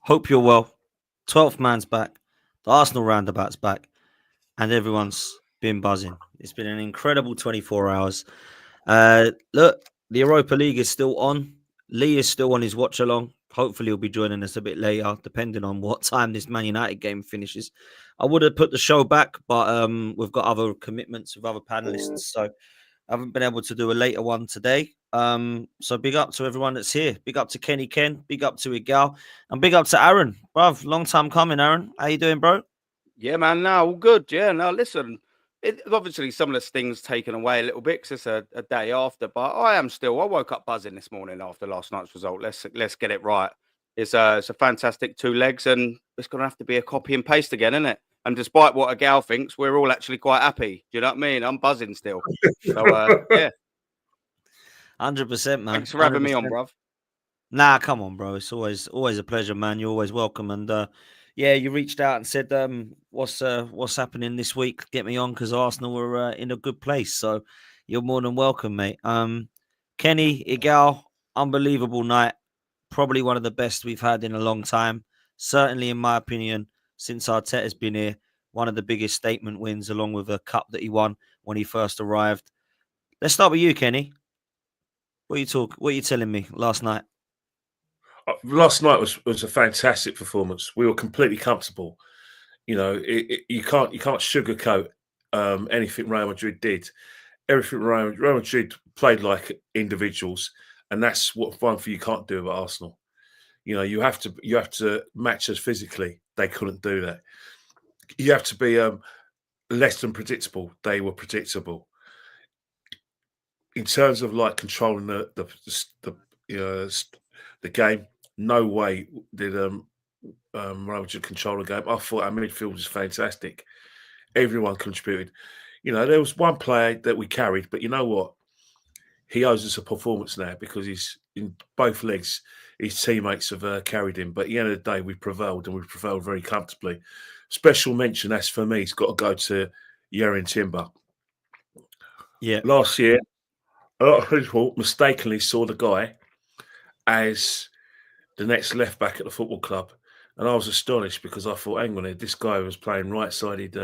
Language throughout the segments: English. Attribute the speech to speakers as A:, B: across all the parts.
A: Hope you're well. 12th man's back. The Arsenal roundabout's back. And everyone's been buzzing. It's been an incredible 24 hours. Look, the Europa League is still on. Lee is still on his watch along. Hopefully, he'll be joining us a bit later, depending on what time this Man United game finishes. I would have put the show back, but we've got other commitments with other panelists. So I haven't been able to do a later one today. So big up to everyone that's here. Big up to Kenny Ken. Big up to Egal. And big up to Aaron. Bruv, long time coming, Aaron. How you doing, bro?
B: Yeah, man. No, all good. Yeah, no, listen. Obviously, some of the things taken away a little bit because it's a day after, but I woke up buzzing this morning after last night's result. Let's get it right. It's a fantastic 2 legs, and it's going to have to be a copy and paste again, isn't it? And despite what a gal thinks, we're all actually quite happy. Do you know what I mean? I'm buzzing still. So, yeah.
A: 100%, man.
B: Thanks for having me on, bruv.
A: Nah, come on, bro. It's always a pleasure, man. You're always welcome. And yeah, you reached out and said, what's happening this week? Get me on because Arsenal were in a good place. So you're more than welcome, mate. Kenny, Egal, unbelievable night. Probably one of the best we've had in a long time. Certainly, in my opinion, since Arteta's been here, one of the biggest statement wins, along with a cup that he won when he first arrived. Let's start with you, Kenny. What are you telling me last night?
C: Last night was a fantastic performance. We were completely comfortable. You know, you can't sugarcoat anything Real Madrid did. Everything Real Madrid played like individuals, and that's what one thing you can't do about Arsenal. You know, you have to match us physically. They couldn't do that. You have to be less than predictable. They were predictable. In terms of like controlling the game, no way did Real Madrid control the game. I thought our midfield was fantastic. Everyone contributed. You know, there was one player that we carried, but you know what? He owes us a performance now because he's in both legs. His teammates have carried him, but at the end of the day, we prevailed and we prevailed very comfortably. Special mention, as for me, it's got to go to Yerin Timber.
A: Yeah,
C: last year, a lot of people mistakenly saw the guy as the next left back at the football club, and I was astonished because I thought, hang on, this guy was playing right-sided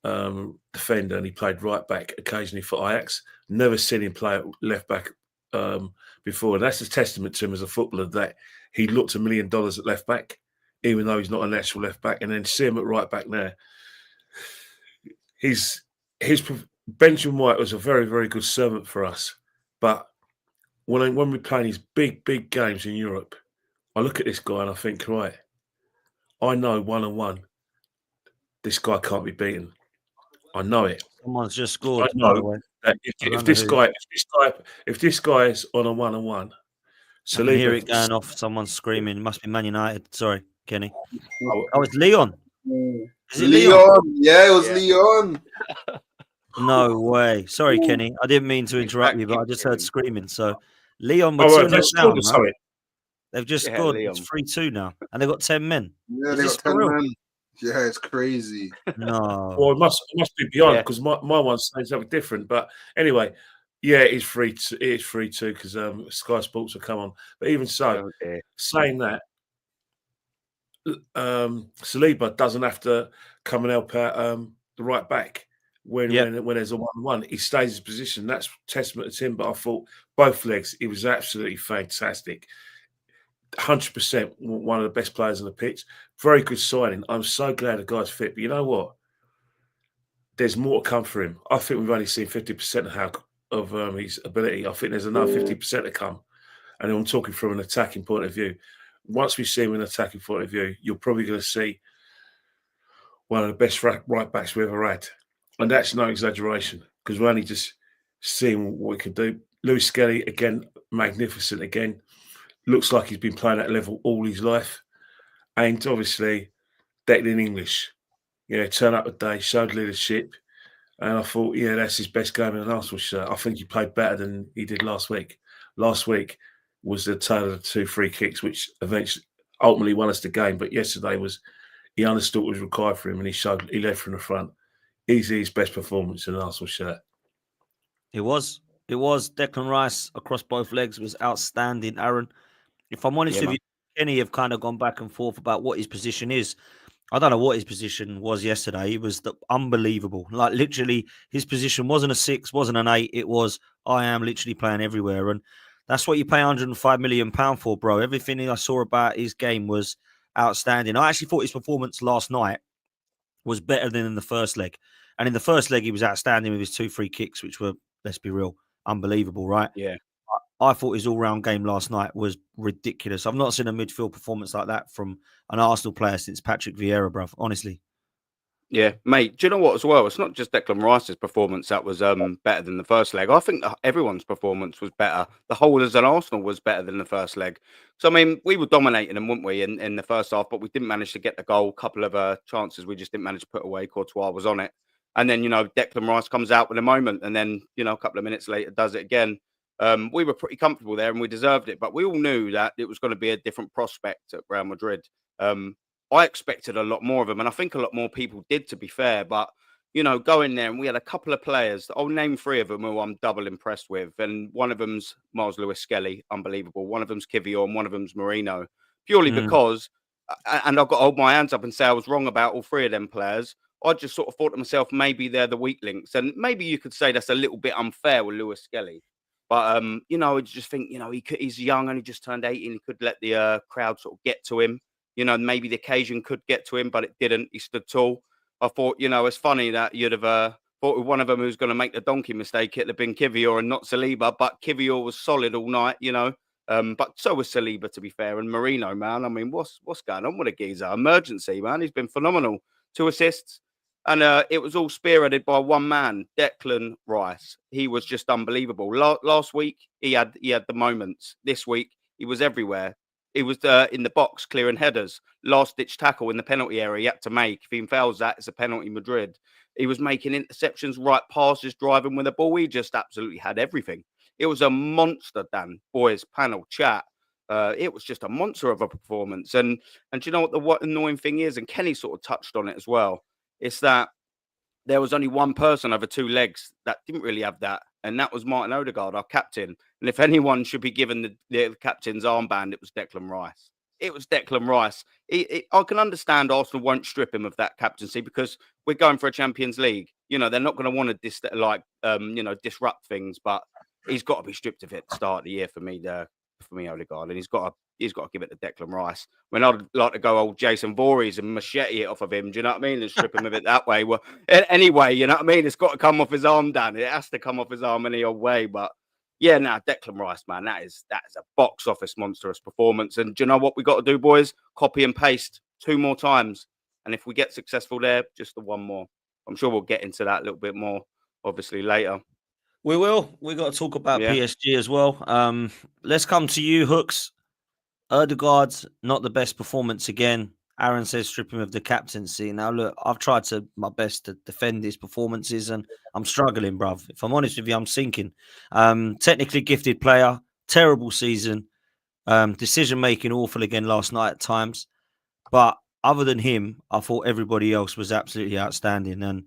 C: defender, and he played right back occasionally for Ajax. Never seen him play at left back before, and that's a testament to him as a footballer that he looked $1 million at left back, even though he's not a natural left back. And then see him at right back now. His Benjamin White was a very, very good servant for us, but when we play these big games in Europe, I look at this guy and I think, right, I know 1-on-1, this guy can't be beaten. I know it.
A: Someone's just scored.
C: I know that if this guy is on a 1-on-1,
A: I can hear it going off. Someone's screaming. It must be Man United. Sorry, Kenny. Oh, it's Leon.
D: Is it Leon? Yeah, it was Leon.
A: No way. Sorry, Kenny. I didn't mean to interrupt you, but I just heard screaming. So Leon was 2-0 down, right? They've just scored. Leon. It's 3-2 now, and they've got 10 men.
D: Yeah, they got 10 men. Yeah, it's crazy.
A: No.
C: Well, it must be beyond because my one says something different. But anyway, yeah, it's 3-2 because Sky Sports will come on. But even so, saying that, Saliba doesn't have to come and help out the right back when there's a 1-1. He stays his position. That's testament to him. But I thought both legs, he was absolutely fantastic. 100% one of the best players on the pitch. Very good signing. I'm so glad the guy's fit. But you know what? There's more to come for him. I think we've only seen 50% of his ability. I think there's another 50% to come. And I'm talking from an attacking point of view. Once we see him in an attacking point of view, you're probably going to see one of the best right backs we've ever had. And that's no exaggeration because we're only just seeing what we can do. Lewis-Skelly, again, magnificent again. Looks like he's been playing at level all his life. And obviously, Declan English, turn up today, showed leadership. And I thought, that's his best game in an Arsenal shirt. I think he played better than he did last week. Last week was the tale of the 2 free kicks, which ultimately won us the game. But yesterday he understood what was required for him and he led from the front. Easily his best performance in an Arsenal shirt.
A: It was. Declan Rice across both legs was outstanding, Aaron. If I'm honest with you, Kenny have kind of gone back and forth about what his position is. I don't know what his position was yesterday. He was unbelievable. Like literally, his position wasn't a 6, wasn't an 8. It was I am literally playing everywhere, and that's what you pay £105 million for, bro. Everything I saw about his game was outstanding. I actually thought his performance last night was better than in the first leg, and in the first leg he was outstanding with his 2 free kicks, which were, let's be real, unbelievable, right?
B: Yeah.
A: I thought his all-round game last night was ridiculous. I've not seen a midfield performance like that from an Arsenal player since Patrick Vieira, bruv, honestly.
B: Yeah, mate. Do you know what as well? It's not just Declan Rice's performance that was better than the first leg. I think everyone's performance was better. The whole as an Arsenal was better than the first leg. So, I mean, we were dominating them, weren't we, in the first half, but we didn't manage to get the goal. A couple of chances we just didn't manage to put away. Courtois was on it. And then, Declan Rice comes out with a moment and then, a couple of minutes later does it again. We were pretty comfortable there and we deserved it, but we all knew that it was going to be a different prospect at Real Madrid. I expected a lot more of them, and I think a lot more people did, to be fair. But, going there and we had a couple of players. I'll name 3 of them who I'm double impressed with. And one of them's Lewis-Skelly, unbelievable. One of them's Kivior and one of them's Mourinho. Purely because, and I've got to hold my hands up and say I was wrong about all 3 of them players. I just sort of thought to myself, maybe they're the weak links. And maybe you could say that's a little bit unfair with Lewis-Skelly. But, I just think, he's young and he just turned 18. He could let the crowd sort of get to him. Maybe the occasion could get to him, but it didn't. He stood tall. I thought, it's funny that you'd have thought one of them who's going to make the donkey mistake, it'd have been Kivior and not Saliba. But Kivior was solid all night, But so was Saliba, to be fair. And Mourinho, man, I mean, what's going on with a geezer? Emergency, man. He's been phenomenal. 2 assists. And it was all spearheaded by one man, Declan Rice. He was just unbelievable. Last week, he had the moments. This week, he was everywhere. He was in the box clearing headers. Last-ditch tackle in the penalty area he had to make. If he fails that, it's a penalty Madrid. He was making interceptions, right passes, driving with the ball. He just absolutely had everything. It was a monster, Dan. Boys, panel, chat. It was just a monster of a performance. And do you know what the annoying thing is? And Kenny sort of touched on it as well. It's that there was only one person over 2 legs that didn't really have that. And that was Martin Odegaard, our captain. And if anyone should be given the captain's armband, it was Declan Rice. It was Declan Rice. I can understand Arsenal won't strip him of that captaincy because we're going for a Champions League. They're not going to want to disrupt things, but he's got to be stripped of it at the start of the year for me, Odegaard. And he's got to give it to Declan Rice. I mean, I'd like to go old Jason Voorhees and machete it off of him. Do you know what I mean? And strip him of it that way. Well, anyway, you know what I mean? It's got to come off his arm, Dan. It has to come off his arm any old way. But yeah, Declan Rice, man, that is a box office monstrous performance. And do you know what we got to do, boys? Copy and paste 2 more times. And if we get successful there, just the 1 more. I'm sure we'll get into that a little bit more, obviously, later.
A: We will. We got to talk about PSG as well. Let's come to you, Hooks. Odegaard's not the best performance again. Aaron says strip him of the captaincy. Now, look, I've tried my best to defend his performances and I'm struggling, bruv. If I'm honest with you, I'm sinking. Technically gifted player, terrible season. Decision-making awful again last night at times. But other than him, I thought everybody else was absolutely outstanding. And,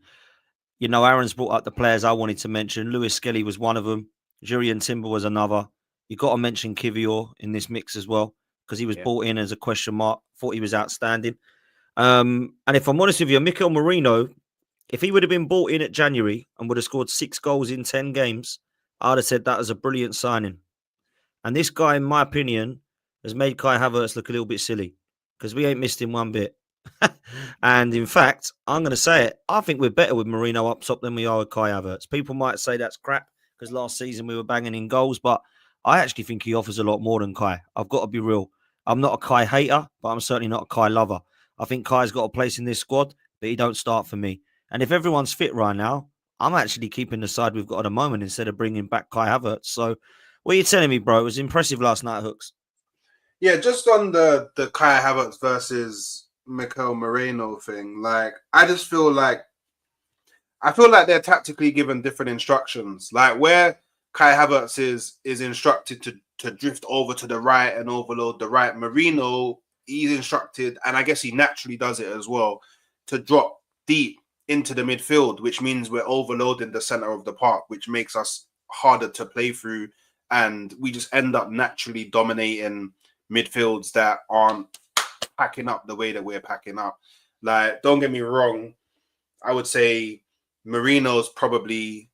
A: Aaron's brought up the players I wanted to mention. Lewis-Skelly was one of them. Jurriën Timber was another. You got to mention Kivior in this mix as well, because he was brought in as a question mark. Thought he was outstanding. And if I'm honest with you, Mikel Mourinho, if he would have been brought in at January and would have scored 6 goals in 10 games, I'd have said that was a brilliant signing. And this guy, in my opinion, has made Kai Havertz look a little bit silly because we ain't missed him one bit. And in fact, I'm going to say it, I think we're better with Mourinho up top than we are with Kai Havertz. People might say that's crap because last season we were banging in goals, but I actually think he offers a lot more than Kai. I've got to be real. I'm not a Kai hater, but I'm certainly not a Kai lover. I think Kai's got a place in this squad, but he don't start for me. And if everyone's fit right now, I'm actually keeping the side we've got at the moment instead of bringing back Kai Havertz. So what are you telling me, bro? It was impressive last night, Hooks.
D: Yeah, just on the Kai Havertz versus Mikel Moreno thing, I just feel like they're tactically given different instructions. Like where Kai Havertz is instructed to drift over to the right and overload the right, Mourinho, he's instructed, and I guess he naturally does it as well, to drop deep into the midfield, which means we're overloading the center of the park, which makes us harder to play through, and we just end up naturally dominating midfields that aren't packing up the way that we're packing up. Like, don't get me wrong, I would say Mourinho's probably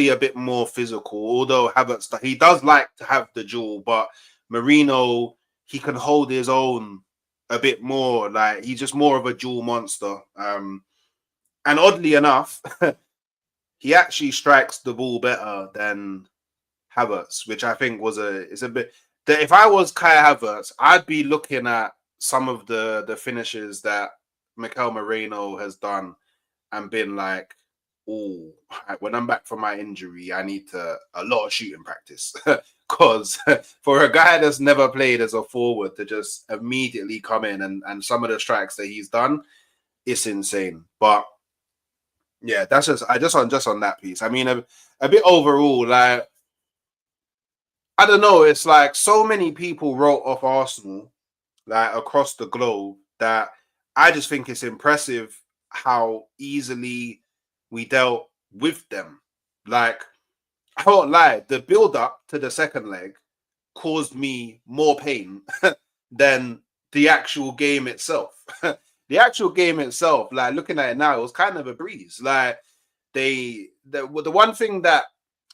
D: a bit more physical, although Havertz, he does like to have the duel, but Mourinho, he can hold his own a bit more. Like, he's just more of a duel monster. And oddly enough, he actually strikes the ball better than Havertz, which I think is a bit. If I was Kai Havertz, I'd be looking at some of the finishes that Mikel Moreno has done and been like, oh, when I'm back from my injury, I need a lot of shooting practice. Because for a guy that's never played as a forward to just immediately come in and some of the strikes that he's done, it's insane. But yeah, that's just on that piece. I mean, a bit overall, like, I don't know. It's like so many people wrote off Arsenal, like, across the globe, that I just think it's impressive how easily we dealt with them. Like, I won't lie, the build-up to the second leg caused me more pain than the actual game itself. The actual game itself, like, looking at it now, it was kind of a breeze. Like, the one thing that,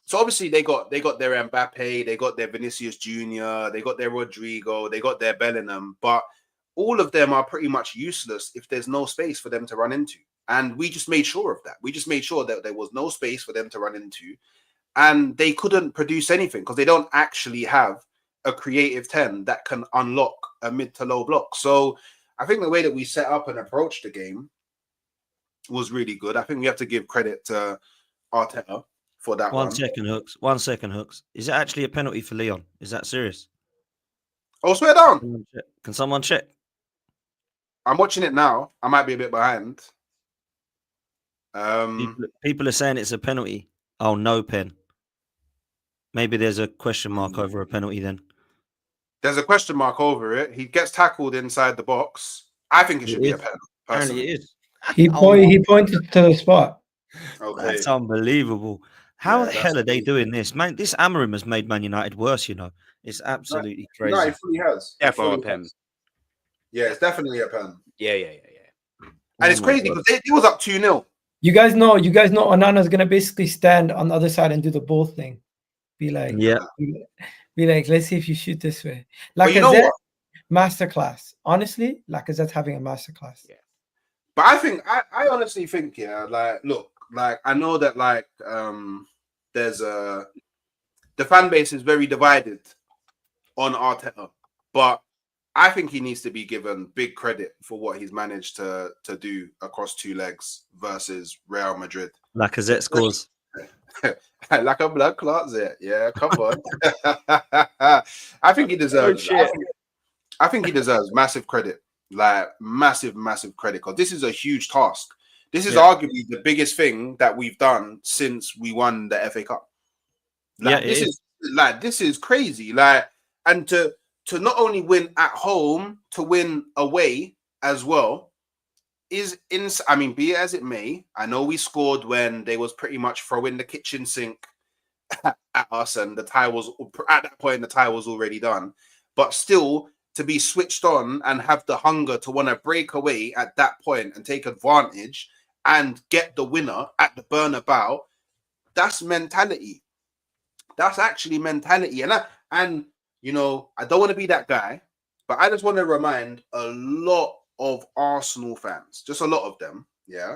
D: so obviously they got their Mbappe, they got their Vinicius Jr., they got their Rodrigo, they got their Bellingham, but all of them are pretty much useless if there's no space for them to run into. And we just made sure of that. We just made sure that there was no space for them to run into. And they couldn't produce anything because they don't actually have a creative 10 that can unlock a mid to low block. So I think the way that we set up and approached the game was really good. I think we have to give credit to Arteta for that one.
A: 1 second, Hooks. 1 second, Hooks. Is it actually a penalty for Leon? Is that serious?
D: Oh, swear down.
A: Can someone check?
D: I'm watching it now. I might be a bit behind.
A: People are saying it's a penalty. Oh, no pen. Maybe there's a question mark over a penalty then.
D: There's a question mark over it. He gets tackled inside the box. I think it should be a penalty.
A: Apparently it is.
E: He pointed to the spot.
D: Okay.
A: That's unbelievable. How the hell are they doing this? Man, this Amorim has made Man United worse, you know. It's absolutely crazy.
D: No, it fully has.
B: Definitely a pen.
D: Yeah, it's definitely a pen.
B: Yeah.
D: And it's crazy because it was up 2-0.
E: You guys know Onana's gonna basically stand on the other side and do the ball thing. Be like, let's see if you shoot this way. Lacazette, masterclass. Honestly, Lacazette's having a masterclass.
D: Yeah. But I honestly think, like, look, like, I know that, like, there's the fan base is very divided on Arteta, but I think he needs to be given big credit for what he's managed to do across 2 legs versus Real Madrid.
A: Lacazette scores.
D: Like a blood clot there. Yeah, come on. I think he deserves I think he deserves massive credit. Like, massive credit, because this is a huge task. This is arguably the biggest thing that we've done since we won the FA Cup. Like, this is crazy. Like, and to not only win at home, to win away as well is I mean, be it as it may, I know we scored when they was pretty much throwing the kitchen sink at us, and the tie was at that point the tie was already done. But still, to be switched on and have the hunger to want to break away at that point and take advantage and get the winner at the Bernabeu, that's mentality. That's actually mentality. And you know, I don't want to be that guy, but I just want to remind a lot of Arsenal fans, just a lot of them, yeah.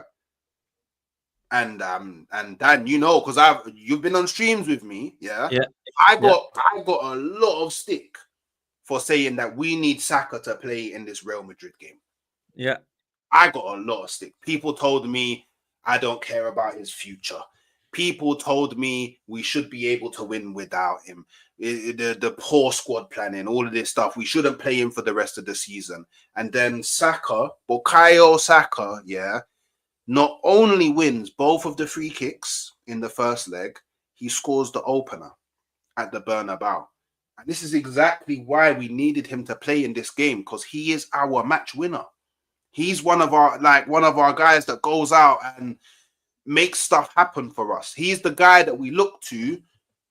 D: And Dan, you know, because you've been on streams with me, yeah. I got a lot of stick for saying that we need Saka to play in this Real Madrid game.
A: Yeah.
D: I got a lot of stick. People told me I don't care about his future. People told me we should be able to win without him. The poor squad planning, all of this stuff. We shouldn't play him for the rest of the season. And then Saka, Bukayo Saka, yeah, not only wins both of the free kicks in the first leg, he scores the opener at the Bernabeu. And this is exactly why we needed him to play in this game, because he is our match winner. He's one of our guys that goes out and makes stuff happen for us. He's the guy that we look to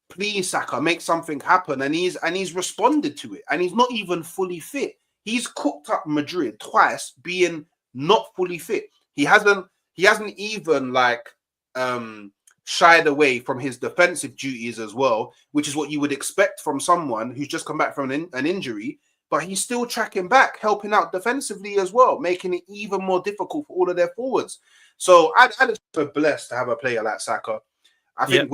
D: please, Saka, make something happen. And he's responded to it. And he's not even fully fit. He's cooked up Madrid twice being not fully fit. He hasn't even like shied away from his defensive duties as well, which is what you would expect from someone who's just come back from an injury. But he's still tracking back, helping out defensively as well, making it even more difficult for all of their forwards. So I just feel blessed to have a player like Saka. I think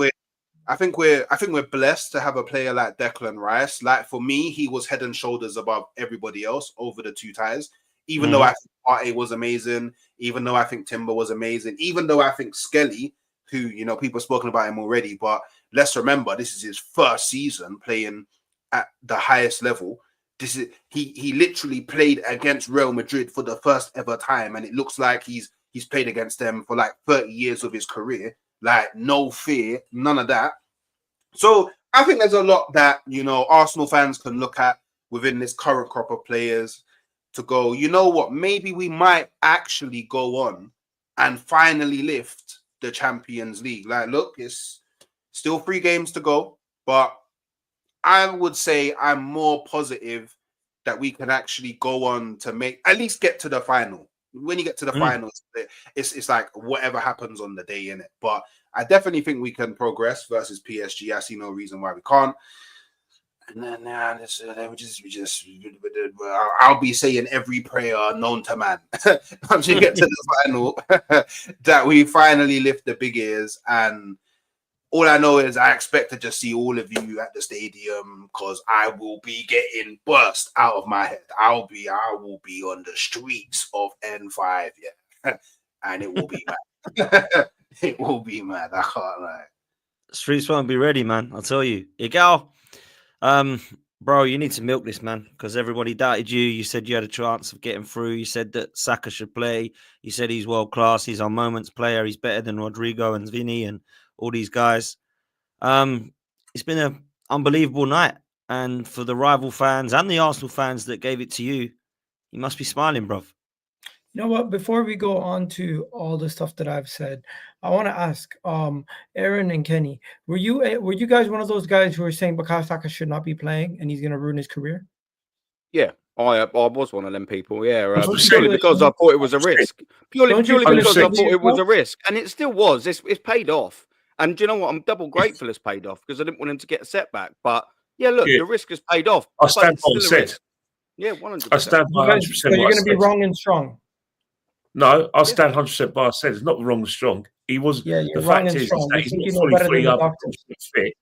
D: we're blessed to have a player like Declan Rice. Like for me, he was head and shoulders above everybody else over the two ties. Even though I think Partey was amazing, even though I think Timber was amazing, even though I think Skelly, who, you know, people have spoken about him already, but let's remember this is his first season playing at the highest level. This is he literally played against Real Madrid for the first ever time, and it looks like he's played against them for like 30 years of his career. Like no fear, none of that. So I think there's a lot that, you know, Arsenal fans can look at within this current crop of players to go, you know what, maybe we might actually go on and finally lift the Champions League. Like, look, it's still 3 games to go, but I would say I'm more positive that we can actually go on to at least get to the final. When you get to the finals, it's like whatever happens on the day, in it. But I definitely think we can progress versus PSG. I see no reason why we can't. And then I'll be saying every prayer known to man once we get to the final that we finally lift the big ears. And all I know is I expect to just see all of you at the stadium because I will be getting burst out of my head. I will be on the streets of N5, and it will be mad. It will be mad. I can't lie.
A: Streets won't be ready, man. I'll tell you. Egal, bro, you need to milk this, man, because everybody doubted you. You said you had a chance of getting through. You said that Saka should play. You said he's world class. He's our moments player. He's better than Rodrigo and Vinny and all these guys. It's been an unbelievable night. And for the rival fans and the Arsenal fans that gave it to you, you must be smiling, bruv.
E: You know what? Before we go on to all the stuff that I've said, I want to ask Aaron and Kenny, were you guys one of those guys who were saying Bukayo Saka should not be playing and he's going to ruin his career?
B: Yeah, I was one of them people. Yeah, purely because I thought it was a risk. Purely because I thought it was a risk, and it still was. It's paid off. And do you know what? I'm double grateful it's paid off because I didn't want him to get a setback. But yeah, look, the risk has paid off.
C: I stand by what I said.
B: Yeah, 100%.
C: I stand by 100%.
E: So you're going to be wrong and strong.
C: No, I stand 100% by what I said. It's not wrong and strong. He was.
E: Yeah, you're
C: the
E: wrong
C: fact
E: and
C: is
E: strong.
C: that he's not fully fit.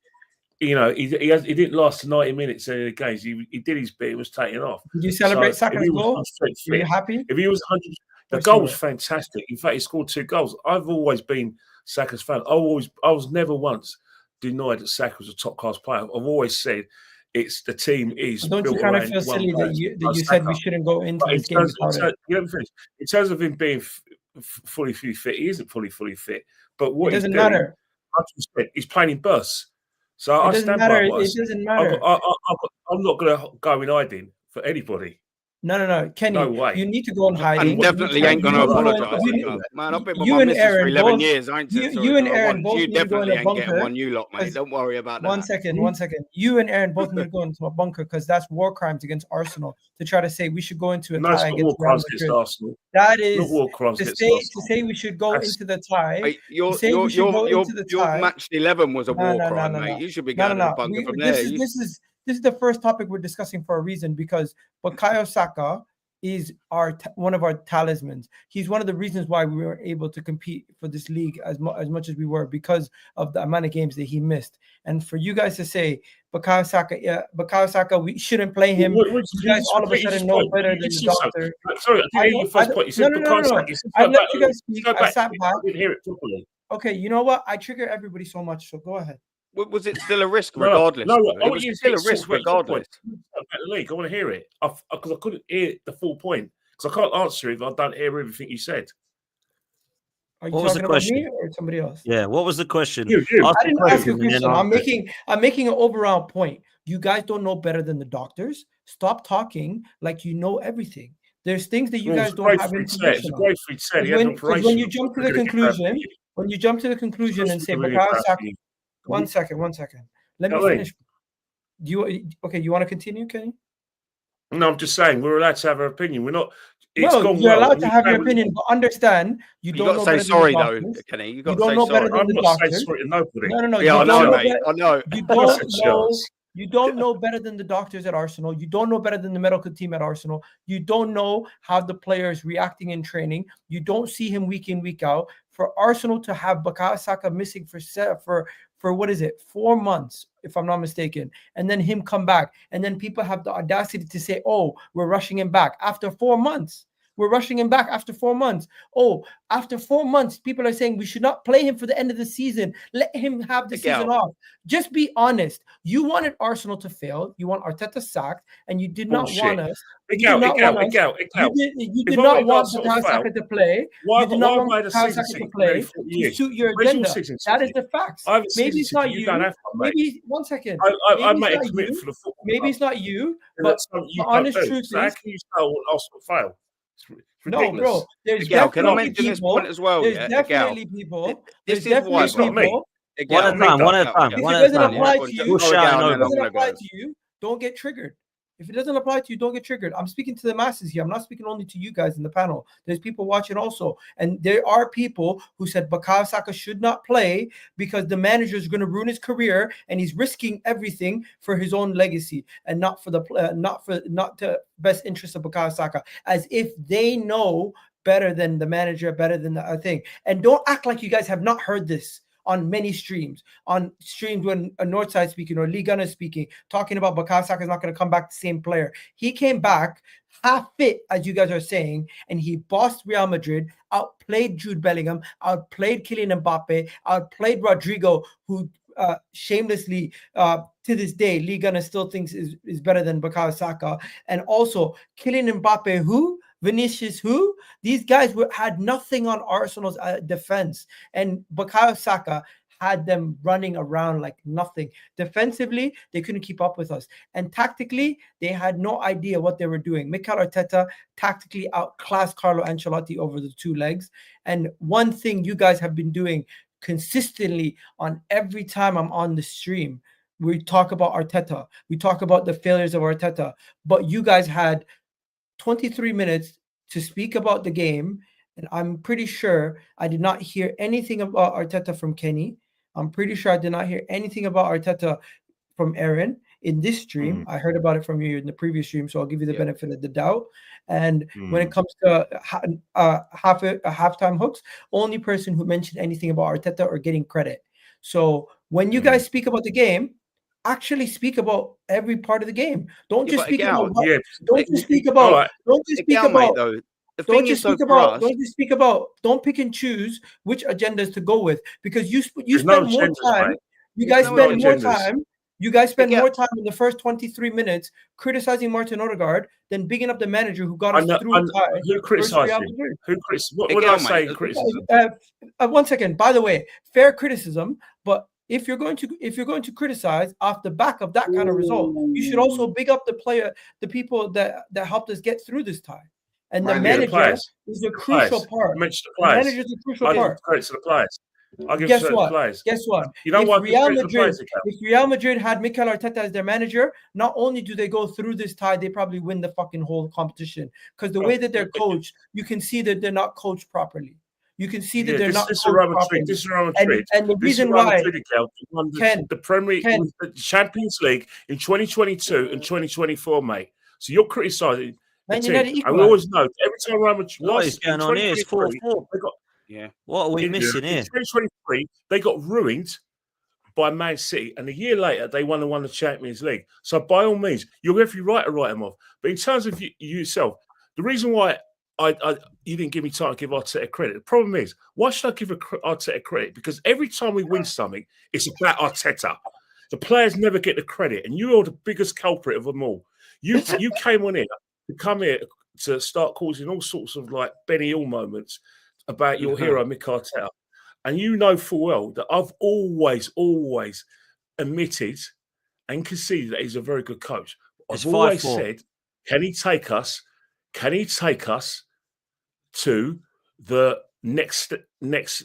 C: You know, he didn't last 90 minutes in the games. He did his bit. He was taken off.
E: Did you celebrate Saka's goal? Were you happy?
C: If he was 100, the goal was fantastic. In fact, he scored 2 goals. I've always been Saka's fan. I was never once denied that Saka was a top class player. I've always said it's the team is.
E: Don't you kind of feel silly that you said we shouldn't go into this game without it?
C: In terms of him being fully fit, he isn't fully fit. But what
E: it doesn't matter.
C: He's playing in bursts. So I stand by what I said.
E: It doesn't matter.
C: I'm not going to go in hiding for anybody.
E: No, Kenny,
C: no way.
E: You need to go in hiding.
B: And definitely ain't going to apologise. Man, I've been with my missus for 11 years. I ain't said sorry.
E: You and Aaron both
B: you
E: need to go in
B: definitely
E: a
B: ain't
E: bunker.
B: getting one, you lot, mate. Don't worry about that.
E: One second. You and Aaron both need to go into a bunker because that's war crimes against Arsenal to try to say we should go into a tie against Real Madrid.
C: Arsenal.
E: That is
C: not war crimes
E: to say we should go into the tie.
B: Your match 11 was a war crime, mate. You should be going to the bunker from there.
E: This is the first topic we're discussing for a reason because Bukayo Saka is one of our talismans. He's one of the reasons why we were able to compete for this league as much as we were because of the amount of games that he missed. And for you guys to say Bukayo Saka, we shouldn't play him. You guys all of a sudden know better than the doctor.
C: Sorry, I didn't hear your first point. You said Bukayo Saka.
E: I let you guys speak. I sat back.
C: I didn't hear it properly.
E: Okay, you know what? I trigger everybody so much, so go ahead.
B: Was it still a risk regardless?
C: No,
B: it was still a risk regardless.
C: The league, I want to hear it because I couldn't hear the full point because I can't answer if I don't hear everything you said.
E: Are you talking about me or somebody else?
A: Yeah, what was the question?
C: You.
E: I didn't ask you a question. I'm making an overall point. You guys don't know better than the doctors. Stop talking like you know everything. There's things that you guys don't have information on. When you jump to the conclusion, and say Bukayo Saka, one second. Let me finish. You want to continue, Kenny?
C: No, I'm just saying we're allowed to have our opinion. We're not. It's
E: No,
C: gone
E: you're
C: well.
E: allowed to have your opinion, but understand you don't know better than the doctors.
B: Kenny.
E: You don't know better than the doctors.
C: Sorry to nobody.
E: No.
B: Yeah, I know, mate. I know.
E: You don't know. You don't know better than the doctors at Arsenal. You don't know better than the medical team at Arsenal. You don't know how the player is reacting in training. You don't see him week in, week out. For Arsenal to have Bukayo Saka missing for what is it, 4 months, if I'm not mistaken, and then him come back, and then people have the audacity to say, "Oh, we're rushing him back after 4 months." We're rushing him back after 4 months. Oh, after 4 months, people are saying we should not play him for the end of the season. Let him have the season off. Just be honest. You wanted Arsenal to fail. You want Arteta sacked, and you did not want us. You did not want Bukayo Saka to play. You did not want Bukayo Saka to play to suit your agenda. That is the facts. Maybe it's not you. Maybe 1 second.
C: I made a commitment for the football.
E: Maybe it's not you, but the honest truth is,
C: how can you tell Arsenal fail?
E: No, bro. There's
B: can I mention this point as well?
E: There's definitely people.
B: This is why
C: it's not me.
A: One at a time.
E: If it doesn't apply to you, don't get triggered. If it doesn't apply to you, don't get triggered. I'm speaking to the masses here. I'm not speaking only to you guys in the panel. There's people watching also. And there are people who said Bukayo Saka should not play because the manager is going to ruin his career and he's risking everything for his own legacy and not the best interest of Bukayo Saka, as if they know better than the manager, better than the thing. And don't act like you guys have not heard this on many streams, when a Northside speaking or Lee Gunner speaking, talking about Bukayo Saka is not going to come back the same player. He came back half fit, as you guys are saying, and he bossed Real Madrid, outplayed Jude Bellingham, outplayed Kylian Mbappe, outplayed Rodrigo, who shamelessly, to this day, Lee Gunner still thinks is better than Bukayo Saka. And also Kylian Mbappe, who? Vinicius, who? These guys had nothing on Arsenal's defense. And Bukayo Saka had them running around like nothing. Defensively, they couldn't keep up with us. And tactically, they had no idea what they were doing. Mikel Arteta tactically outclassed Carlo Ancelotti over the 2 legs. And one thing you guys have been doing consistently on every time I'm on the stream, we talk about Arteta. We talk about the failures of Arteta. But you guys had 23 minutes to speak about the game, and I'm pretty sure I did not hear anything about Arteta from Kenny. I'm pretty sure I did not hear anything about Arteta from Aaron in this stream. I heard about it from you in the previous stream, so I'll give you the benefit of the doubt. And when it comes to halftime hooks, only person who mentioned anything about Arteta or getting credit. So when you guys speak about the game, actually speak about every part of the game. Don't just speak about. Don't just speak about. Don't just speak about. Don't just speak about. Don't just speak about. Don't pick and choose which agendas to go with, because you spend more time. You guys spend more time. You guys spend more time in the first 23 minutes criticizing Martin Odegaard than bigging up the manager who got us through the tie.
C: Who criticized him? What did I say? Criticism.
E: 1 second. By the way, fair criticism, but if you're going to criticize off the back of that kind of result, you should also big up the people that helped us get through this tie. And the manager is a crucial part. The manager is a crucial part.
C: Credit to the players. I'll give
E: Guess what?
C: You know what?
E: If Real Madrid had Mikel Arteta as their manager, not only do they go through this tie, they probably win the fucking whole competition. Because the way that they're coached, you can see that they're not coached properly. You can see that they're not.
C: This is Real Madrid.
E: And the reason why
C: won the the Champions League in 2022 and 2024, mate. So you're criticising. And we always know every time Real Madrid
A: lost, going on here is 4-4. What are we missing here?
C: In 2023, they got ruined by Man City, and a year later they won the Champions League. So by all means, you're every right to write them off. But in terms of you yourself, the reason why you didn't give me time to give Arteta credit. The problem is, why should I give Arteta credit? Because every time we win something, it's about Arteta. The players never get the credit, and you are the biggest culprit of them all. You came on here to come here to start causing all sorts of like Benny Hill moments about your hero Mikel Arteta, and you know full well that I've always admitted and conceded that he's a very good coach. I've always said, can he take us to the next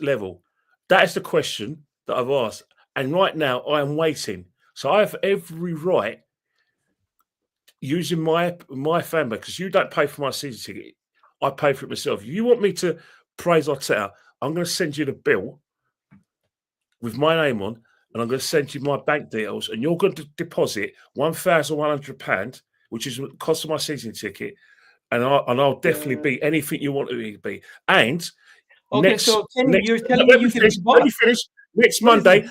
C: level? That is the question that I've asked. And right now I am waiting. So I have every right, using my fan base, because you don't pay for my season ticket. I pay for it myself. If you want me to praise Arteta, I'm going to send you the bill with my name on, and I'm going to send you my bank details, and you're going to deposit £1,100, which is the cost of my season ticket, and I'll definitely be anything you want me to be. And
E: so Kenny, you're telling me you can be bought.
C: Let me finish. Next Monday,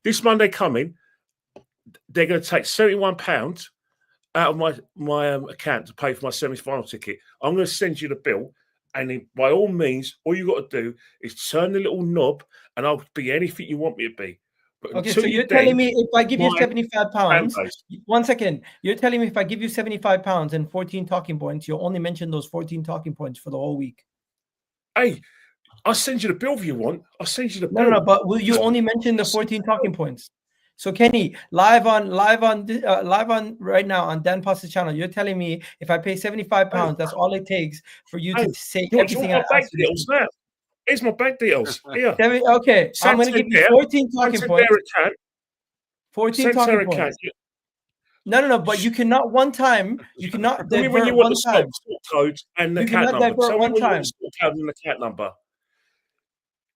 C: this Monday coming, they're going to take £71 out of my account to pay for my semi-final ticket. I'm going to send you the bill, and by all means, all you got to do is turn the little knob, and I'll be anything you want me to be.
E: Okay, so you're telling me if I give you £75, 1 second, you're telling me if I give you £75 and 14 talking points, you'll only mention those 14 talking points for the whole week.
C: Hey, I'll send you the bill if you want. I'll send you the bill.
E: No, but will you only mention the 14 talking points? So Kenny, live on right now on Dan Pasta's channel, you're telling me if I pay £75, that's all it takes for you to say everything I asked you.
C: Here's my bank details. Here.
E: Okay, I'm going to give you 14 talking points. 14 talking points. No, but you cannot one time. You cannot
C: divert when you want the sort code and the account number. Tell me when you want the sort code and the account number.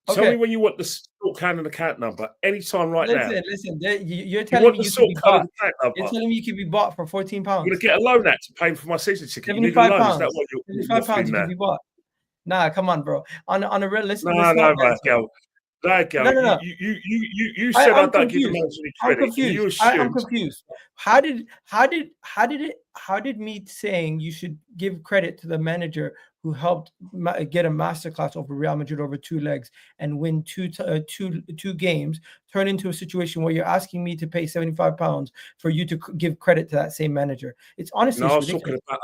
C: Tell me when you want the sort code and account number. Anytime now.
E: Listen. You're telling me you can be bought. You're telling me you can be bought for £14.
C: You're going to get a loan out to pay for my season ticket.
E: £75. £75 you can be bought. Nah, come on, bro. On a realistic.
C: No, you said I don't give the manager any credit.
E: I'm confused. How did me saying you should give credit to the manager who helped get a masterclass over Real Madrid over 2 legs and win two games turn into a situation where you're asking me to pay £75 for you to give credit to that same manager? It's honestly
C: I was talking about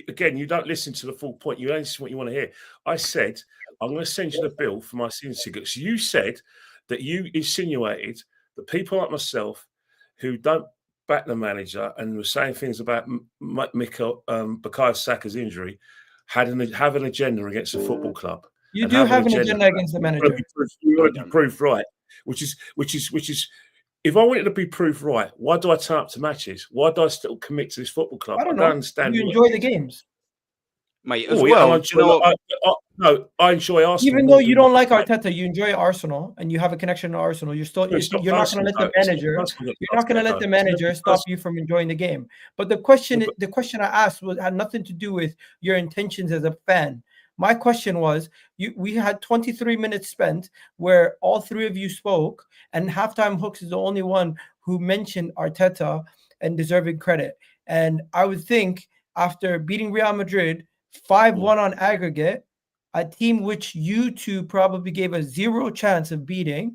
C: again. You don't listen to the full point. You only listen what you want to hear. I said I'm going to send you the bill for my season tickets. You said that you insinuated that people like myself who don't back the manager and were saying things about Bukayo Saka's injury have an agenda against the football club.
E: You do have an agenda against the manager.
C: You want to be proved right, which is. If I wanted to be proved right, why do I turn up to matches? Why do I still commit to this football club?
E: I don't understand. You enjoy the games,
B: mate. As well,
C: I enjoy Arsenal.
E: Even though you don't like Arteta, you enjoy Arsenal, and you have a connection to Arsenal. You're not going to let the manager. You're not going to let the manager stop you from enjoying the game. But the question I asked had nothing to do with your intentions as a fan. My question was, we had 23 minutes spent where all 3 of you spoke, and Halftime Hooks is the only one who mentioned Arteta and deserving credit. And I would think after beating Real Madrid 5-1 on aggregate, a team which you two probably gave a 0 chance of beating,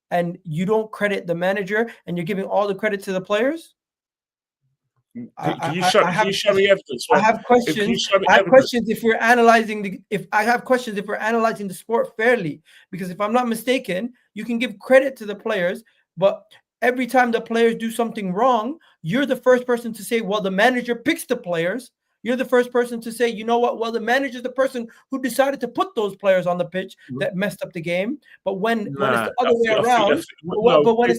E: and you don't credit the manager and you're giving all the credit to the players?
C: Can you show me evidence?
E: I have questions. I have questions if we're analyzing the sport fairly, because if I'm not mistaken, you can give credit to the players, but every time the players do something wrong, you're the first person to say, well, the manager picks the players. You're the first person to say, you know what? Well, the manager's the person who decided to put those players on the pitch that messed up the game. But when it's the other way around, when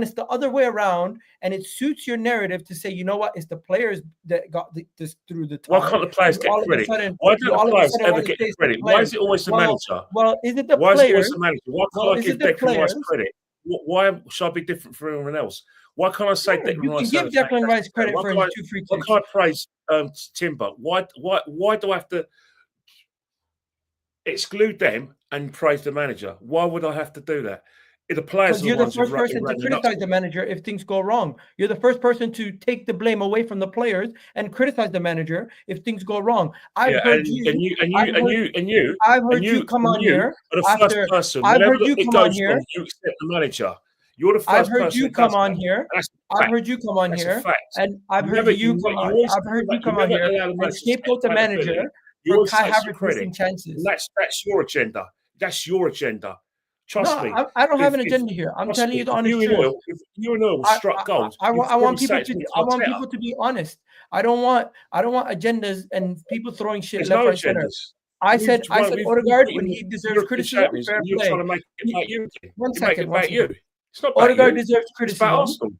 E: it's the other way around, and it suits your narrative to say, you know what, it's the players that got this through the time.
C: Why can't the players get credit? Why don't the players ever get credit? Why is it always the manager?
E: Well, is it the
C: players? Why is it always
E: the
C: manager? Why can't I give Declan Rice credit? Why should I be different from everyone else? Why can't I say Declan Rice?
E: You can give Declan Rice credit for his 2 free kicks.
C: Why can't I praise Timber? Why do I have to exclude them and praise the manager? Why would I have to do that? The players,
E: because you're the first person to criticize the manager if things go wrong. You're the first person to take the blame away from the players and criticize the manager if things go wrong. I've heard you come on here.
C: You accept the manager. You're the first
E: I've heard you come on here. I've heard you come on here, and I've heard you come on here and scapegoat the manager for Kai Havertz missing chances.
C: That's your agenda. That's your agenda. Trust me.
E: I don't have an agenda here. I'm telling you the honest truth.
C: If you and Oil struck gold,
E: I want people to be honest. I don't want agendas and people throwing shit left, right, center. I said Odegaard when he deserves criticism. Fair play.
C: You're trying to make it about you.
E: One second.
C: It's not about
E: Odegaard
C: you.
E: deserves
C: It's about
E: criticism.
C: Arsenal.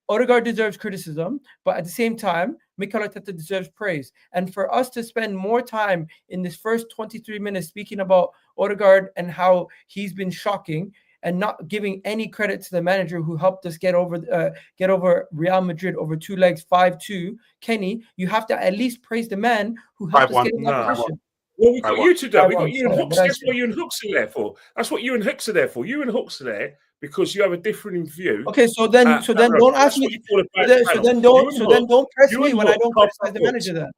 E: Odegaard deserves criticism, but at the same time, Mikel Arteta deserves praise. And for us to spend more time in this first 23 minutes speaking about Odegaard and how he's been shocking, and not giving any credit to the manager who helped us get over Real Madrid over 2 legs, 5-2. Kenny, you have to at least praise the man who helped us get in that position.
C: Well, we've got you to do. We've got you and Hooks.
E: That's
C: what you and Hooks are there for. That's what you and Hooks are there for. You and Hooks are there because you have a different view.
E: Okay, so then don't ask me. So then don't press me when I don't criticize the manager. Then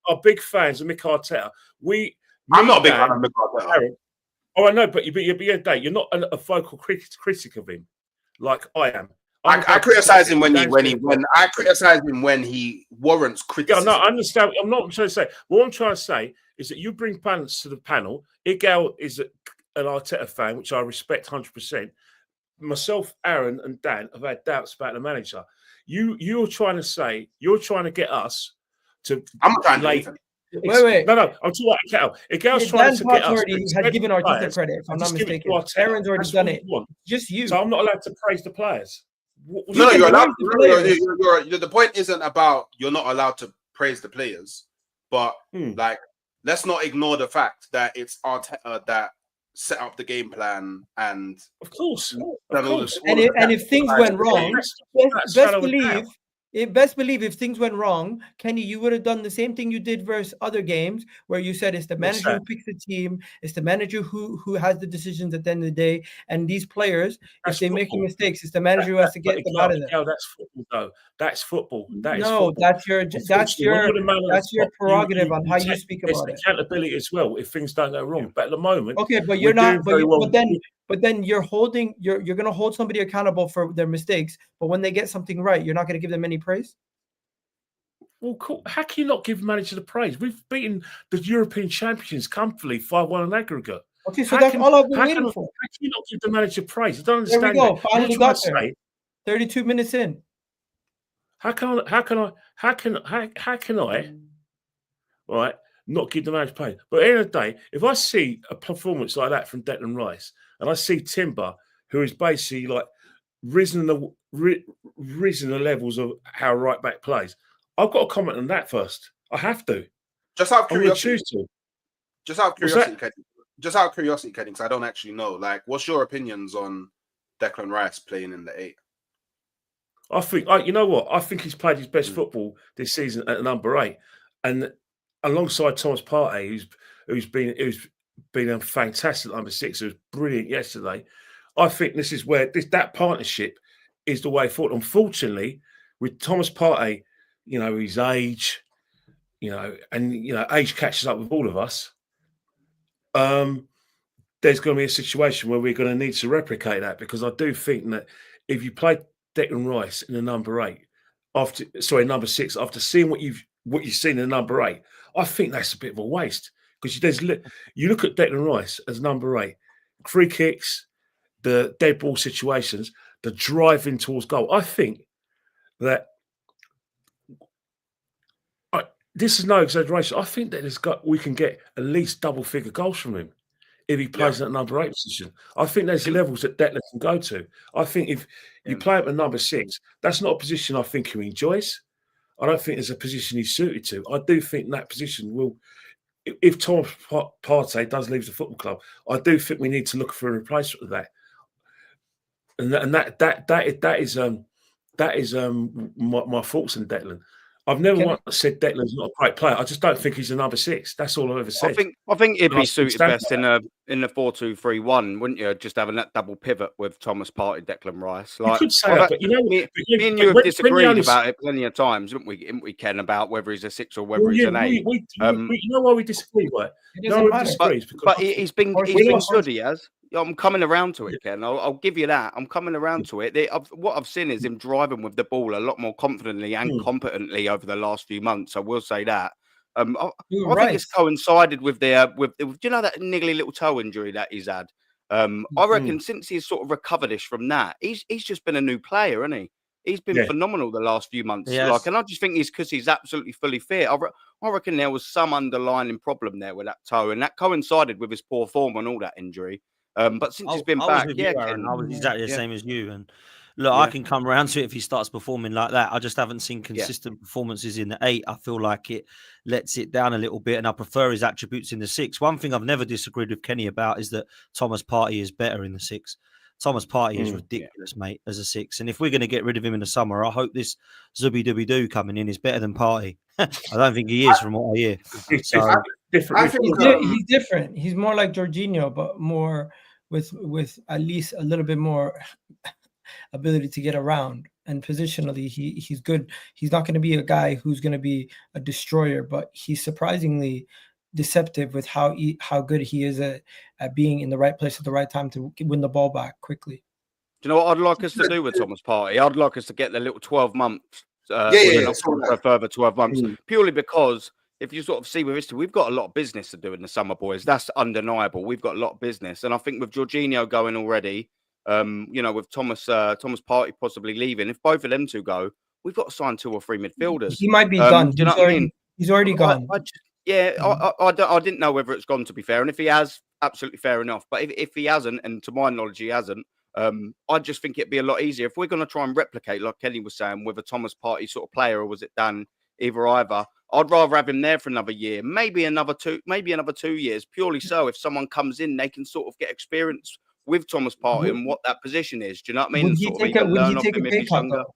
C: are big fans of Mikel Arteta.
D: I'm not a big fan of Mikel Arteta.
C: Oh, I know, but you're not a vocal critic of him, like I am.
D: I criticize him when I criticize him when he warrants criticism.
C: Yeah, no, I understand. I'm not trying to say. What I'm trying to say is that you bring balance to the panel. Egal is an Arteta fan, which I respect 100%. Myself, Aaron, and Dan have had doubts about the manager. You're trying to get us to.
D: I'm not trying to late.
E: Wait.
C: No. I'm talking about Egal. Egal's trying to get us.
E: Already had given Arteta credit, if I'm not mistaken. Aaron's already done it. Just you.
C: So I'm not allowed to praise the players.
D: No, you're allowed. The point isn't about you're not allowed to praise the players, but like let's not ignore the fact that it's Arteta that set up the game plan and
C: of course.
E: And if things went wrong, best believe if things went wrong, Kenny, you would have done the same thing you did versus other games where you said it's the manager who picks the team, it's the manager who has the decisions at the end of the day, and these players, if they're making mistakes, it's the manager who has to get them out of there.
C: That's football, though. That's football.
E: That's your prerogative on how you speak about it.
C: Accountability as well if things don't go wrong. But at the moment,
E: okay, but you're not. But then you're going to hold somebody accountable for their mistakes. But when they get something right, you're not going to give them any praise.
C: Well, cool. How can you not give the manager the praise? We've beaten the European champions comfortably 5-1 on aggregate.
E: Okay, so that's all I've been waiting for.
C: How can you not give the manager praise? I don't understand.
E: There we go. Finally got there. 32 minutes in.
C: How can I? Right. Not give the manager praise. But at the end of the day, if I see a performance like that from Declan Rice, and I see Timber, who is basically like risen the levels of how right back plays, I've got to comment on that first. I have to.
D: Just out of curiosity.
C: Choose to.
D: Just out of curiosity, Kenny, because I don't actually know. Like, what's your opinions on Declan Rice playing in the 8?
C: I think, you know what? I think he's played his best football this season at number 8, and alongside Thomas Partey, who's been fantastic at number 6, who was brilliant yesterday. I think this is where that partnership is the way forward. Unfortunately, with Thomas Partey, his age, age catches up with all of us. There's going to be a situation where we're going to need to replicate that, because I do think that if you play Declan Rice in the number number 6, after seeing what you've seen in the number 8, I think that's a bit of a waste, because you look at Declan Rice as number 8, free kicks, the dead ball situations, the driving towards goal. I think that this is no exaggeration. I think that we can get at least double-figure goals from him if he plays in that number 8 position. I think there's levels that Declan can go to. I think if you play him at number 6, that's not a position I think he enjoys. I don't think there's a position he's suited to. I do think that position will, if Thomas Partey does leave the football club, I do think we need to look for a replacement of that. And that is my thoughts on Declan. I've never once said Declan's not a great player. I just don't think he's a number 6. That's all I've ever said.
B: I think it'd be suited best in the 4-2-3-1, wouldn't you? Just having that double pivot with Thomas Partey, Declan Rice. Like,
C: you could say that, but me
B: and you have disagreed about it plenty of times, haven't we, Ken, about whether he's a 6 or whether he's an 8.
C: You know why we disagree, right?
B: But he's been good. He has. I'm coming around to it, Ken. I'll give you that. I'm coming around to it. What I've seen is him driving with the ball a lot more confidently and competently over the last few months. I will say that. I think it's coincided with with you know that niggly little toe injury that he's had. I reckon since he's sort of recovered-ish from that, he's just been a new player, hasn't he? He's been phenomenal the last few months. Yes. And I just think it's because he's absolutely fully fit. I reckon there was some underlying problem there with that toe, and that coincided with his poor form and all that injury. But since he's been
A: I
B: back,
A: was with you, Aaron. I was exactly the
B: yeah.
A: same as you. And look, I can come around to it if he starts performing like that. I just haven't seen consistent performances in the 8. I feel like it lets it down a little bit, and I prefer his attributes in the 6. One thing I've never disagreed with Kenny about is that Thomas Partey is better in the 6. Thomas Partey is ridiculous, mate, as a 6. And if we're going to get rid of him in the summer, I hope this Zubi Dooby Doo coming in is better than Partey. I don't think he is from what I hear. So,
C: different.
E: He's different. He's more like Jorginho, but more with at least a little bit more ability to get around, and positionally he's good. He's not going to be a guy who's going to be a destroyer, but he's surprisingly deceptive with how good he is at being in the right place at the right time to win the ball back quickly.
B: Do you know what I'd like us to do with Thomas Partey? I'd like us to get the little 12 months for a further 12 months, purely because if you sort of see with history, we've got a lot of business to do in the summer, boys. That's undeniable. We've got a lot of business. And I think with Jorginho going already, with Thomas Partey possibly leaving, if both of them two go, we've got to sign 2 or 3 midfielders.
E: He might be done.
B: Do you know what I mean?
E: He's already gone.
B: I didn't know whether it's gone, to be fair. And if he has, absolutely fair enough. But if he hasn't, and to my knowledge he hasn't, I just think it'd be a lot easier if we're going to try and replicate, like Kenny was saying, with a Thomas Partey sort of player, or was it Dan? Either. I'd rather have him there for another year, maybe another 2 years. Purely so, if someone comes in, they can sort of get experience with Thomas Partey and what that position is. Do you know what I mean?
E: Would he take a pay cut though?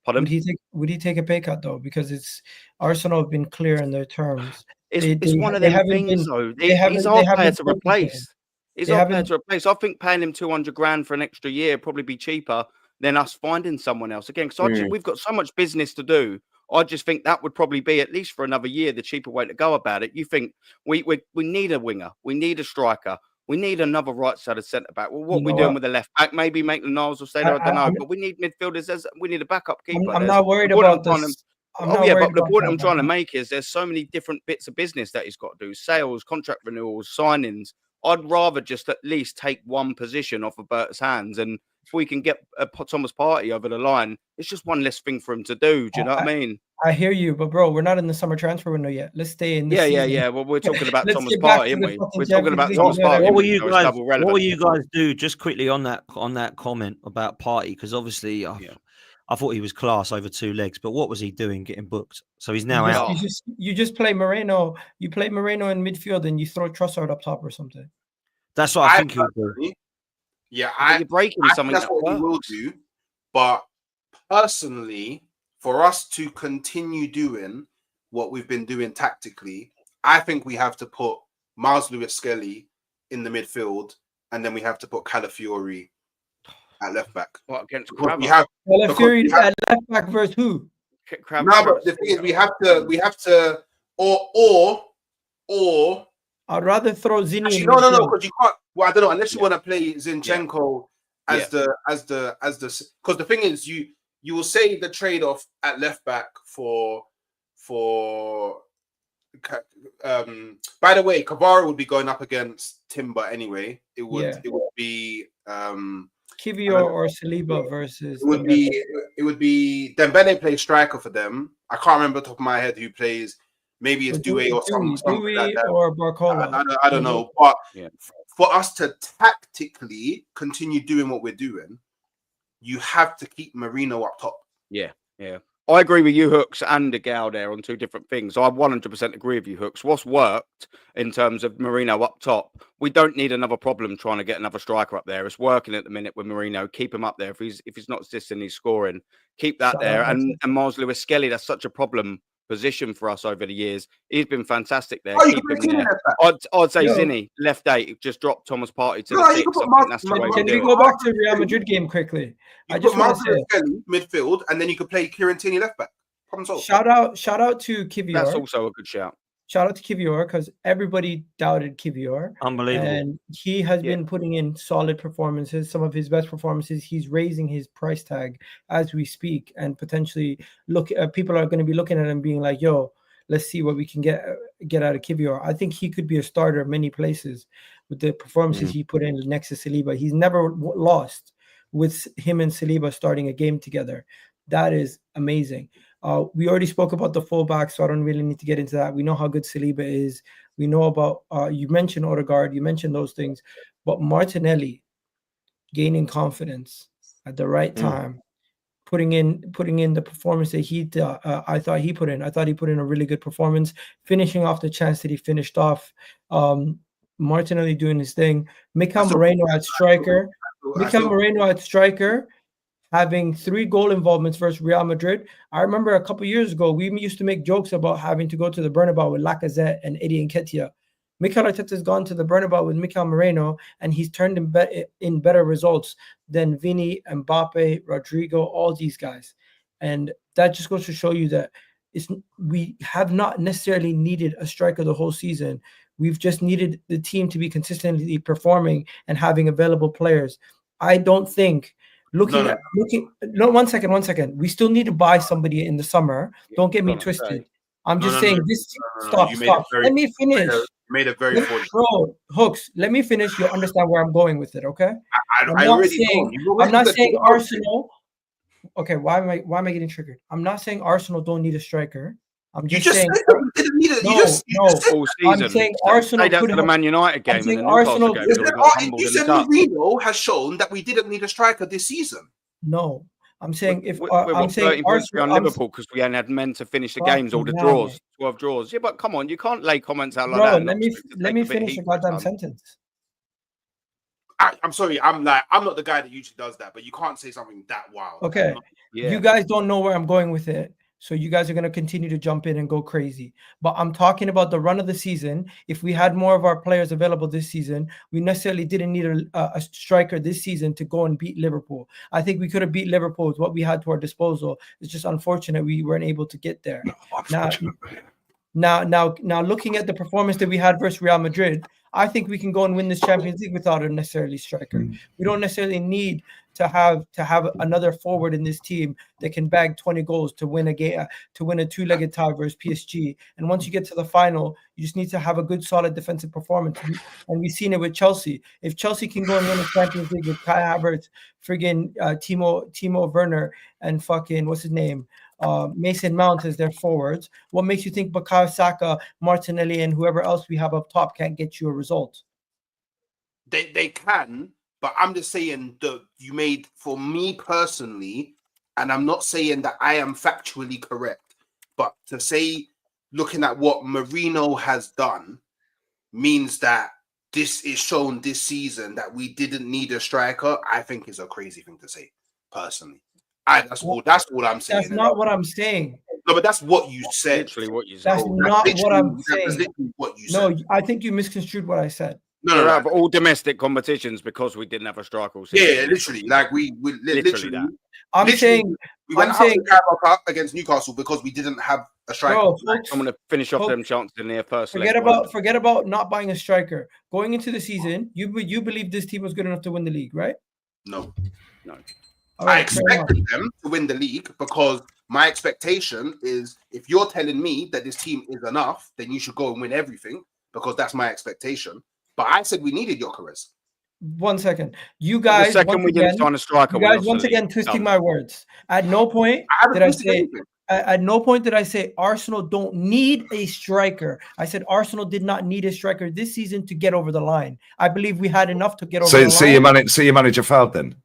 B: Pardon?
E: Would he take a pay cut though? Because it's Arsenal have been clear in their terms.
B: It's one of them things though. He's our player to replace. He's our player to replace. I think paying him 200 grand for an extra year would probably be cheaper than us finding someone else again. Because we've got so much business to do. I just think that would probably be, at least for another year, the cheaper way to go about it. You think we need a winger, we need a striker, we need another right-sided centre-back. Well, what we're doing with the left back, maybe Maitland-Niles will stay there, I don't know. But we need midfielders, we need a backup keeper.
E: I'm not worried about this.
B: But the point I'm trying to make is there's so many different bits of business that he's got to do. Sales, contract renewals, signings. I'd rather just at least take one position off of Bert's hands, and if we can get Thomas Partey over the line, it's just one less thing for him to do. Do you know what I mean?
E: I hear you, but bro, we're not in the summer transfer window yet. Let's stay in this season.
B: Yeah. Well, we're talking about Thomas Partey, aren't we? We're talking about Thomas Partey.
A: What will you guys do just quickly on that comment about Partey? Because obviously, I thought he was class over 2 legs, but what was he doing getting booked? So he's now out.
E: You just play Moreno. You play Moreno in midfield, and you throw Trossard up top or something.
A: That's what I think he'll do.
D: Yeah,
B: you're breaking something
D: that's what we will do. But personally, for us to continue doing what we've been doing tactically, I think we have to put Miles Lewis-Skelly in the midfield, and then we have to put Calafiori at left back.
B: What, against
E: Calafiori at left back versus who?
D: No, but the thing is, we have to, or.
E: I'd rather throw Zini.
D: Actually, no, because you can't. Well, I don't know, unless you want to play Zinchenko as the because the thing is, you will say the trade off at left back for. By the way, Kvara would be going up against Timber anyway. It would be
E: Kivior or Saliba versus.
D: It would be Dembele plays striker for them. I can't remember off the top of my head who plays. Maybe it's Doué or something like that.
E: Or Barcola.
D: I don't know. But for us to tactically continue doing what we're doing, you have to keep Mourinho up top.
B: Yeah. I agree with you, Hooks, and Egal there on 2 different things. I 100% agree with you, Hooks. What's worked in terms of Mourinho up top, we don't need another problem trying to get another striker up there. It's working at the minute with Mourinho. Keep him up there. If he's not assisting, he's scoring. Keep that there. And Miles Lewis-Skelly, that's such a problem position for us over the years. He's been fantastic there. Keep him there. I'd say Zinni, left 8, just drop Thomas Partey to the 6. I think that's the way
E: Can we go back to the Real Madrid game quickly?
D: I just want to say midfield, and then you could play Kieran Tierney left back. Problem solved. Shout
E: out to Kivior.
B: That's also a good shout.
E: Shout out to Kivior, because everybody doubted Kivior.
A: Unbelievable.
E: And he has been putting in solid performances, some of his best performances. He's raising his price tag as we speak, and potentially people are going to be looking at him being like, yo, let's see what we can get out of Kivior. I think he could be a starter many places with the performances he put in next to Saliba. He's never lost with him and Saliba starting a game together. That is amazing. We already spoke about the fullback, so I don't really need to get into that. We know how good Saliba is. We know about you mentioned Odegaard, you mentioned those things, but Martinelli gaining confidence at the right time, putting in the performance that I thought he put in. I thought he put in a really good performance, finishing off the chance that he finished off. Martinelli doing his thing. Mikel Moreno at striker. Having 3 goal involvements versus Real Madrid. I remember a couple years ago, we used to make jokes about having to go to the Bernabeu with Lacazette and Eddie Nketiah. Mikel Arteta has gone to the Bernabeu with Mikel Moreno, and he's turned in better results than Vini, Mbappe, Rodrigo, all these guys. And that just goes to show you that we have not necessarily needed a striker the whole season. We've just needed the team to be consistently performing and having available players. I don't think one second. We still need to buy somebody in the summer. Don't get me twisted. I'm just saying this. Stop. Let me finish.
D: You made a very
E: bro, Hooks. Let me finish. You'll understand where I'm going with it. Okay. I'm not saying Arsenal. Okay. Why am I getting triggered? I'm not saying Arsenal don't need a striker. I'm just saying we didn't need it.
B: All season.
E: I'm saying Arsenal
B: could have the Man United game and the
E: Arsenal.
B: Newcastle
D: You said Mourinho has shown that we didn't need a striker this season.
E: No, I'm saying
B: I'm saying Arsenal on Liverpool because we hadn't had men to finish the games, all the draws, 12 draws. Yeah, but come on, you can't lay comments out like that.
E: Let me finish a goddamn sentence.
D: I'm sorry, I'm not the guy that usually does that, but you can't say something that wild.
E: Okay, you guys don't know where I'm going with it. So you guys are going to continue to jump in and go crazy. But I'm talking about the run of the season. If we had more of our players available this season, we necessarily didn't need a striker this season to go and beat Liverpool. I think we could have beat Liverpool with what we had to our disposal. It's just unfortunate we weren't able to get there. Now, looking at the performance that we had versus Real Madrid, I think we can go and win this Champions League without a necessarily striker. We don't necessarily need to have another forward in this team that can bag 20 goals to win a game, to win a 2-legged tie versus PSG. And once you get to the final, you just need to have a good, solid defensive performance. And we've seen it with Chelsea. If Chelsea can go and win the Champions League with Kai Havertz, friggin' Timo Werner, and fucking what's his name, Mason Mount as their forwards, what makes you think Bukayo Saka, Martinelli, and whoever else we have up top can't get you a result?
D: They can, but I'm just saying that you made, for me personally, and I'm not saying that I am factually correct, but to say, looking at what Mourinho has done, means that this is shown this season that we didn't need a striker, I think is a crazy thing to say, personally. That's all I'm saying.
E: That's not what I'm saying.
D: No, but that's what you said.
B: Literally what you said.
E: That's not what I'm saying.
D: That's literally what you
E: said.
D: No,
E: I think you misconstrued what I said.
B: No. But all domestic competitions because we didn't have a striker.
D: Yeah, literally. Like we literally that.
E: I'm saying
D: we went out to Carabao Cup against Newcastle because we didn't have a striker.
E: Bro,
B: I'm going to finish off them chances in their first.
E: Forget about not buying a striker. Going into the season, you believe this team was good enough to win the league, right?
D: No.
E: Right,
D: I expected them to win the league because my expectation is if you're telling me that this team is enough, then you should go and win everything because that's my expectation. But I said we needed Gyökeres.
E: 1 second. You guys,
B: the second we didn't sign a striker,
E: you guys once again twisting my words. At no point did I say Arsenal don't need a striker. I said Arsenal did not need a striker this season to get over the line. I believe we had enough to get over the line.
F: So your manager failed then?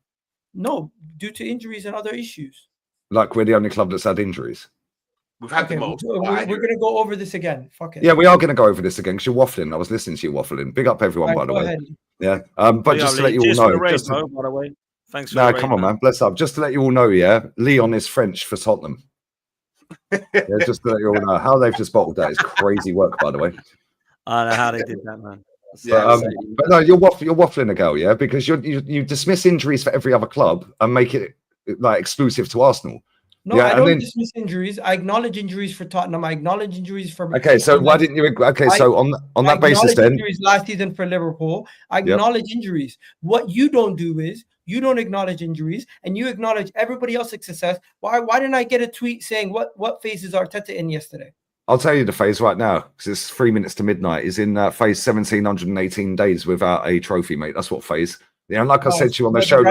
E: No, due to injuries and other issues.
F: Like we're the only club that's had injuries.
D: We've had the most.
E: We're going to go over this again. Fuck it.
F: Yeah, we are going to go over this again because you're waffling. I was listening to you waffling. Big up everyone, by the way. Yeah, but just to let you all know.
A: By the way. Thanks for
F: come on, man. Bless up. Just to let you all know, Leon is French for Tottenham. Just to let you all know how they've just bottled that is crazy work, by the way.
A: I don't know how they did that, man.
F: But no, you're waffling a girl, because you dismiss injuries for every other club and make it like exclusive to Arsenal.
E: No, I don't dismiss injuries. I acknowledge injuries for Tottenham. I acknowledge injuries for.
F: Okay, so why didn't you? Okay, so on that basis, then
E: injuries last season for Liverpool. I acknowledge injuries. What you don't do is you don't acknowledge injuries, and you acknowledge everybody else's success. Why didn't I get a tweet saying what phase is Arteta in yesterday?
F: I'll tell you the phase right now because it's 3 minutes to midnight. Is in phase 1718 days without a trophy, mate. That's what phase. Yeah, and like I said to you on the show,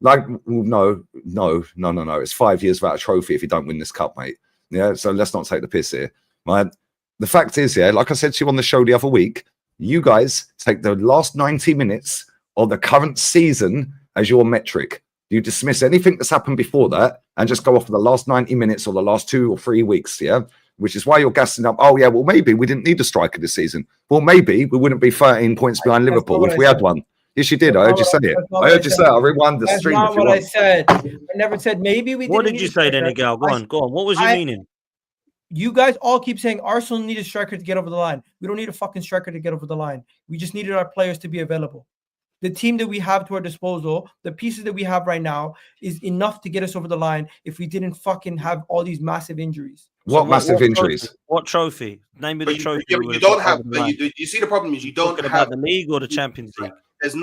F: Like, no. It's 5 years without a trophy if you don't win this cup, mate. Yeah, so let's not take the piss here, right? The fact is, yeah, like I said to you on the show the other week, you guys take the last 90 minutes of the current season as your metric. You dismiss anything that's happened before that and just go off of the last 90 minutes or the last 2 or 3 weeks, yeah? Which is why you're gassing up, oh, yeah, well, maybe we didn't need a striker this season. Well, maybe we wouldn't be 13 points behind Liverpool if we had one. Yes, you did. I heard you say it. I heard you say it. I rewind the stream.
E: That's not what I said. I never said maybe we didn't.
A: What did you say then, Egal? Go on. What was your meaning?
E: You guys all keep saying Arsenal need a striker to get over the line. We don't need a fucking striker to get over the line. We just needed our players to be available. The team that we have to our disposal, the pieces that we have right now, is enough to get us over the line if we didn't fucking have all these massive injuries.
F: What massive injuries?
A: What trophy? Name of the trophy.
D: You don't have. You see, the problem is you don't have
A: about the league or the Champions League.
D: There's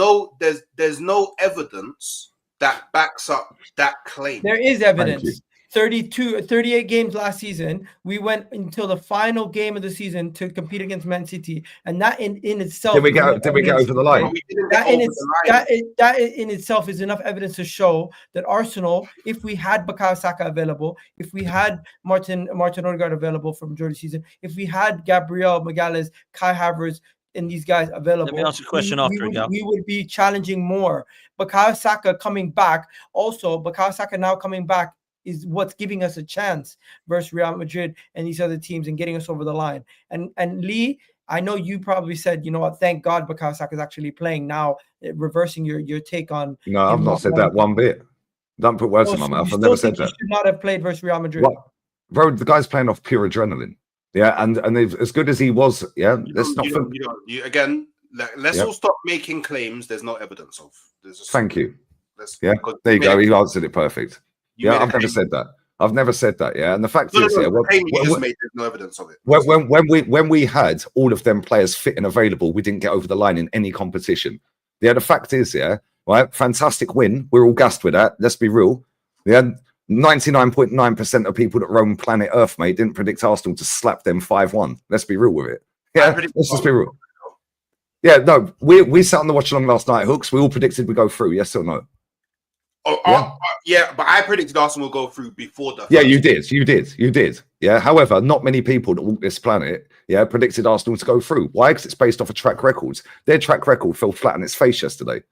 D: no evidence that backs up that claim.
E: There is evidence. 38 games last season. We went until the final game of the season to compete against Man City, and that in itself.
F: Did we get over the line?
E: That in itself is enough evidence to show that Arsenal, if we had Bukayo Saka available, if we had Martin Odegaard available from majority season, if we had Gabriel Magalhaes, Kai Havertz, and these guys available.
A: Let me ask you a question
E: we would be challenging more. Bukayo Saka coming back. Also, Bukayo Saka now coming back is what's giving us a chance versus Real Madrid and these other teams and getting us over the line. And Lee, I know you probably said, you know what, thank God Bukayo Saka is actually playing now, reversing your take on.
F: No, I've not said that one bit. Don't put words in my mouth. I've never said that.
E: He should not have played versus Real Madrid.
F: What? Bro, the guy's playing off pure adrenaline. Yeah, and as good as he was, yeah, let's not.
D: Let's all stop making claims there's no evidence of.
F: Thank you. Yeah, there you go. He answered it perfect. Yeah, I've never said that. I've never said that. Yeah, and the fact is,
D: there's no evidence of it.
F: When we had all of them players fit and available, we didn't get over the line in any competition. Yeah, the fact is, yeah, right, fantastic win. We're all gassed with that. Let's be real. Yeah, 99.9% of people that roam planet Earth, mate, didn't predict Arsenal to slap them 5-1. Let's be real with it. Yeah, let's just be real. Yeah, no, we sat on the watch along last night, Hooks. We all predicted we go through. Yes or no?
D: Yeah, but I predicted Arsenal will go through before the.
F: Yeah, you did. Yeah, however, not many people that walk this planet, predicted Arsenal to go through. Why? Because it's based off of track records. Their track record fell flat on its face yesterday.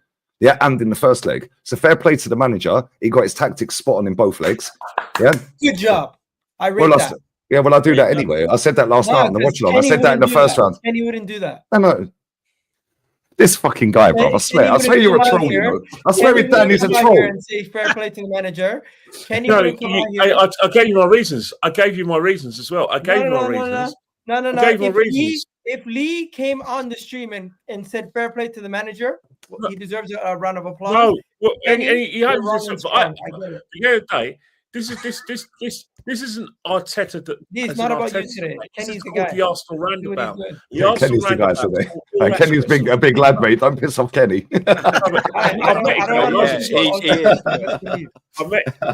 F: Yeah, and in the first leg. So fair play to the manager. He got his tactics spot on in both legs. Yeah,
E: good job. I read that.
F: Yeah, well, I do that anyway. I said that last night on the watch along. I said that in the first round.
E: Kenny wouldn't do that.
F: No. This fucking guy, bro. I swear you're a troll, you know. I swear with Dan, he's a troll.
E: And say fair play to the manager. Kenny
C: I gave you my reasons. I gave you my reasons as well. I gave you my reasons.
E: No. If Lee came on the stream and said fair play to the manager, he deserves a round of applause.
C: No, well, he has this. This isn't Arteta.
E: It's not about you today. Kenny's the guy.
C: The Arsenal roundabout.
F: Kenny's the guy today. And Kenny's a big lad, mate. Don't piss off Kenny.
C: But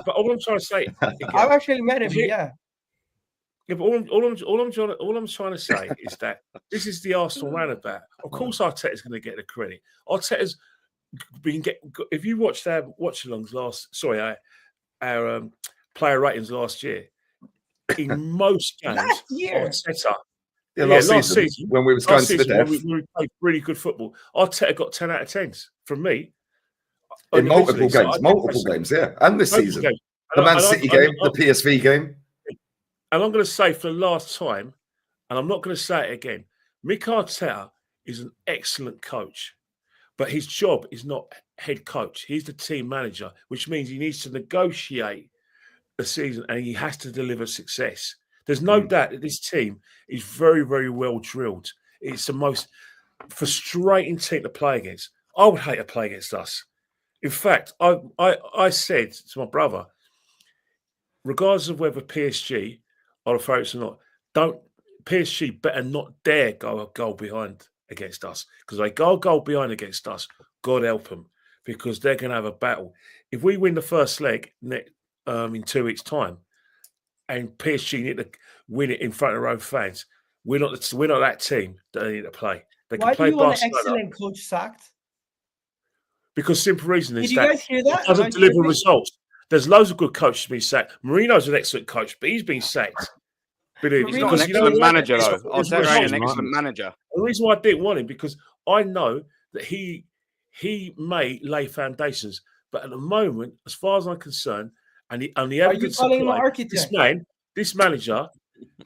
C: all I'm trying to say,
E: I've actually met him. Yeah.
C: Yeah, but all I'm trying to say is that this is the Arsenal roundabout. Of course, Arteta's going to get the credit. Arteta's been if you watched our watch-alongs our player ratings last year, in most games, Arteta.
F: Last season when we was going to the death,
C: we played really good football. Arteta got 10 out of 10s from me
F: in multiple games, yeah, and this season, the Man City game, the PSV game.
C: And I'm going to say for the last time, and I'm not going to say it again, Mikel Arteta is an excellent coach, but his job is not head coach. He's the team manager, which means he needs to negotiate the season and he has to deliver success. There's no doubt that this team is very, very well drilled. It's the most frustrating team to play against. I would hate to play against us. In fact, I said to my brother, regardless of whether PSG are the favourites or not, PSG better not dare go a goal behind against us, because they go a goal behind against us, God help them, because they're going to have a battle. If we win the first leg in 2 weeks' time, and PSG need to win it in front of their own fans, we're not that team that they need to play. They
E: Why
C: can play
E: do you want
C: Barcelona.
E: an excellent coach sacked?
C: Because simple reason is
E: Did you guys hear that?
C: it doesn't deliver results. There's loads of good coaches being sacked. Mourinho's an excellent coach, but he's been sacked.
B: He's not an excellent manager, though. Arteta ain't an excellent manager.
C: The reason why I didn't want him, because I know that he may lay foundations, but at the moment, as far as I'm concerned, and the evidence supplied, this manager,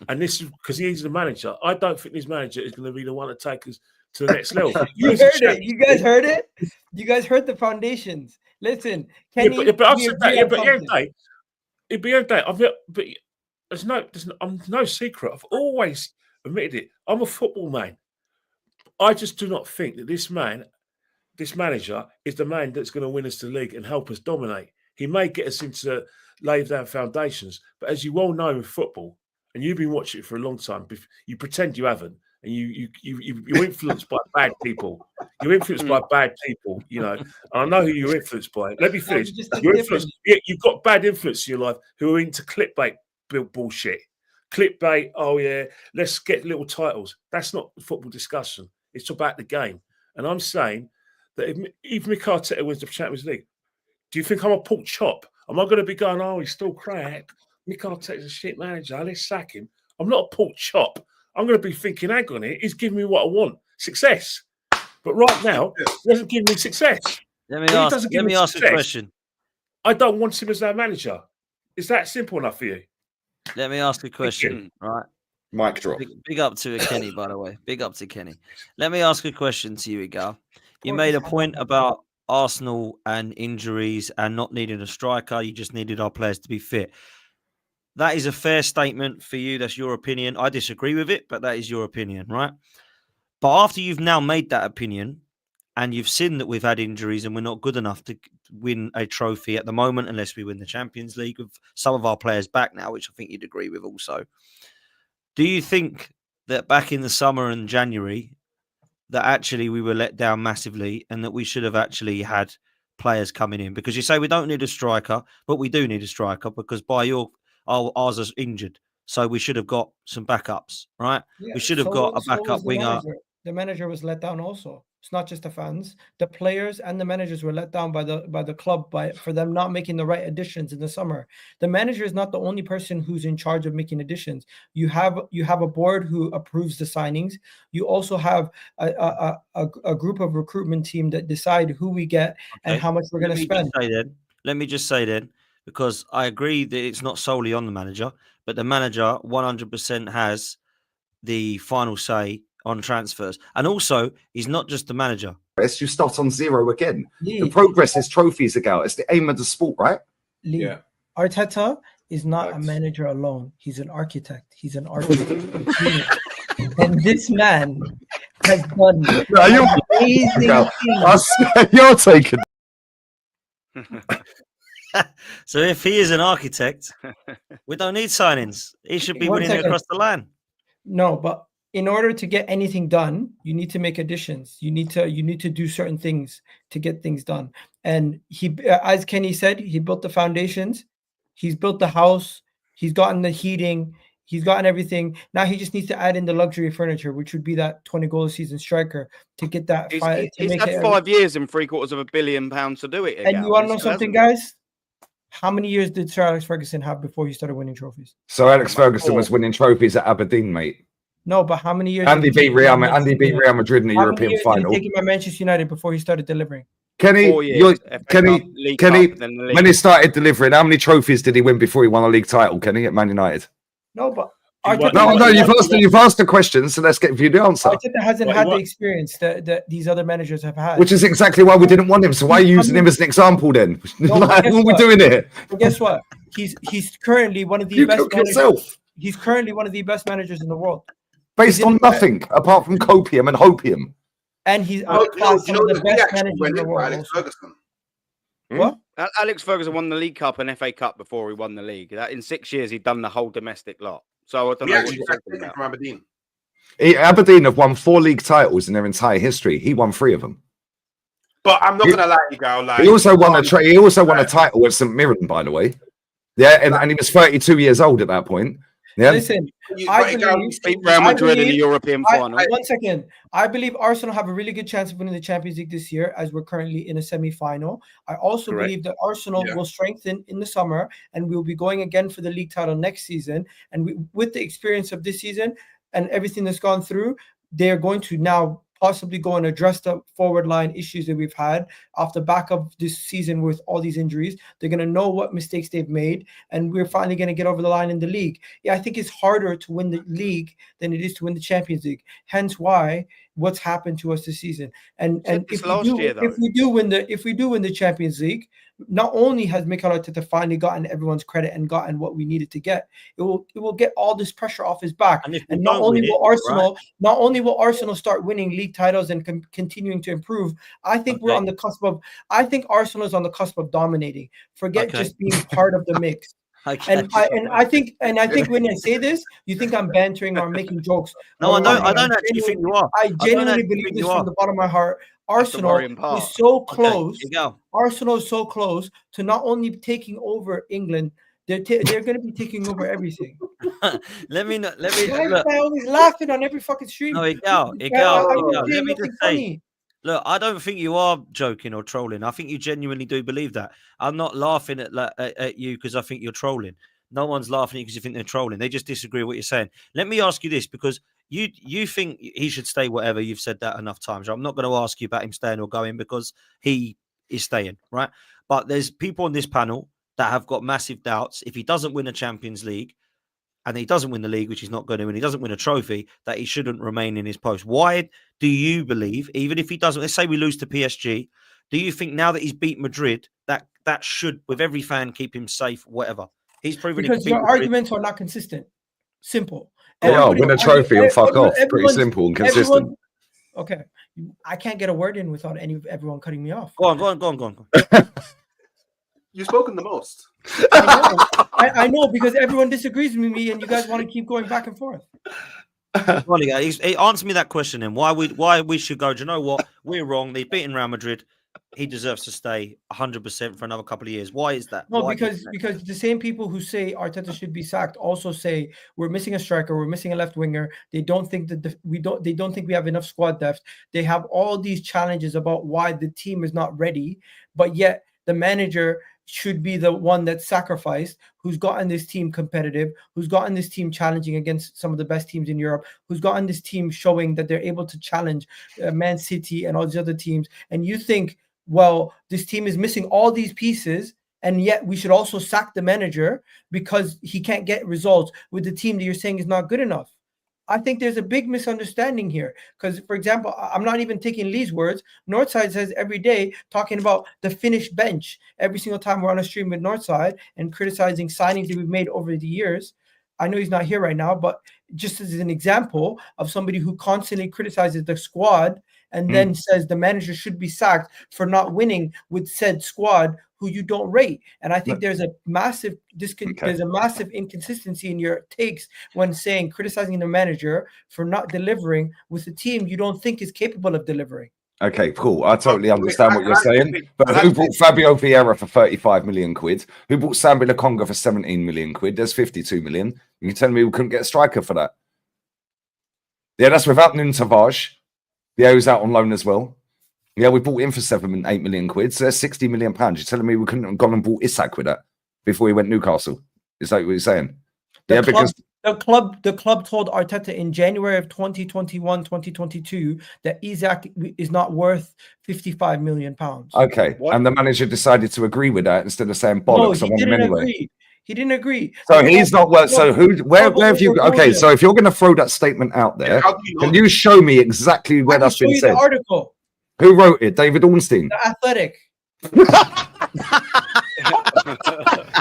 C: and this is because he's the manager. I don't think this manager is going to be the one to take us to the next level.
E: You heard it. You guys heard it. You guys heard the foundations. Listen,
C: but I've said that. But it'd be okay. But there's no secret. I've always admitted it. I'm a football man. I just do not think that this manager is the man that's going to win us the league and help us dominate. He may get us into lay down foundations, but as you well know in football, and you've been watching it for a long time, you pretend you haven't, and you're influenced by bad people. You're influenced by bad people, you know. And I know who you're influenced by. Let me finish. You're influenced. You've got bad influence in your life who are into clickbait bullshit. Clickbait. Oh yeah, let's get little titles. That's not football discussion. It's about the game. And I'm saying that if Mikel Arteta wins the Champions League, do you think I'm a pork chop? Am I going to be going, oh, he's still crap? Mikel Arteta's a shit manager. Let's sack him. I'm not a pork chop. I'm going to be thinking, hang on it. He's giving me what I want, success. But right now, he doesn't give me success.
A: Let me ask a question.
C: I don't want him as our manager. Is that simple enough for you?
A: Let me ask a question, right?
F: Mic drop.
A: Big up to Kenny, by the way. Big up to Kenny. Let me ask a question to you, Egal. You made a point about Arsenal and injuries and not needing a striker. You just needed our players to be fit. That is a fair statement for you. That's your opinion. I disagree with it, but that is your opinion, right? But after you've now made that opinion and you've seen that we've had injuries and we're not good enough to win a trophy at the moment, unless we win the Champions League with some of our players back now, which I think you'd agree with also. Do you think that back in the summer and January that actually we were let down massively and that we should have actually had players coming in? Because you say we don't need a striker, but we do need a striker because ours is injured. So we should have got some backups, right? Yeah, we should have got a backup winger.
E: The manager was let down also. It's not just the fans. The players and the managers were let down by the club for them not making the right additions in the summer. The manager is not the only person who's in charge of making additions. You have a board who approves the signings. You also have a group of recruitment team that decide who we get and how much we're going to spend.
A: Let me just say then, because I agree that it's not solely on the manager, but the manager 100% has the final say on transfers. And also, he's not just the manager.
F: You start on zero again. The progress is trophies, Egal. It's the aim of the sport, right?
E: Yeah. Arteta is not a manager alone. He's an architect. He's an architect. And this man has done amazing things.
F: You're taking.
A: So if he is an architect, we don't need signings. He should be winning across the line.
E: No, but in order to get anything done, you need to make additions. You need to do certain things to get things done. And he, as Kenny said, he built the foundations. He's built the house. He's gotten the heating. He's gotten everything. Now he just needs to add in the luxury furniture, which would be that 20-goal a season striker to get that.
B: He's had 5 years and £750 million to do it.
E: And you want to know something, guys? How many years did Sir Alex Ferguson have before he started winning trophies?
F: So Alex Ferguson was winning trophies at Aberdeen, mate.
E: No, but how many years?
F: Andy beat Real Madrid in the European final.
E: Taking by Manchester United before he started delivering.
F: Kenny, when he started delivering, how many trophies did he win before he won a league title, Kenny, at Man United?
E: No, but
F: you've asked the question, so let's give you the answer.
E: Arteta hasn't had the experience that these other managers have had.
F: Which is exactly why we didn't want him. So why are you using him as an example then? What are we doing here?
E: Well, guess what? He's currently one of the best managers. He's currently one of the best managers in the world.
F: Based on nothing apart from copium and hopium.
E: And he's outclassed some of the best managers in the world.
D: Alex Ferguson.
E: What?
B: Alex Ferguson won the League Cup and FA Cup before he won the league. In 6 years, he'd done the whole domestic lot. So I don't know what you're talking about.
D: From Aberdeen.
F: Aberdeen have won 4 league titles in their entire history. He won 3 of them.
D: But I'm not gonna lie, you guys. Like,
F: he also won a title with St Mirren, by the way. Yeah, and he was 32 years old at that point. Yeah.
E: Listen,
D: I
B: beat Real Madrid in the European final.
E: 1 second. I believe Arsenal have a really good chance of winning the Champions League this year, as we're currently in a semi-final. I also believe that Arsenal will strengthen in the summer, and we'll be going again for the league title next season. And with the experience of this season and everything that's gone through, they're going to now possibly go and address the forward line issues that we've had off the back of this season with all these injuries. They're going to know what mistakes they've made, and we're finally going to get over the line in the league. Yeah, I think it's harder to win the league than it is to win the Champions League. Hence why what's happened to us this season. And if we do win the Champions League, not only has Mikel Arteta finally gotten everyone's credit and gotten what we needed to get, it will get all this pressure off his back. And not only will Arsenal start winning league titles and continuing to improve, I think we're on the cusp of. I think Arsenal is on the cusp of dominating. Forget just being part of the mix. And I think when I say this, you think I'm bantering or I'm making jokes.
A: No, I don't actually think you are.
E: I genuinely believe this from the bottom of my heart. Arsenal is so close. Arsenal is so close to not only taking over England, they're going to be taking over everything.
A: Let me.
E: Why I always laughing on every fucking stream?
A: No, Egal. Let me just say. Look, I don't think you are joking or trolling. I think you genuinely do believe that. I'm not laughing at you because I think you're trolling. No one's laughing at you because you think they're trolling. They just disagree with what you're saying. Let me ask you this, because you think he should stay whatever. You've said that enough times. I'm not going to ask you about him staying or going because he is staying, right? But there's people on this panel that have got massive doubts. If he doesn't win a Champions League, and he doesn't win the league, which he's not going to, and he doesn't win a trophy, that he shouldn't remain in his post. Why do you believe, even if he doesn't, let's say we lose to PSG, do you think now that he's beat Madrid, that should, with every fan, keep him safe, whatever? He's proven
E: because your arguments are not consistent. Simple.
F: Win a trophy and fuck off. Pretty simple and consistent.
E: Okay. I can't get a word in without everyone cutting me off.
A: Go on.
D: You've spoken the most.
E: I know because everyone disagrees with me, and you guys want to keep going back and forth.
A: Answer me that question then. Why we should go? Do you know what? We're wrong. They've beaten Real Madrid. He deserves to stay 100% for another couple of years. Why is that?
E: No, because the same people who say Arteta should be sacked also say we're missing a striker, we're missing a left winger. They don't think that they don't think we have enough squad depth. They have all these challenges about why the team is not ready, but yet the manager should be the one that's sacrificed, who's gotten this team competitive, who's gotten this team challenging against some of the best teams in Europe, who's gotten this team showing that they're able to challenge Man City and all these other teams. And you think, well, this team is missing all these pieces, and yet we should also sack the manager because he can't get results with the team that you're saying is not good enough. I think there's a big misunderstanding here because, for example, I'm not even taking Lee's words. Northside says every day talking about the finished bench every single time we're on a stream with Northside and criticizing signings that we've made over the years. I know he's not here right now, but just as an example of somebody who constantly criticizes the squad and then says the manager should be sacked for not winning with said squad who you don't rate. And I think there's a massive there's a massive inconsistency in your takes when saying criticizing the manager for not delivering with a team you don't think is capable of delivering.
F: Okay, cool. I totally understand what you're saying. But who bought Fabio Vieira for 35 million quid? Who bought Sambi Lokonga for 17 million quid? There's 52 million. You can tell me we couldn't get a striker for that. Yeah, that's without Nuno Tavares. Yeah, who's out on loan as well. Yeah, we bought him for 7 and 8 million quid. So there's 60 million pounds. You're telling me we couldn't have gone and bought Isak with that before he went Newcastle? Is that what you're saying? Because
E: the club told Arteta in January of 2021, 2022 that Isak is not worth 55 million pounds.
F: Okay. What? And the manager decided to agree with that instead of saying bollocks.
E: No, he didn't agree. He didn't agree.
F: So he's not worth. So where have you? Okay, so if you're going to throw that statement out there, can you show me exactly where that's been said?
E: The article.
F: Who wrote it? David Ornstein.
E: The Athletic.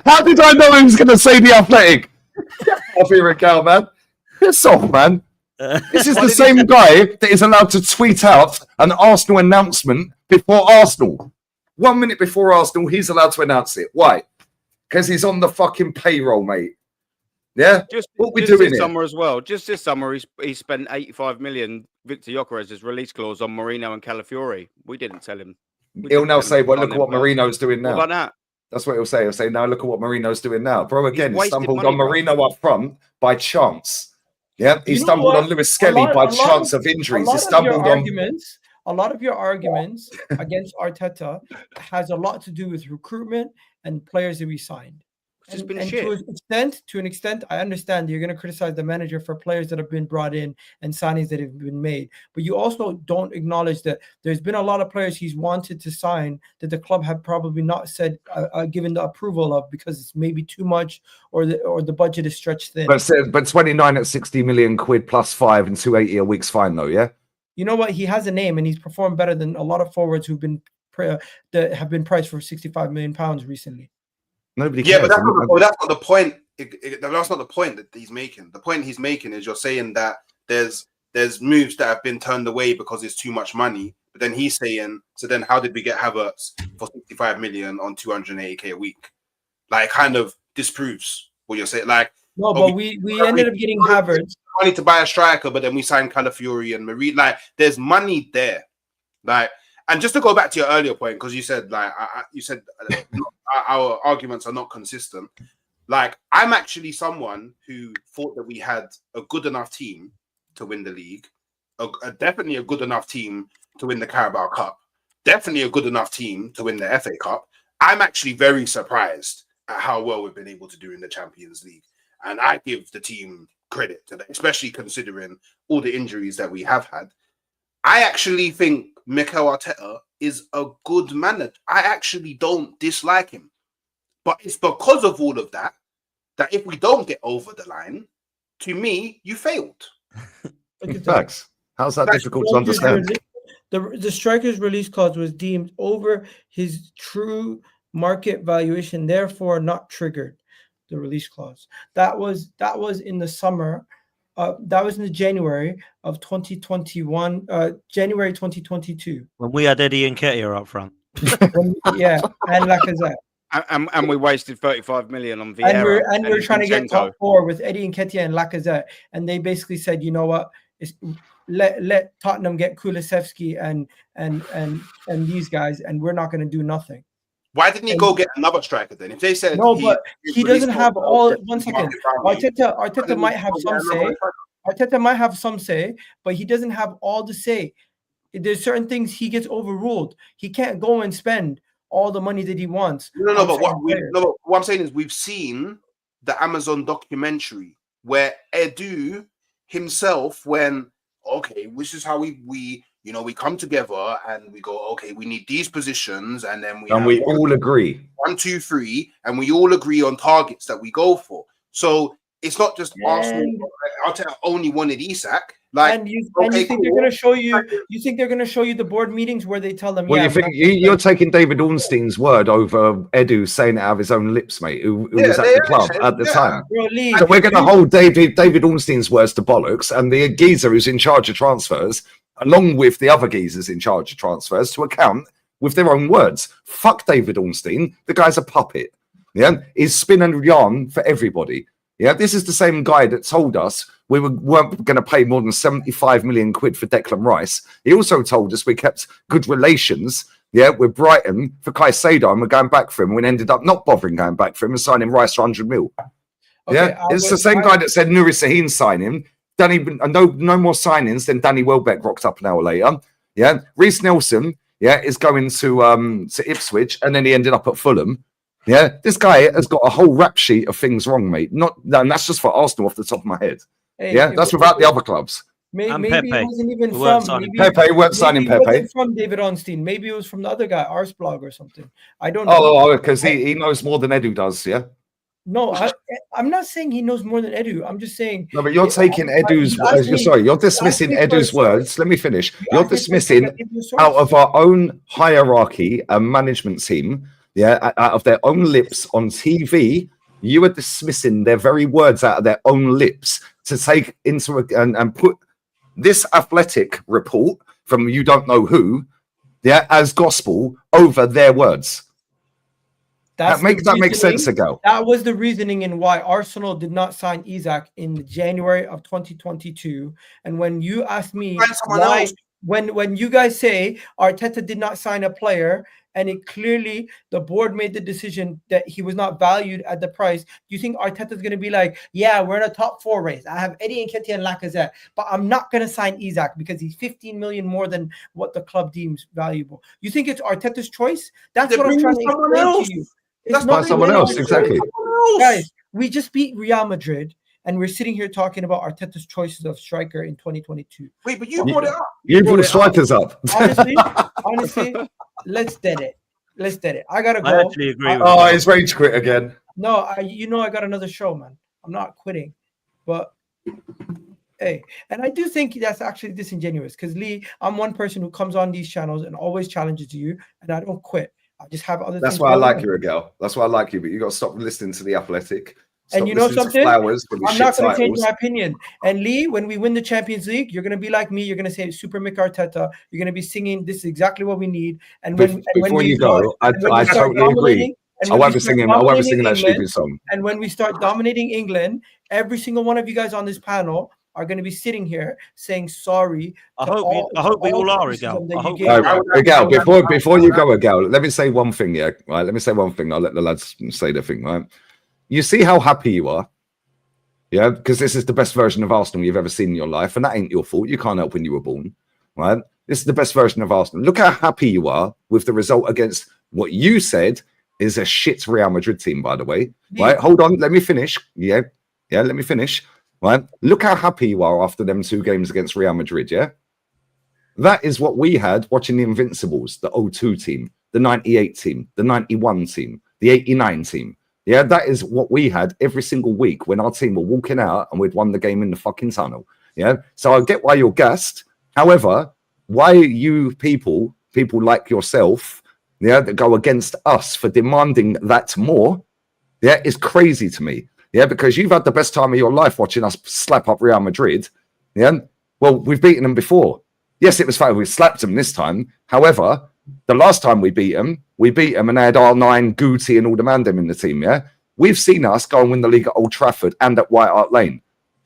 F: How did I know he was going to say the Athletic? Off here, Egal, man. It's off, man. This is the same guy that is allowed to tweet out an Arsenal announcement before Arsenal. 1 minute before Arsenal, he's allowed to announce it. Why? Because he's on the fucking payroll, mate. Yeah?
B: What we doing this summer as well. Just this summer, he spent 85 million Victor Gyökeres's release clause on Mourinho and Calafiori. We didn't tell him.
F: He'll now say, well, look at what Mourinho's doing now.
B: What about that?
F: That's what he'll say. He'll say, now look at what Mourinho's doing now. Bro, again, he stumbled
B: money,
F: on Mourinho up front by chance. Yeah, he
E: You know
F: stumbled
E: what?
F: on Lewis-Skelly by chance of
E: A
F: injuries. He
E: lot
F: stumbled on...
E: A lot of your arguments against Arteta has a lot to do with recruitment and players that we signed.
B: It's been
E: And
B: shit.
E: to an extent, I understand you're going to criticize the manager for players that have been brought in and signings that have been made, but you also don't acknowledge that there's been a lot of players he's wanted to sign that the club have probably not said given the approval of because it's maybe too much or the budget is stretched thin.
F: But 29 at 60 million quid plus 5 and 280 a week's fine though, yeah.
E: You know what? He has a name and he's performed better than a lot of forwards who've been that have been priced for £65 million recently.
F: Nobody cares.
D: Yeah, but that's not the point. That's not the point that he's making. The point he's making is you're saying that there's moves that have been turned away because it's too much money. But then he's saying, so then how did we get Havertz for 65 million on 280k a week? Like, kind of disproves what you're saying. Like,
E: no, but we ended up getting Havertz.
D: Money to buy a striker, but then we signed Calafiori and Marie. Like, there's money there. Like, and just to go back to your earlier point, because you said our arguments are not consistent. Like, I'm actually someone who thought that we had a good enough team to win the league, definitely a good enough team to win the Carabao Cup, definitely a good enough team to win the FA Cup. I'm actually very surprised at how well we've been able to do in the Champions League, and I give the team credit to that, especially considering all the injuries that we have had. I actually think Mikel Arteta is a good manager. I actually don't dislike him. But it's because of all of that, that if we don't get over the line, to me, you failed.
F: Facts. How's that difficult to understand?
E: The striker's release clause was deemed over his true market valuation, therefore not triggered. The release clause. That was in the summer. That was in the January of 2021, January 2022.
A: When we had Eddie and Nketiah up front.
E: And Lacazette.
B: And we wasted 35 million on Vieira.
E: And we're trying to get top 4 with Eddie and Nketiah and Lacazette. And they basically said, you know what? Let Tottenham get Kulusevski and these guys, and we're not going to do nothing.
D: Why didn't he go get another striker then? If they said
E: but he doesn't have all. 1 second, Arteta might have some say. Arteta might have some say, but he doesn't have all the say. There's certain things he gets overruled. He can't go and spend all the money that he wants.
D: But what I'm saying is we've seen the Amazon documentary where Edu himself, this is how we come together and we go, okay, we need these positions, and then we
F: all agree
D: 1, 2, 3, and we all agree on targets that we go for. So it's not just Arsenal. Arteta only wanted Isak.
E: You think they're going to show you? You think they're going to show you the board meetings where they tell them?
F: Well, you're taking David Ornstein's word over Edu saying it out of his own lips, mate, who was at the club at the time. So we're going to hold David Ornstein's words to bollocks, and the geezer who's in charge of transfers, along with the other geezers in charge of transfers, to account with their own words. Fuck David Ornstein. The guy's a puppet. Yeah, he's spin and yarn for everybody. Yeah, this is the same guy that told us we weren't going to pay more than 75 million quid for Declan Rice. He also told us we kept good relations, with Brighton for Caicedo, and we're going back for him. We ended up not bothering going back for him and signing Rice for 100 mil. Okay, it's the same guy that said Nuri Sahin sign him. No more signings. Then Danny Welbeck rocked up an hour later. Yeah, Reece Nelson, is going to Ipswich, and then he ended up at Fulham. Yeah, this guy has got a whole rap sheet of things wrong, mate. And that's just for Arsenal off the top of my head. That's without the other clubs.
E: Maybe it wasn't even from
F: Pepe. Weren't signing Pepe.
E: Wasn't from David Ornstein. Maybe it was from the other guy, Arsblog or something. I don't know.
F: Oh, because he knows more than Edu does. Yeah.
E: No, I'm not saying he knows more than Edu. I'm just saying.
F: No, but you're taking Edu's. You're dismissing Edu's words. Let me finish. You're dismissing out of our own hierarchy and management team. Yeah, out of their own lips on TV, you are dismissing their very words out of their own lips to take into and put this athletic report from you don't know who, as gospel over their words. That makes sense, Egal.
E: That was the reasoning in why Arsenal did not sign Isak in January of 2022. And when you ask me why, when you guys say Arteta did not sign a player and it clearly the board made the decision that he was not valued at the price, do you think Arteta's going to be like, yeah, we're in a top 4 race. I have Eddie Nketiah and Lacazette, but I'm not going to sign Isak because he's 15 million more than what the club deems valuable? You think it's Arteta's choice? That's what I'm trying to explain to you.
F: That's not someone else, exactly.
E: Guys, we just beat Real Madrid, and we're sitting here talking about Arteta's choices of striker in 2022.
D: Wait, but you brought it up.
F: You brought strikers up.
E: Honestly, let's dead it. Let's dead it. I gotta go.
A: I actually agree.
F: Oh, it's rage quit again.
E: No, I got another show, man. I'm not quitting, but hey, and I do think that's actually disingenuous because Lee, I'm one person who comes on these channels and always challenges you, and I don't quit. I just have other.
F: That's why I like you, Egal. That's why I like you. But you got to stop listening to the Athletic.
E: And you know something?
F: Flowers
E: I'm not going to change my opinion. And Lee, when we win the Champions League, you're going to be like me. You're going to say Super Mick Arteta. You're going to be singing, this is exactly what we need. And
F: before you go, I totally agree. I won't be singing that stupid song.
E: And when we start dominating England, every single one of you guys on this panel are going to be sitting here saying sorry.
A: I hope we all are, Egal.
F: Egal, before you go, Egal, let me say one thing, yeah? Right, let me say one thing. I'll let the lads say the thing, right? You see how happy you are, yeah? Because this is the best version of Arsenal you've ever seen in your life, and that ain't your fault. You can't help when you were born, right? This is the best version of Arsenal. Look how happy you are with the result against what you said is a shit Real Madrid team, by the way. Right? Hold on, let me finish. Yeah, let me finish. Right? Look how happy you are after them 2 games against Real Madrid, yeah? That is what we had watching the Invincibles, the 02 team, the 98 team, the 91 team, the 89 team. Yeah, that is what we had every single week when our team were walking out and we'd won the game in the fucking tunnel. Yeah, so I get why you're gassed. However, why you people like yourself, yeah, that go against us for demanding that more, yeah, is crazy to me. Yeah, because you've had the best time of your life watching us slap up Real Madrid. Yeah, well, we've beaten them before. Yes, it was fine. We slapped them this time. However, the last time we beat them and they had R9, Guti and all the Mandem in the team, yeah? We've seen us go and win the league at Old Trafford and at White Hart Lane.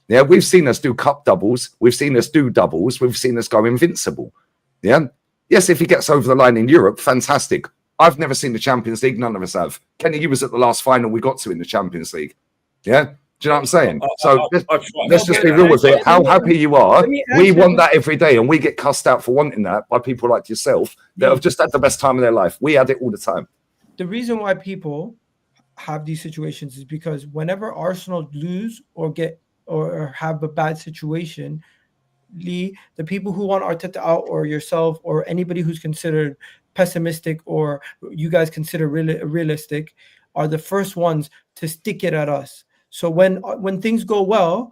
F: Yeah, we've seen us do cup doubles. We've seen us do doubles. We've seen us go invincible. Yeah? Yes, if he gets over the line in Europe, fantastic. I've never seen the Champions League. None of us have. Kenny, you was at the last final we got to in the Champions League. Yeah? Do you know what I'm saying? So let's just be real with it. How happy you are. We want that every day, and we get cussed out for wanting that by people like yourself that have just had the best time of their life. We had it all the time.
E: The reason why people have these situations is because whenever Arsenal lose or get or have a bad situation, Lee, the people who want Arteta out, or yourself, or anybody who's considered pessimistic or you guys consider realistic, are the first ones to stick it at us. So when things go well,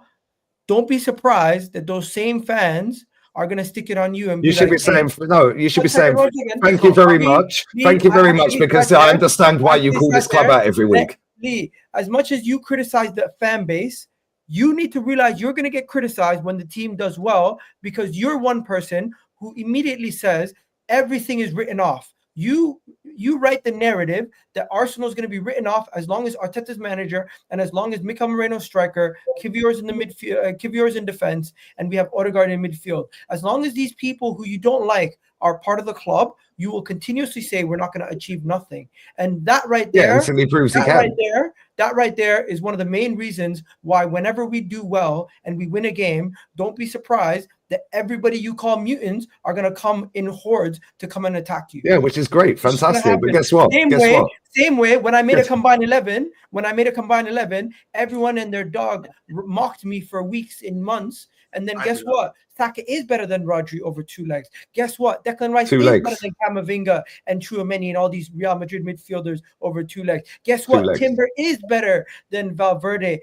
E: don't be surprised that those same fans are going to stick it on you. And
F: you should be saying, no, you should be saying, thank you very much. Thank you very much, because I understand why you call this club out every week.
E: Lee, as much as you criticize the fan base, you need to realize you're going to get criticized when the team does well, because you're one person who immediately says everything is written off. You write the narrative that Arsenal is going to be written off as long as Arteta's manager and as long as Mikel Moreno's striker, Kivior's in the midfield, Kivior's in defense, and we have Odegaard in midfield. As long as these people who you don't like are part of the club, you will continuously say we're not going to achieve nothing. And that right there, that right there is one of the main reasons why whenever we do well and we win a game, don't be surprised that everybody you call mutants are going to come in hordes to come and attack you.
F: Yeah, which is great. Fantastic. But guess what?
E: Same way, when I made a combined 11, everyone and their dog mocked me for weeks and months. And then guess what? Saka is better than Rodri over 2 legs. Guess what? Declan Rice is better than Camavinga and Tchouaméni and all these Real Madrid midfielders over 2 legs. Guess what? Timber is better than Valverde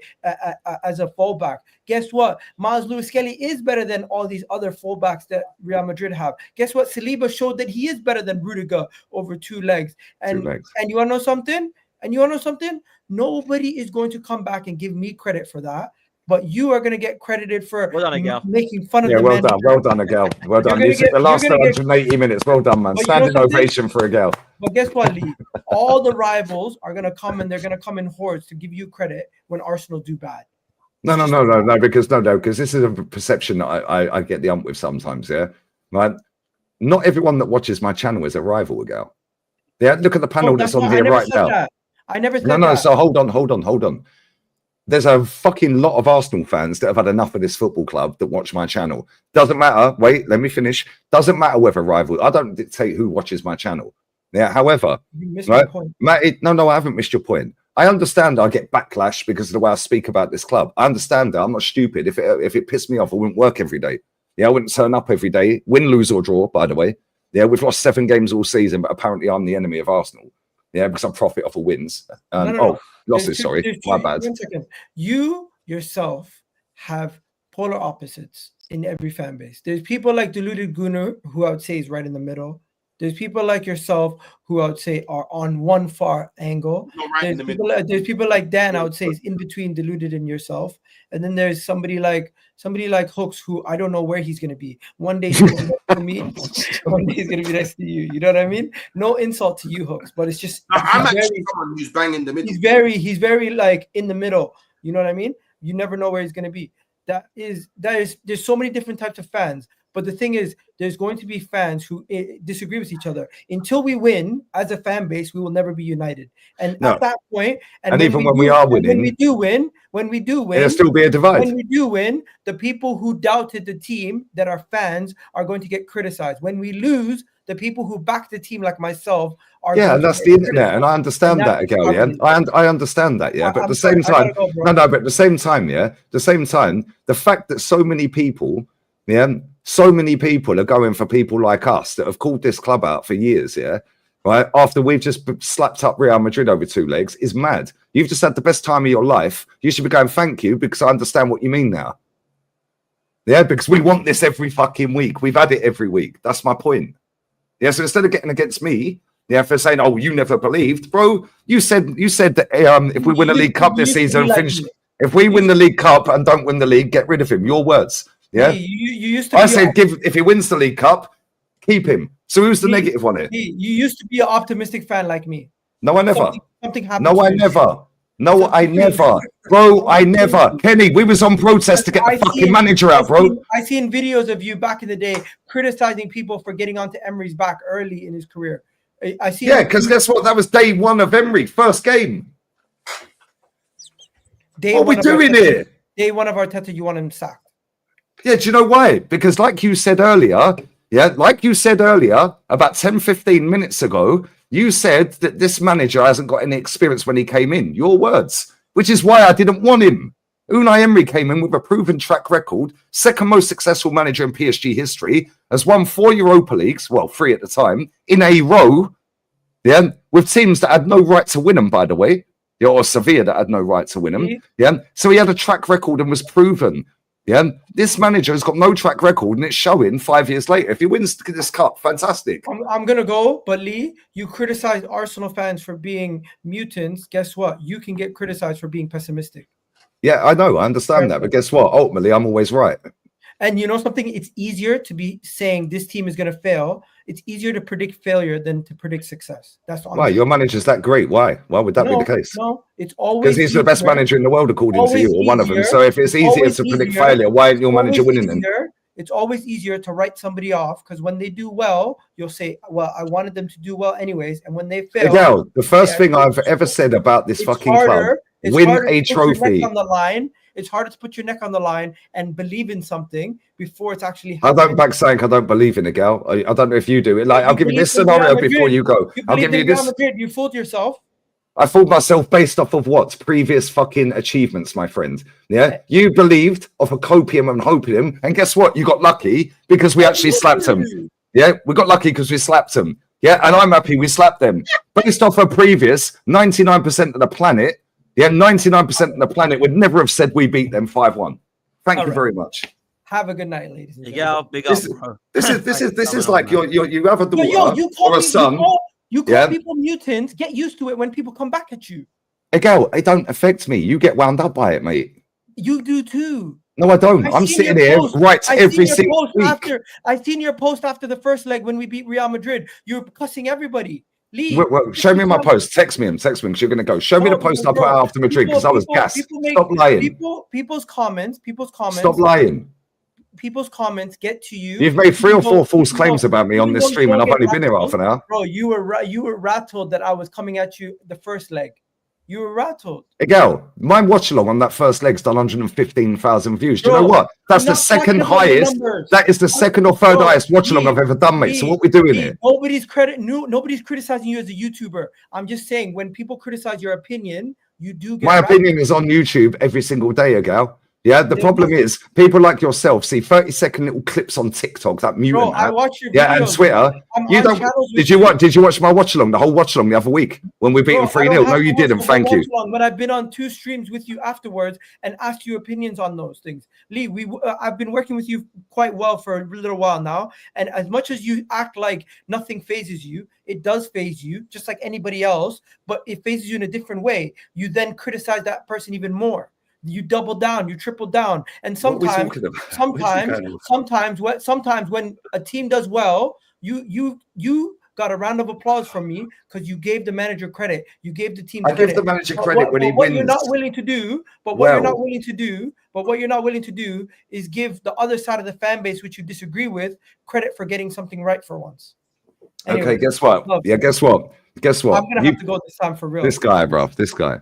E: as a fullback. Guess what? Miles Lewis-Skelly is better than all these other fullbacks that Real Madrid have. Guess what? Saliba showed that he is better than Rudiger over 2 legs. And you want to know something? Nobody is going to come back and give me credit for that. But you are going to get credited for making fun of the
F: well done, Egal. Well done. The last 180 minutes. Well done, man. Standing ovation for Egal.
E: But guess what, Lee? All the rivals are going to come, and they're going to come in hordes to give you credit when Arsenal do bad.
F: No, because this is a perception that I get the ump with sometimes, yeah? Right? Not everyone that watches my channel is a rival, Egal. Yeah, look at the panel that's on here right now.
E: I never said that.
F: So hold on. There's a fucking lot of Arsenal fans that have had enough of this football club that watch my channel. Doesn't matter. Wait, let me finish. Doesn't matter whether rival. I don't dictate who watches my channel. Yeah. However,
E: you missed my point.
F: No, I haven't missed your point. I understand I get backlash because of the way I speak about this club. I understand that. I'm not stupid. If it pissed me off, I wouldn't work every day. Yeah, I wouldn't turn up every day. Win, lose, or draw, by the way. Yeah, we've lost 7 games all season, but apparently I'm the enemy of Arsenal. Yeah, because I profit off of wins.
E: No.
F: Losses, sorry. My bad.
E: 1 second. You yourself have polar opposites in every fan base. There's people like Deluded Gunnar, who I would say is right in the middle. There's people like yourself who I would say are on one far angle. There's people like Dan, I would say, is in between Deluded and yourself. And then there's somebody like Hooks, who I don't know where he's gonna be. One day he's gonna be next to me, one day he's gonna be next to you. You know what I mean? No insult to you, Hooks, but it's just
D: I'm actually someone who's bang in the middle.
E: He's very like in the middle. You know what I mean? You never know where he's gonna be. There's so many different types of fans. But the thing is, there's going to be fans who disagree with each other. Until we win as a fan base, we will never be united. And at that point,
F: and even when we are winning,
E: when we do win,
F: there'll still be a divide.
E: When we do win, the people who doubted the team that are fans are going to get criticized. When we lose, the people who back the team, like myself, are
F: and that's the internet, and I understand that, Egal. Yeah, I understand that. Yeah, but at the same time, but at the same time, the fact that so many people are going for people like us that have called this club out for years, right? After we've just slapped up Real Madrid over 2 legs is mad. You've just had the best time of your life. You should be going, thank you, because I understand what you mean now. Yeah, because we want this every fucking week. We've had it every week. That's my point. Yeah, so instead of getting against me, for saying, oh, you never believed, bro, you said that if we win a League Cup this season, if we win the League Cup and don't win the league, get rid of him. Your words. Yeah,
E: you used to.
F: I said, if he wins the League Cup, keep him. So who's the negative on it?
E: You used to be an optimistic fan like me.
F: No, I never.
E: Something happened.
F: No, I never. No, I never, bro. I never. Kenny, we was on protest to get the fucking manager out, bro.
E: I seen videos of you back in the day criticizing people for getting onto Emery's back early in his career. I see.
F: Yeah, because guess what? That was day 1 of Emery, first game. What are we doing here?
E: Day 1 of Arteta, you want him sacked.
F: Yeah, do you know why? Because like you said earlier, about 10, 15 minutes ago, you said that this manager hasn't got any experience when he came in. Your words, which is why I didn't want him. Unai Emery came in with a proven track record, second most successful manager in PSG history, has won 4 Europa Leagues, well, 3 at the time, in a row, with teams that had no right to win them, by the way, or Sevilla that had no right to win them. So he had a track record and was proven. This manager has got no track record and it's showing 5 years later. If he wins this cup, fantastic.
E: I'm going to go, but Lee, you criticize Arsenal fans for being mutants. Guess what? You can get criticized for being pessimistic.
F: Yeah, I know. I understand that. But guess what? Ultimately, I'm always right.
E: And you know something? It's easier to be saying this team is going to fail. It's easier to predict failure than to predict success. That's
F: why your manager's that great. Why would that be the case?
E: No, it's always
F: because he's the best manager in the world, according to you, or one of them. So if it's easier to predict failure, why isn't your manager winning then?
E: It's always easier to write somebody off because when they do well, you'll say, "Well, I wanted them to do well anyways." And when they fail,
F: Egal, the first thing I've ever said about this fucking club: win a trophy.
E: On the line. It's harder to put your neck on the line and believe in something before it's actually
F: happening. I don't back saying I don't believe in it, Egal. I don't know if you do. Like, I'll give you this scenario before you go. I'll give you this.
E: You fooled yourself.
F: I fooled myself based off of what? Previous fucking achievements, my friend. Yeah? You believed off of copium and hopium, and guess what? You got lucky because we actually slapped them. Yeah? We got lucky because we slapped them. Yeah? And I'm happy we slapped them. Based off of previous, 99% of the planet, 99% of the planet would never have said we beat them 5-1. Thank you very much.
E: Have a good night, ladies and
A: gentlemen. Big up, bro.
F: This is like you have a daughter or a son.
E: You call people mutants. Get used to it when people come back at you.
F: Egal, it don't affect me. You get wound up by it, mate.
E: You do too.
F: No, I don't. I'm sitting here every single week.
E: I seen your post after the first leg when we beat Real Madrid. You're cussing everybody. Lee,
F: show me my post. Text me because you're going to go. Show me the post I put out after Madrid because I was gassed. Stop lying.
E: People's comments.
F: Stop lying.
E: people's comments get to you.
F: You've made 3 or 4 false claims about me on this stream, and I've only been here half an hour.
E: Bro, you were rattled that I was coming at you the first leg. You were rattled.
F: Egal, my watch along on that first leg's done 115,000 views. Do you know what? That's the second highest. That is the second or third highest watch along I've ever done, mate. So what we're doing here?
E: Nobody's criticizing you as a YouTuber. I'm just saying, when people criticize your opinion, you do get.
F: My opinion is on YouTube every single day, Egal. Yeah, the problem is people like yourself see 30-second little clips on TikTok that mutant.
E: Bro, I watch your
F: videos, and Twitter. You don't. Did you watch my watch along, the whole watch along the other week when we beat them 3-0? No, you didn't. Thank you.
E: When I've been on 2 streams with you afterwards and asked you opinions on those things, Lee, I've been working with you quite well for a little while now, and as much as you act like nothing phases you, it does phase you, just like anybody else, but it phases you in a different way. You then criticize that person even more. You double down, you triple down, and sometimes when a team does well, you got a round of applause from me because you gave the manager credit, you gave the team credit.
F: I give the manager credit when he wins.
E: You're not willing to do, what you're not willing to do is give the other side of the fan base, which you disagree with, credit for getting something right for once. Anyway,
F: okay, guess what? Yeah, guess what? Guess what?
E: I'm gonna have to go this time for real.
F: This guy, bro. This guy.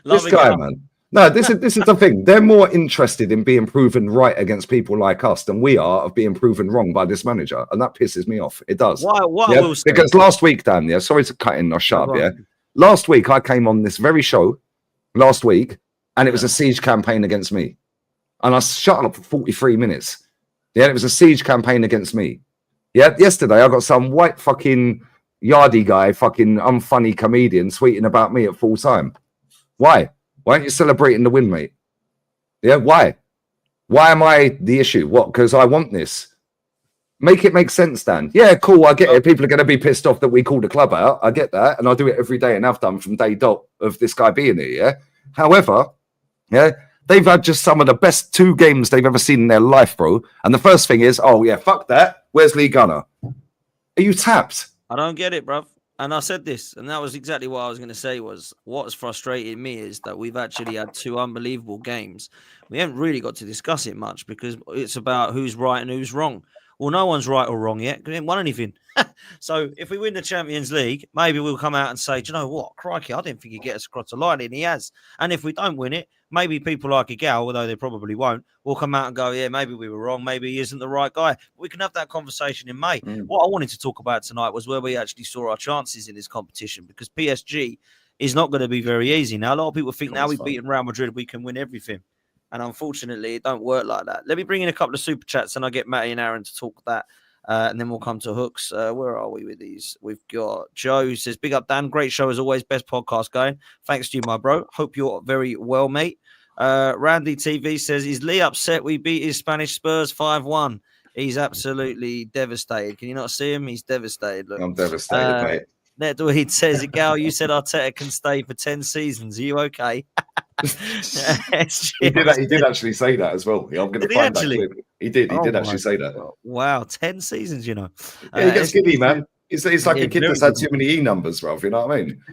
F: This guy, man. No, this is the thing. They're more interested in being proven right against people like us than we are of being proven wrong by this manager, and that pisses me off. It does.
A: Why?
F: Yeah? Because last week, Dan. Yeah, sorry to cut in or shut up. Yeah, last week I came on this very show last week, and it was a siege campaign against me, and I shut up for 43 minutes. Yeah, it was a siege campaign against me. Yeah, yesterday I got some white fucking yardy guy, fucking unfunny comedian tweeting about me at full time. Why? Why aren't you celebrating the win, mate? Yeah, why? Why am I the issue? What? Because I want this. Make it make sense, Dan. Yeah, cool. I get it. People are going to be pissed off that we call the club out. I get that. And I do it every day and have done from day dot of this guy being here, yeah? However, yeah, they've had just some of the best 2 games they've ever seen in their life, bro. And the first thing is, oh, yeah, fuck that. Where's Lee Gunner? Are you tapped?
A: I don't get it, bruv. And I said this, and that was exactly what I was going to say, was what's frustrated me is that we've actually had 2 unbelievable games. We haven't really got to discuss it much because it's about who's right and who's wrong. Well, no one's right or wrong yet because we haven't won anything. So if we win the Champions League, maybe we'll come out and say, do you know what? Crikey, I didn't think he'd get us across the line, and he has. And if we don't win it, maybe people like Egal, although they probably won't, will come out and go, yeah, maybe we were wrong. Maybe he isn't the right guy. We can have that conversation in May. What I wanted to talk about tonight was where we actually saw our chances in this competition, because PSG is not going to be very easy. Now, a lot of people think now we've beaten Real Madrid, we can win everything. And unfortunately, it don't work like that. Let me bring in a couple of super chats and I'll get Matty and Aaron to talk that. And then we'll come to Hooks. Where are we with these? We've got Joe who says, big up, Dan. Great show as always. Best podcast going. Thanks to you, my bro. Hope you're very well, mate. Randy TV says, is Lee upset we beat his Spanish Spurs 5-1? He's absolutely devastated. Can you not see him? He's devastated. Look.
F: I'm devastated, mate.
A: Netweed says, Gal, you said Arteta can stay for 10 seasons. Are you okay?
F: He did actually say that as well. I'm going to find that clip. He did actually say that.
A: Wow, 10 seasons, you know.
F: Yeah, he gets giddy, man. It's like a kid that's had too many E numbers, Ralph. You know what I mean?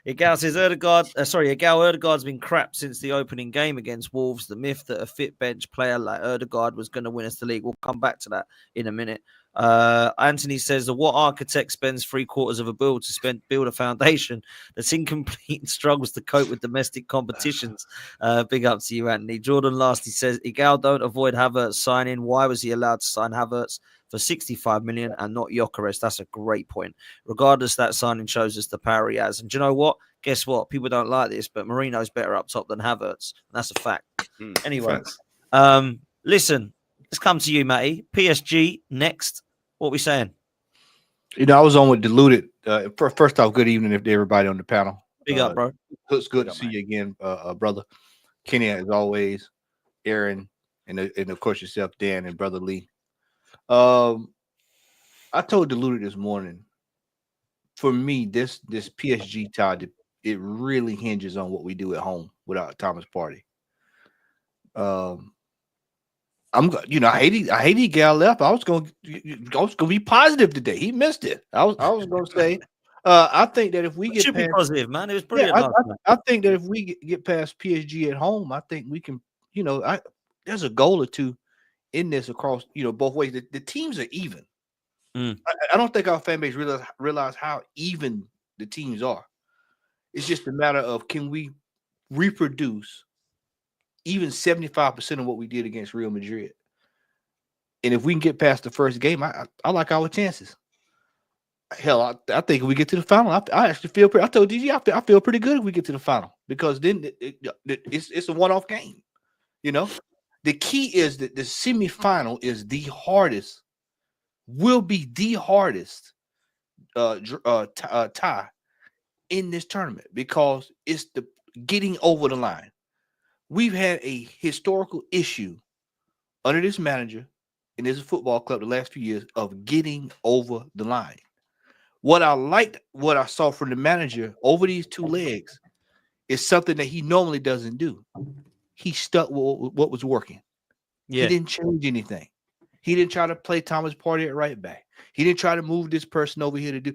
A: Egal says Erdegaard's been crap since the opening game against Wolves. The myth that a fit bench player like Erdegaard was going to win us the league. We'll come back to that in a minute. Anthony says, what architect spends 3/4 of a bill to build a foundation that's incomplete and struggles to cope with domestic competitions? Big up to you, Anthony. Jordan Lastly says, Egal don't avoid Havertz signing. Why was he allowed to sign Havertz for 65 million and not Gyökeres? That's a great point. Regardless, that signing shows us the power he has. And do you know what? Guess what? People don't like this, but Mourinho's better up top than Havertz. And that's a fact. Anyway, listen, let's come to you, Matty. PSG next. What are we saying?
B: You know, I was on with Diluted. First off, good evening to everybody on the panel.
A: Big up, bro.
B: It's good to see you again, brother. Kenny, as always, Aaron, and of course yourself, Dan, and brother Lee. I told Diluted this morning, for me, this PSG tie, it really hinges on what we do at home without Thomas Partey. I hate Egal left. I was going to be positive today. He missed it. I was going to say, I think that if we get
A: be positive, man. It was pretty.
B: I think that if we get past PSG at home, I think we can.
G: there's a goal or two in this across, both ways. The teams are even. I don't think our fan base realize how even the teams are. It's just a matter of, can we reproduce even 75% of what we did against Real Madrid? And if we can get past the first game, I like our chances. Hell, I think if we get to the final, I actually feel pretty. I told DG, I feel pretty good if we get to the final, because then it's a one-off game. The key is that the semifinal is the hardest, will be the hardest tie in this tournament, because it's the getting over the line. We've had a historical issue under this manager and this football club the last few years of getting over the line. What I saw from the manager over these two legs is something that he normally doesn't do. He stuck with what was working. Yeah. He didn't change anything. He didn't try to play Thomas Partey at right back. He didn't try to move this person over here to do,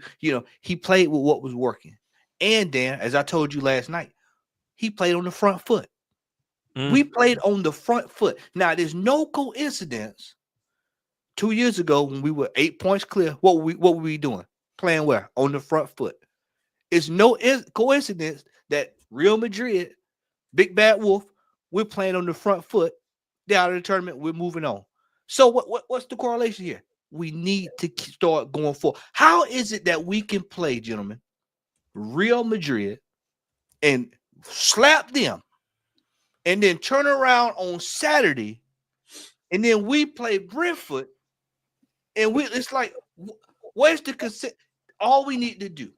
G: he played with what was working. And then, as I told you last night, he played on the front foot. We played on the front foot. Now, there's no coincidence. 2 years ago, when we were 8 points clear, what were we doing? Playing where? On the front foot. It's no coincidence that Real Madrid, Big Bad Wolf, we're playing on the front foot. They're out of the tournament. We're moving on. So what's the correlation here? We need to start going forward. How is it that we can play, gentlemen, Real Madrid and slap them, and then turn around on Saturday, and then we play Brentford, and it's like, where's the consent? All we need to do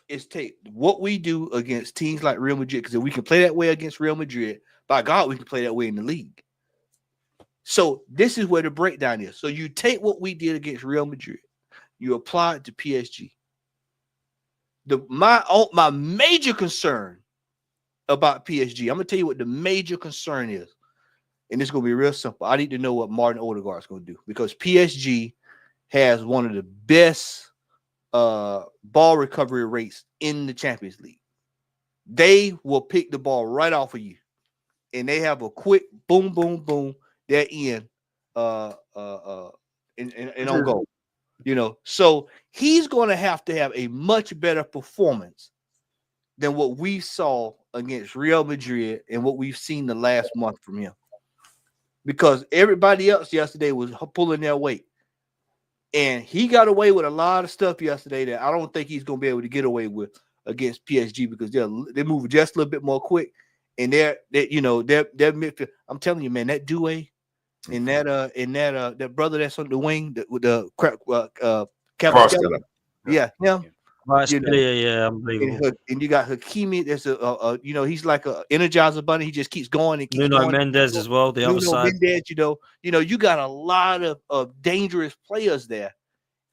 G: is take what we do against teams like Real Madrid, because if we can play that way against Real Madrid, by God, we can play that way in the league. So this is where the breakdown is. So you take what we did against Real Madrid, you apply it to PSG. My major concern about PSG, I'm going to tell you what the major concern is. And it's going to be real simple. I need to know what Martin Odegaard is going to do, because PSG has one of the best ball recovery rates in the Champions League. They will pick the ball right off of you, and they have a quick boom, boom, boom. They're in and on goal. So he's going to have a much better performance than what we saw against Real Madrid and what we've seen the last month from him, because everybody else yesterday was pulling their weight, and he got away with a lot of stuff yesterday that I don't think he's going to be able to get away with against PSG, because they move just a little bit more quick, and they're midfield. I'm telling you, man, that Doué and that brother that's on the wing with the Captain, him.
A: Yeah, unbelievable.
G: And you got Hakimi. There's he's like a Energizer bunny. He just keeps going and keeps
A: Nuno
G: going.
A: Mendes as well. The other side.
G: Mendes, you got a lot of dangerous players there,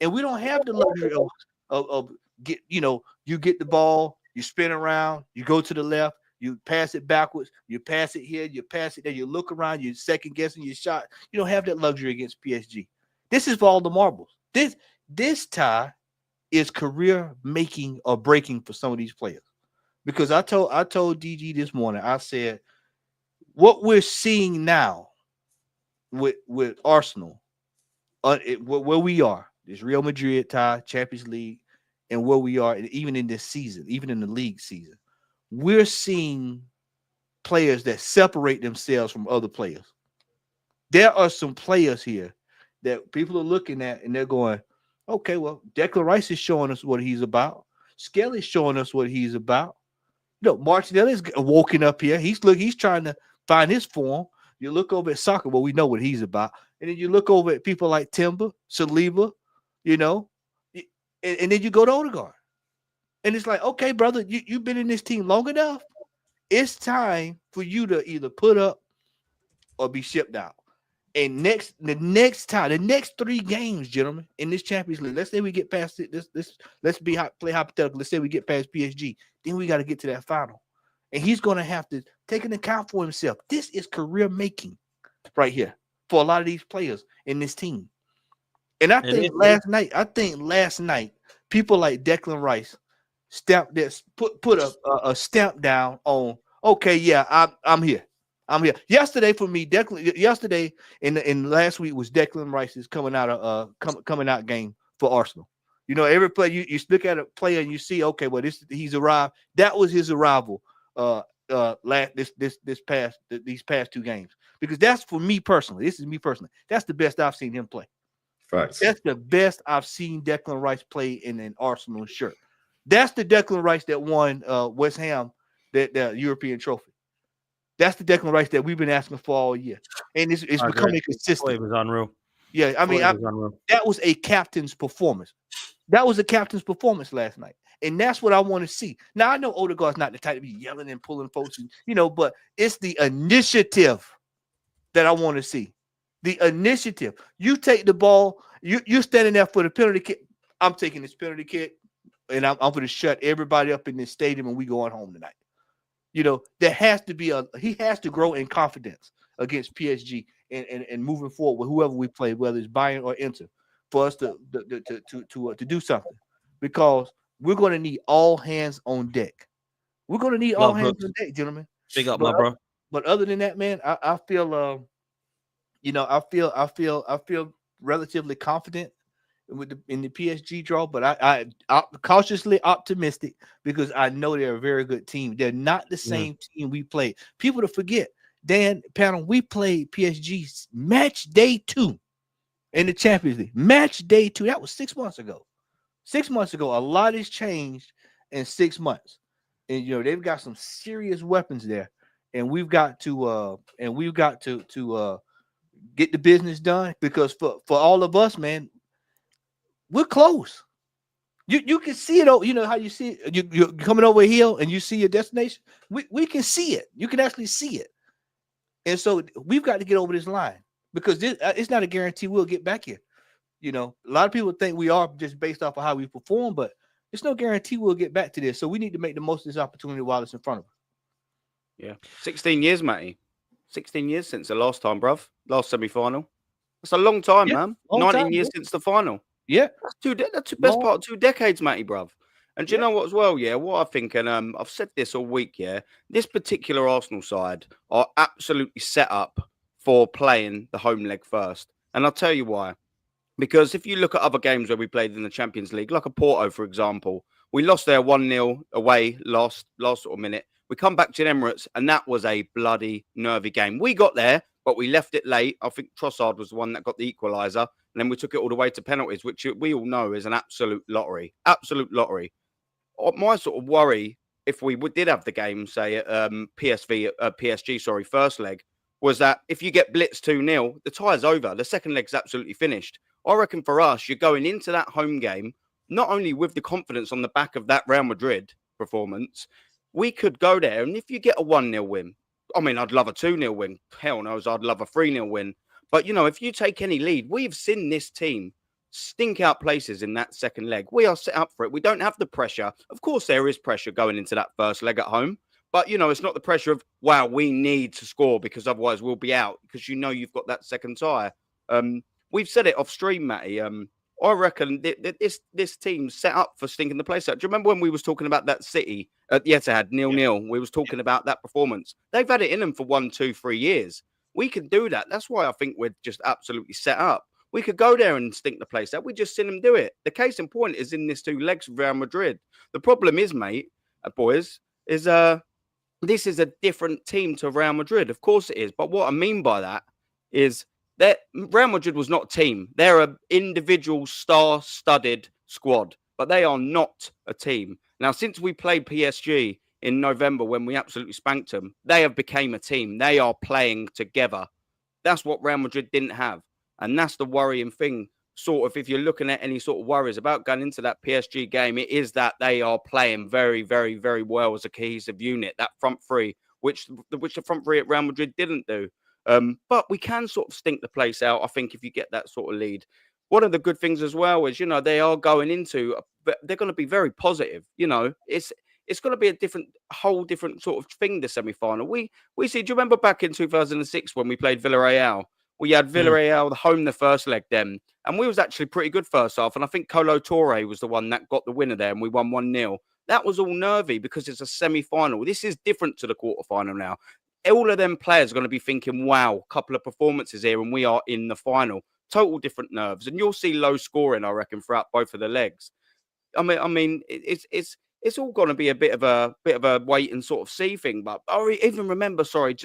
G: and we don't have the luxury of get. You get the ball, you spin around, you go to the left, you pass it backwards, you pass it here, you pass it there, you look around, you're second guessing your shot. You don't have that luxury against PSG. This is for all the marbles. This tie is career making or breaking for some of these players, because I told DG this morning, I said, what we're seeing now with Arsenal, where we are, this Real Madrid tie, Champions League, and where we are, even in this season, even in the league season, we're seeing players that separate themselves from other players. There are some players here that people are looking at and they're going, okay, well, Declan Rice is showing us what he's about. Skelly's showing us what he's about. Martinelli's woken up here. He's trying to find his form. You look over at Saka, well, we know what he's about. And then you look over at people like Timber, Saliba, and then you go to Odegaard. And it's like, okay, brother, you've been in this team long enough. It's time for you to either put up or be shipped out. And the next 3 games, gentlemen, in this Champions League, let's say we get past it. Let's play hypothetical. Let's say we get past PSG. Then we got to get to that final. And he's going to have to take an account for himself. This is career making right here for a lot of these players in this team. And I think last night, people like Declan Rice stamped this, put a stamp down on, okay, yeah, I'm here. I'm here. Yesterday for me, yesterday in last week was Declan Rice's coming out game for Arsenal. You know, every play you look at a player and you see, okay, well, he's arrived. That was his arrival. These past 2 games, because that's for me personally. This is me personally. That's the best I've seen him play.
F: Facts.
G: That's the best I've seen Declan Rice play in an Arsenal shirt. That's the Declan Rice that won West Ham the European trophy. That's the Declan Rice that we've been asking for all year, and it's becoming consistent.
A: It was unreal.
G: Yeah, I mean, that was a captain's performance. That was a captain's performance last night. And that's what I want to see. Now, I know Odegaard's not the type to be yelling and pulling folks, but it's the initiative that I want to see. The initiative. You take the ball, you're standing there for the penalty kick. I'm taking this penalty kick, and I'm going to shut everybody up in this stadium, and we going home tonight. There has to be he has to grow in confidence against PSG and moving forward with whoever we play, whether it's Bayern or Inter, for us to do something, because we're going to need all hands on deck. We're going to need all hands on deck, gentlemen.
A: Big up, my bro.
G: But other than that, man, I feel I feel relatively confident in the PSG draw, but I'm cautiously optimistic because I know they're a very good team. They're not the same team we played. People to forget, Dan Panel, we played PSG match day 2 in the Champions League. Match day 2. That was 6 months ago. 6 months ago, a lot has changed in 6 months, and they've got some serious weapons there, and we've got to get the business done, because for all of us, man, we're close. You can see it. You know how you see it. You're coming over a hill and you see your destination. We can see it. You can actually see it, and so we've got to get over this line, because it's not a guarantee we'll get back here. A lot of people think we are just based off of how we perform, but it's no guarantee we'll get back to this. So we need to make the most of this opportunity while it's in front of us.
B: Yeah. 16 years, Matty. 16 years since the last time, bruv. Last semi-final. That's a long time, man. 19 years since the final.
G: Yeah.
B: That's the best part of 2 decades, Matty, bruv. And do you know what as well, what I think, and I've said this all week, this particular Arsenal side are absolutely set up for playing the home leg first. And I'll tell you why. Because if you look at other games where we played in the Champions League, like a Porto, for example, we lost there 1-0 away last sort of minute. We come back to the Emirates, and that was a bloody nervy game. We got there, but we left it late. I think Trossard was the one that got the equaliser, and then we took it all the way to penalties, which we all know is an absolute lottery. Absolute lottery. My sort of worry, if we did have the game, say, at PSG, first leg, was that if you get blitzed 2-0, the tie's over. The second leg's absolutely finished. I reckon for us, you're going into that home game, not only with the confidence on the back of that Real Madrid performance, we could go there, and if you get a 1-0 win, I mean, I'd love a 2-0 win. Hell knows, I'd love a 3-0 win. But, if you take any lead, we've seen this team stink out places in that second leg. We are set up for it. We don't have the pressure. Of course, there is pressure going into that first leg at home. But, it's not the pressure of, wow, we need to score because otherwise we'll be out, because you've got that second tie. We've said it off stream, Matty. I reckon this team's set up for stinking the place out. Do you remember when we was talking about that City at the Etihad 0-0? We was talking about that performance. They've had it in them for 1, 2, 3 years. We can do that. That's why I think we're just absolutely set up. We could go there and stink the place out. We just seen them do it. The case in point is in this 2 legs of Real Madrid. The problem is, mate, boys, is this is a different team to Real Madrid. Of course it is. But what I mean by that is that Real Madrid was not a team. They're an individual star-studded squad, but they are not a team. Now, since we played PSG in November when we absolutely spanked them, they have become a team. They are playing together. That's what Real Madrid didn't have. And that's the worrying thing. Sort of, if you're looking at any sort of worries about going into that PSG game, it is that they are playing very, very, very well as a cohesive unit. That front three, which the front three at Real Madrid didn't do. But we can sort of stink the place out, I think, if you get that sort of lead. One of the good things as well is, they are going into, they're going to be very positive. It's going to be a whole different sort of thing, the semi-final. We see, do you remember back in 2006 when we played Villarreal? We had Villarreal home the first leg then, and we was actually pretty good first half. And I think Kolo Touré was the one that got the winner there, and we won 1-0. That was all nervy because it's a semi-final. This is different to the quarterfinal now. all of them players are going to be thinking, wow, a couple of performances here and we are in the final. Total different nerves. And you'll see low scoring, I reckon, throughout both of the legs. I mean, it's all going to be a bit of a wait and sort of see thing. But I even remember, sorry,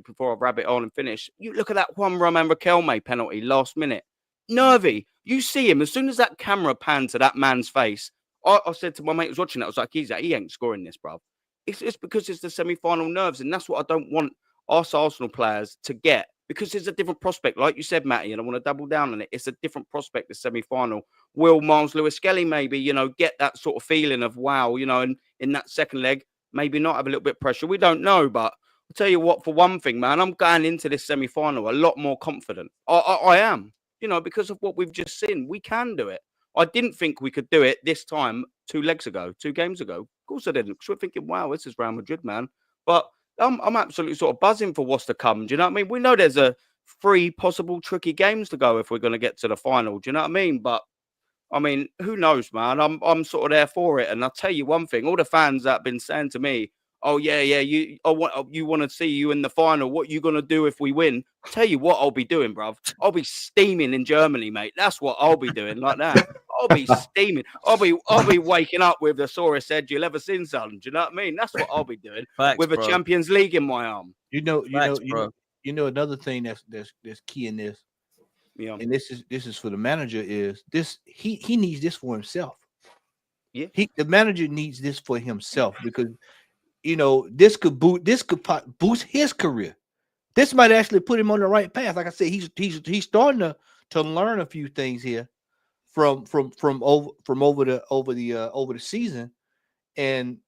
B: before I wrap it on and finish, you look at that Juan Roman Riquelme penalty last minute. Nervy. You see him, as soon as that camera panned to that man's face, I said to my mate who was watching that, I was like, he ain't scoring this, bruv. It's because it's the semi-final nerves, and that's what I don't want us Arsenal players to get, because it's a different prospect. Like you said, Matty, and I want to double down on it. It's a different prospect, the semi-final. Will Miles Lewis-Skelly maybe, get that sort of feeling of, wow, and in that second leg, maybe not have a little bit of pressure. We don't know, but I'll tell you what, for one thing, man, I'm going into this semi-final a lot more confident. I am, because of what we've just seen. We can do it. I didn't think we could do it this time 2 games ago. Of course I didn't. Because we're thinking, wow, this is Real Madrid, man. But I'm absolutely sort of buzzing for what's to come. Do you know what I mean? We know there's 3 possible tricky games to go if we're going to get to the final. Do you know what I mean? But I mean, who knows, man? I'm sort of there for it. And I'll tell you one thing: all the fans that have been saying to me, "Oh yeah, you want to see you in the final. What are you gonna do if we win?" I'll tell you what I'll be doing, bruv. I'll be steaming in Germany, mate. That's what I'll be doing, like that. I'll be steaming. I'll be waking up with the sorest head you'll ever seen, son. Do you know what I mean? That's what I'll be doing.
A: Facts,
B: with a
A: bro.
B: Champions League in my arm.
G: Another thing that's key in this.
B: Yeah.
G: And this is for the manager, is this he needs this for himself.
B: Yeah.
G: The manager needs this for himself, because this could boost his career. This might actually put him on the right path. Like I said, he's starting to learn a few things here from over the season. And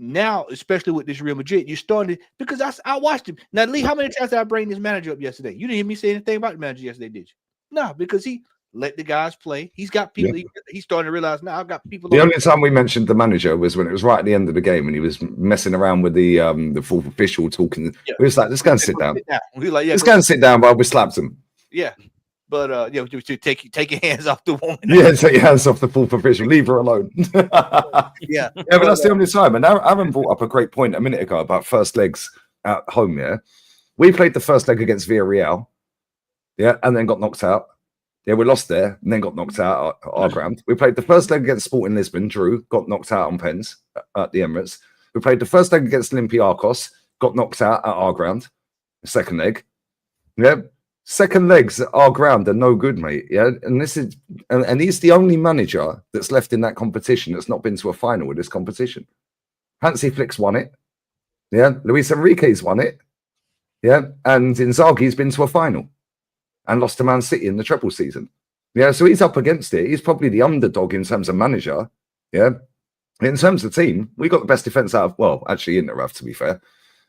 G: now, especially with this Real Madrid, you started, because I watched him. Now, Lee, how many times did I bring this manager up yesterday? You didn't hear me say anything about the manager yesterday, did you? No, because he let the guys play. He's got people. Yeah. He's starting to realize now I've got people.
F: The only time we mentioned the manager was when it was right at the end of the game, and he was messing around with the fourth official talking. Yeah. We was like, "Let's go and sit down."
G: We were like, "Yeah,
F: let's go and sit down," but we slapped him.
G: Yeah, but to take your hands off the woman.
F: Yeah, take your hands off the fourth official. Leave her alone.
G: Yeah,
F: but that's the only time. And Aaron brought up a great point a minute ago about first legs at home. Yeah, we played the first leg against Villarreal. Yeah, and then got knocked out. Yeah, we lost there and then got knocked out at our ground. We played the first leg against Sporting Lisbon, drew, got knocked out on pens at the Emirates. We played the first leg against Olympiacos, got knocked out at our ground. The second leg. Yeah, second legs at our ground are no good, mate. Yeah, and he's the only manager that's left in that competition that's not been to a final with this competition. Hansi Flick's won it. Yeah, Luis Enrique's won it. Yeah, and Inzaghi's been to a final and lost to Man City in the treble season. Yeah, so he's up against it. He's probably the underdog in terms of manager. Yeah. In terms of team, we got the best defense out of, well, actually Inter have, to be fair.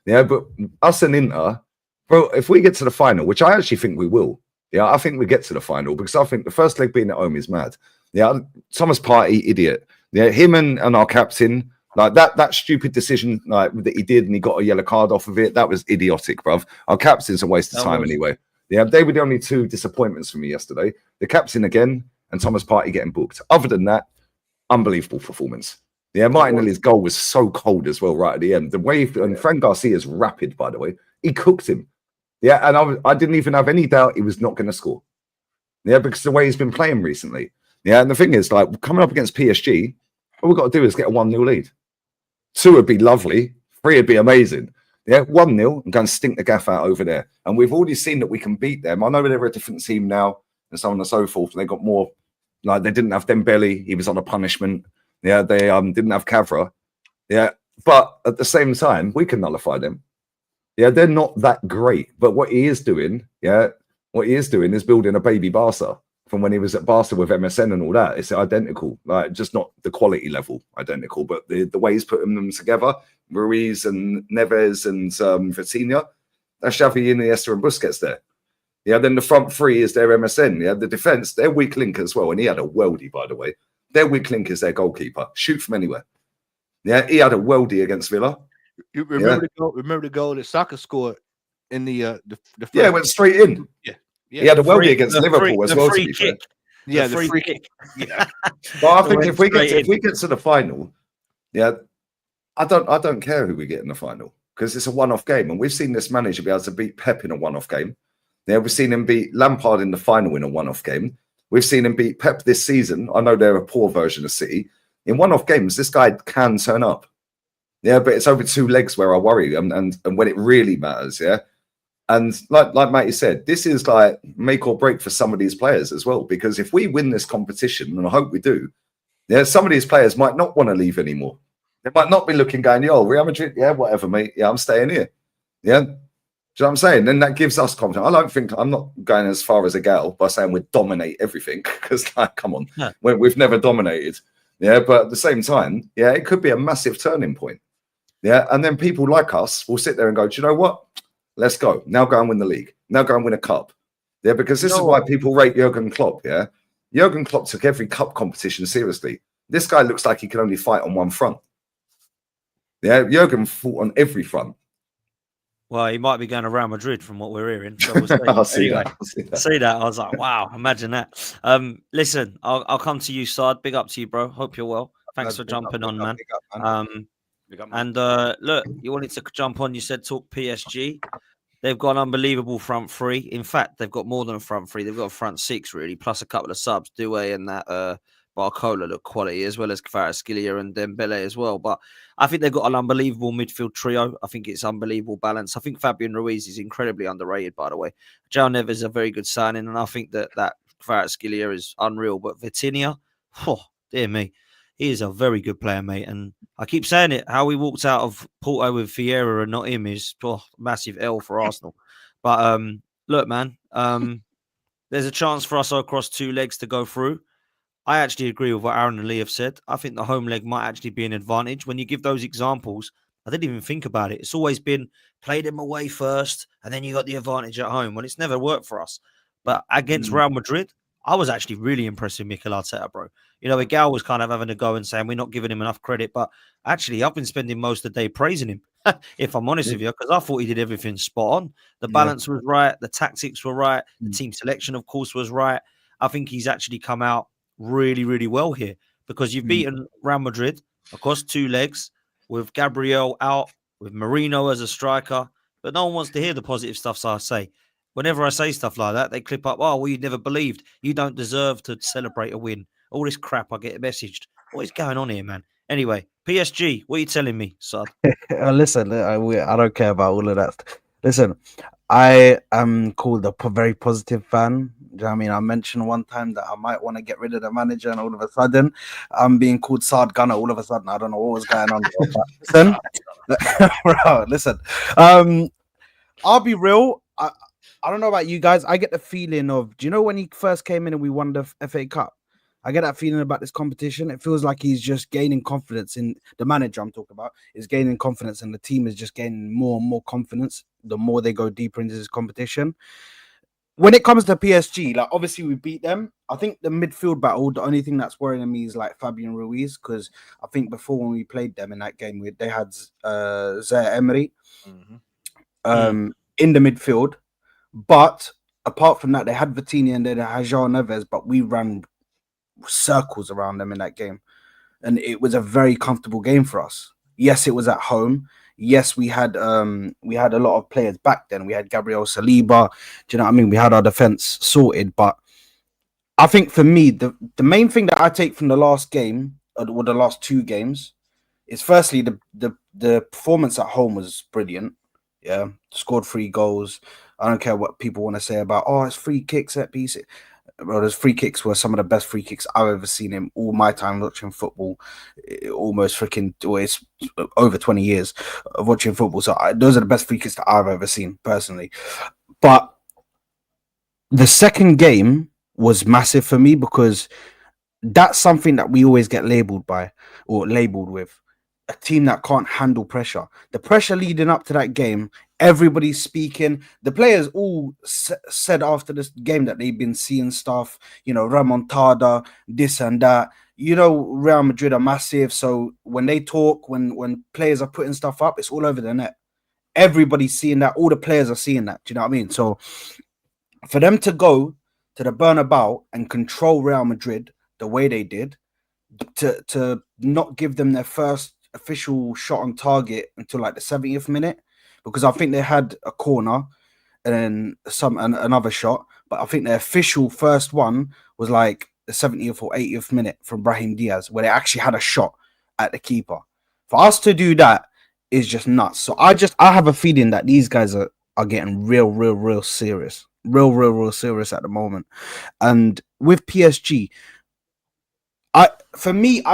F: Yeah, but us and Inter, bro, if we get to the final, which I actually think we will, yeah, I think we get to the final, because I think the first leg being at home is mad. Yeah, Thomas Partey, idiot. Yeah, him and our captain, like that stupid decision like that he did, and he got a yellow card off of it, that was idiotic, bruv. Our captain's a waste of time anyway. Yeah, they were the only 2 disappointments for me yesterday. The captain again and Thomas Partey getting booked. Other than that, unbelievable performance. Yeah, Martinelli's goal was so cold as well right at the end. The way, and Fran Garcia's rapid, by the way, he cooked him. Yeah, and I didn't even have any doubt he was not going to score. Yeah, because the way he's been playing recently. Yeah, and the thing is, like, coming up against PSG, all we've got to do is get a 1-0 lead. 2 would be lovely. 3 would be amazing. Yeah, 1-0 and go and stink the gaff out over there. And we've already seen that we can beat them. I know they're a different team now and so on and so forth. They got more, like, they didn't have Dembele. He was on a punishment. Yeah, they didn't have Cavra. Yeah, but at the same time, we can nullify them. Yeah, they're not that great. But what he is doing, is building a baby Barca from when he was at Barca with MSN and all that. It's identical, like, just not the quality level identical, but the way he's putting them together, Ruiz and Neves and Vitinha, that's Xavi, Iniesta and Busquets there. Yeah, then the front 3 is their MSN. Yeah, the defense, their weak link as well, and he had a worldie, by the way. Their weak link is their goalkeeper. Shoot from anywhere. Yeah, he had a worldie against Villa.
G: You remember the goal that Saka scored in the first.
F: Yeah, it went straight in.
G: Yeah.
F: He had a worldie against Liverpool as well, to be fair.
G: Yeah, the free kick. Yeah.
F: But I think if we get to the final, yeah, I don't care who we get in the final, because it's a one-off game. And we've seen this manager be able to beat Pep in a one-off game. Yeah, we've seen him beat Lampard in the final in a one-off game. We've seen him beat Pep this season. I know they're a poor version of City. In one-off games, this guy can turn up. Yeah, but it's over 2 legs where I worry, and when it really matters, yeah. And like Matty said, this is like make or break for some of these players as well. Because if we win this competition, and I hope we do, yeah, some of these players might not want to leave anymore. They might not be looking, going, yo, Real Madrid, yeah, whatever, mate. Yeah, I'm staying here. Yeah. Do you know what I'm saying? Then that gives us confidence. I don't think, I'm not going as far as Egal by saying we dominate everything, because, like, come on, we've never dominated. Yeah, but at the same time, yeah, it could be a massive turning point. Yeah, and then people like us will sit there and go, do you know what? Let's go. Now go and win the league. Now go and win a cup. Yeah, because this is why people rate Jurgen Klopp, yeah? Jurgen Klopp took every cup competition seriously. This guy looks like he can only fight on one front. Yeah, Jurgen fought on every front.
A: Well, he might be going to Real Madrid from what we're hearing. So we'll see.
F: I'll see
A: anyway,
F: that.
A: See that. I was like, wow, imagine that. Listen, I'll come to you, Sard. Big up to you, bro. Hope you're well. Thanks for jumping on, man. And look, you wanted to jump on. You said talk PSG. They've got an unbelievable front three. In fact, they've got more than a front three. They've got a front six, really, plus a couple of subs. Doué and that Barcola look quality, as well as Kvaratskhelia and Dembele as well. But I think they've got an unbelievable midfield trio. I think it's unbelievable balance. I think Fabian Ruiz is incredibly underrated, by the way. João Neves is a very good signing, and I think that Kvaratskhelia is unreal. But Vitinha, oh, dear me. He is a very good player, mate. And I keep saying it, how we walked out of Porto with Vieira and not him is massive L for Arsenal. But look, man, there's a chance for us across 2 legs to go through. I actually agree with what Aaron and Lee have said. I think the home leg might actually be an advantage. When you give those examples, I didn't even think about it. It's always been play them away first, and then you got the advantage at home. Well, it's never worked for us. But against Real Madrid, I was actually really impressed with Mikel Arteta, bro. You know, Egal was kind of having a go and saying we're not giving him enough credit. But actually, I've been spending most of the day praising him, if I'm honest with you, because I thought he did everything spot on. The balance was right. The tactics were right. The team selection, of course, was right. I think he's actually come out really, really well here, because you've beaten Real Madrid across 2 legs with Gabriel out, with Mourinho as a striker. But no one wants to hear the positive stuff, so I say. Whenever I say stuff like that, they clip up, oh, well, you never believed. You don't deserve to celebrate a win. All this crap I get messaged. What is going on here, man? Anyway, PSG, what are you telling me, son?
H: Listen, I don't care about all of that. Listen, I am called a very positive fan. Do you know what I mean? I mentioned one time that I might want to get rid of the manager, and all of a sudden, I'm being called Sard Gunner. All of a sudden, I don't know what was going on. Listen, bro, listen. I'll be real. I don't know about you guys. I get the feeling of, do you know when he first came in and we won the FA Cup? I get that feeling about this competition. It feels like he's just gaining confidence in the manager I'm talking about is gaining confidence, and the team is just gaining more and more confidence the more they go deeper into this competition. When it comes to PSG, like obviously we beat them. I think the midfield battle, the only thing that's worrying me is like Fabian Ruiz, because I think before when we played them in that game, they had Zaire Emery in the midfield. But apart from that, they had Vitinha and then they had João Neves, but we ran circles around them in that game. And it was a very comfortable game for us. Yes, it was at home. Yes, we had a lot of players back then. We had Gabriel Saliba. Do you know what I mean? We had our defense sorted. But I think for me, the main thing that I take from the last game, or the last 2 games, is firstly the performance at home was brilliant. Yeah, scored 3 goals. I don't care what people want to say about, it's free kicks at piece. Bro, those free kicks were some of the best free kicks I've ever seen in all my time watching football. It's over 20 years of watching football. So those are the best free kicks that I've ever seen personally. But the second game was massive for me, because that's something that we always get labeled with. A team that can't handle pressure. The pressure leading up to that game, everybody's speaking. The players all said after this game that they've been seeing stuff, remontada, this and that. Real Madrid are massive, so when they talk, when players are putting stuff up, it's all over the net. Everybody's seeing that. All the players are seeing that. Do you know what I mean? So for them to go to the Bernabeu and control Real Madrid the way they did, to not give them their first official shot on target until like the 70th minute, because I think they had a corner and then another shot, but I think the official first one was like the 70th or 80th minute from Brahim Diaz, where they actually had a shot at the keeper. For us to do that is just nuts. So I have a feeling that these guys are getting real serious. Real serious at the moment. And with PSG, I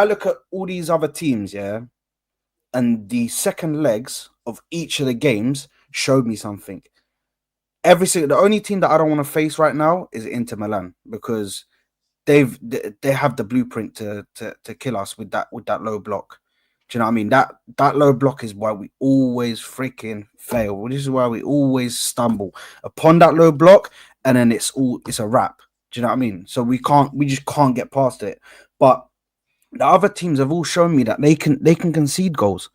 H: look at all these other teams, yeah, and the second legs of each of the games showed me something. The only team that I don't want to face right now is Inter Milan, because they have the blueprint to kill us with that low block. Do you know what I mean? That low block is why we always freaking fail. This is why we always stumble upon that low block, and then it's a wrap. Do you know what I mean? So we just can't get past it. But the other teams have all shown me that they can concede goals,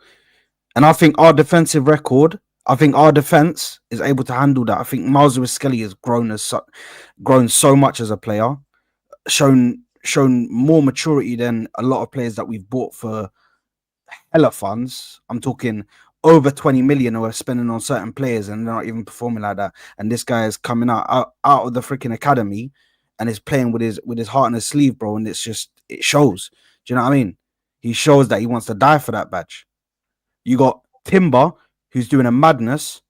H: and I think our defensive record, I think our defense is able to handle that. I think Lewis-Skelly has grown so much as a player, shown more maturity than a lot of players that we've bought for hella funds. I'm talking over 20 million who are spending on certain players and they're not even performing like that. And this guy is coming out of the freaking academy and is playing with his heart on his sleeve, bro. And it shows. Do you know what I mean? He shows that he wants to die for that badge. You got Timber, who's doing a madness.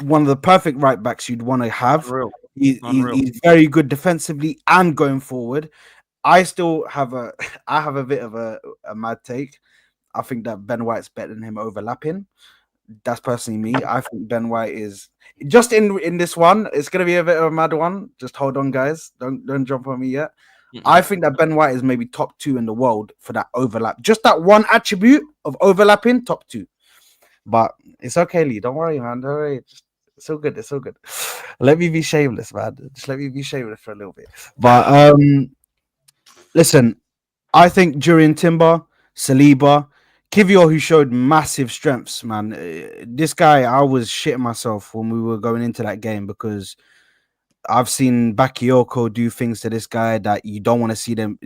H: One of the perfect right backs you'd want to have. He's very good defensively and going forward. I still have a bit of a mad take. I think that Ben White's better than him overlapping. That's personally me. I think Ben White is just in this one. It's gonna be a bit of a mad one. Just hold on, guys. Don't jump on me yet. Mm-hmm. I think that Ben White is maybe top 2 in the world for that overlap. Just that one attribute of overlapping, top 2. But it's okay, Lee. Don't worry, man. Don't worry. It's so good. It's so good. Let me be shameless, man. Just let me be shameless for a little bit. But listen, I think during Timber, Saliba, Kivior, who showed massive strengths, man. This guy, I was shitting myself when we were going into that game because I've seen Bakayoko do things to this guy that you don't want to see the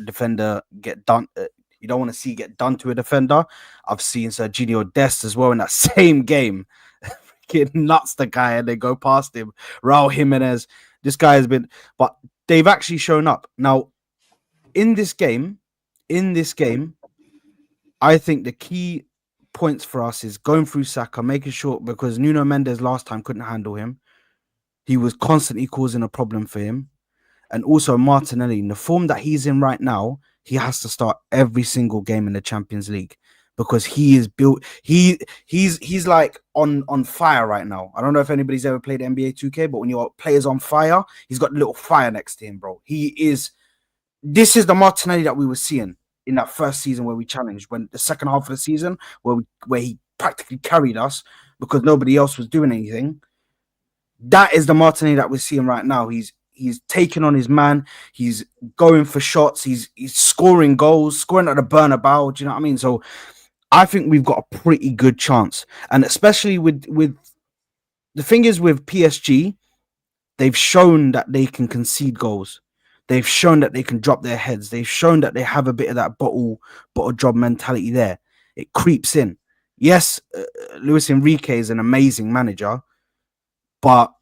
H: defender get done. You don't want to see get done to a defender. I've seen Serginho Dest as well in that same game. Freaking nuts the guy and they go past him. Raul Jimenez. This guy has been, but they've actually shown up. Now, in this game, I think the key points for us is going through Saka, making sure, because Nuno Mendes last time couldn't handle him. He was constantly causing a problem for him. And also Martinelli, in the form that he's in right now, he has to start every single game in the Champions League because he is built. He's like on fire right now. I don't know if anybody's ever played NBA 2K, but when your player's on fire, he's got a little fire next to him, bro. This is the Martinelli that we were seeing in that first season where we challenged, when the second half of the season where he practically carried us because nobody else was doing anything. That is the Martinelli that we're seeing right now. He's taking on his man. He's going for shots. He's scoring goals, scoring at the Bernabeu. Do you know what I mean? So I think we've got a pretty good chance. And especially with the thing is with PSG, they've shown that they can concede goals. They've shown that they can drop their heads. They've shown that they have a bit of that bottle job mentality there. It creeps in. Yes, Luis Enrique is an amazing manager, but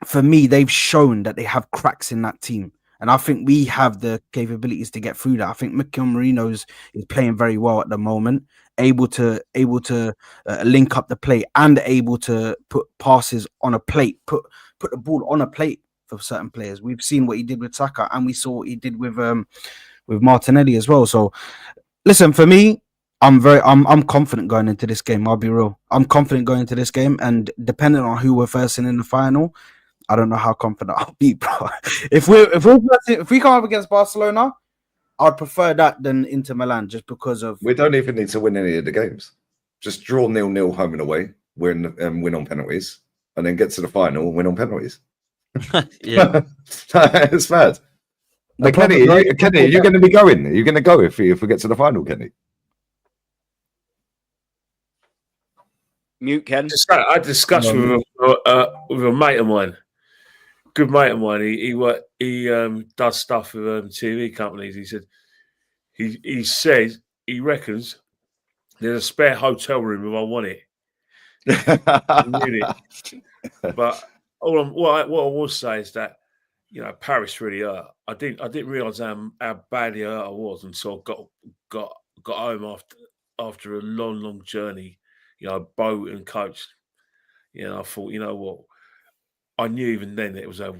H: for me, they've shown that they have cracks in that team. And I think we have the capabilities to get through that. I think Mikel Mourinho is playing very well at the moment, able to link up the play and able to put passes on a plate, put the ball on a plate for certain players. We've seen what he did with Saka, and we saw what he did with Martinelli as well. So, listen, for me, I'm confident going into this game. I'll be real. I'm confident going into this game, and depending on who we're facing in the final, I don't know how confident I'll be, bro. If we come up against Barcelona, I'd prefer that than Inter Milan, just because of.
F: We don't even need to win any of the games. Just draw 0-0 home and away, win on penalties, and then get to the final and win on penalties.
A: Yeah,
F: it's mad. Kenny, are you going to be going? Are you going to go if we get to the final, Kenny?
B: Mute, Ken.
C: I discussed with a mate of mine, good mate of mine. He does stuff with TV companies. He said he says he reckons there's a spare hotel room if I want it. Really. But what I will say is that, you know, Paris really hurt. I didn't realise how badly hurt I was until I got home after a long journey, you know, boat and coach. You know, I thought, you know what, I knew even then that it was our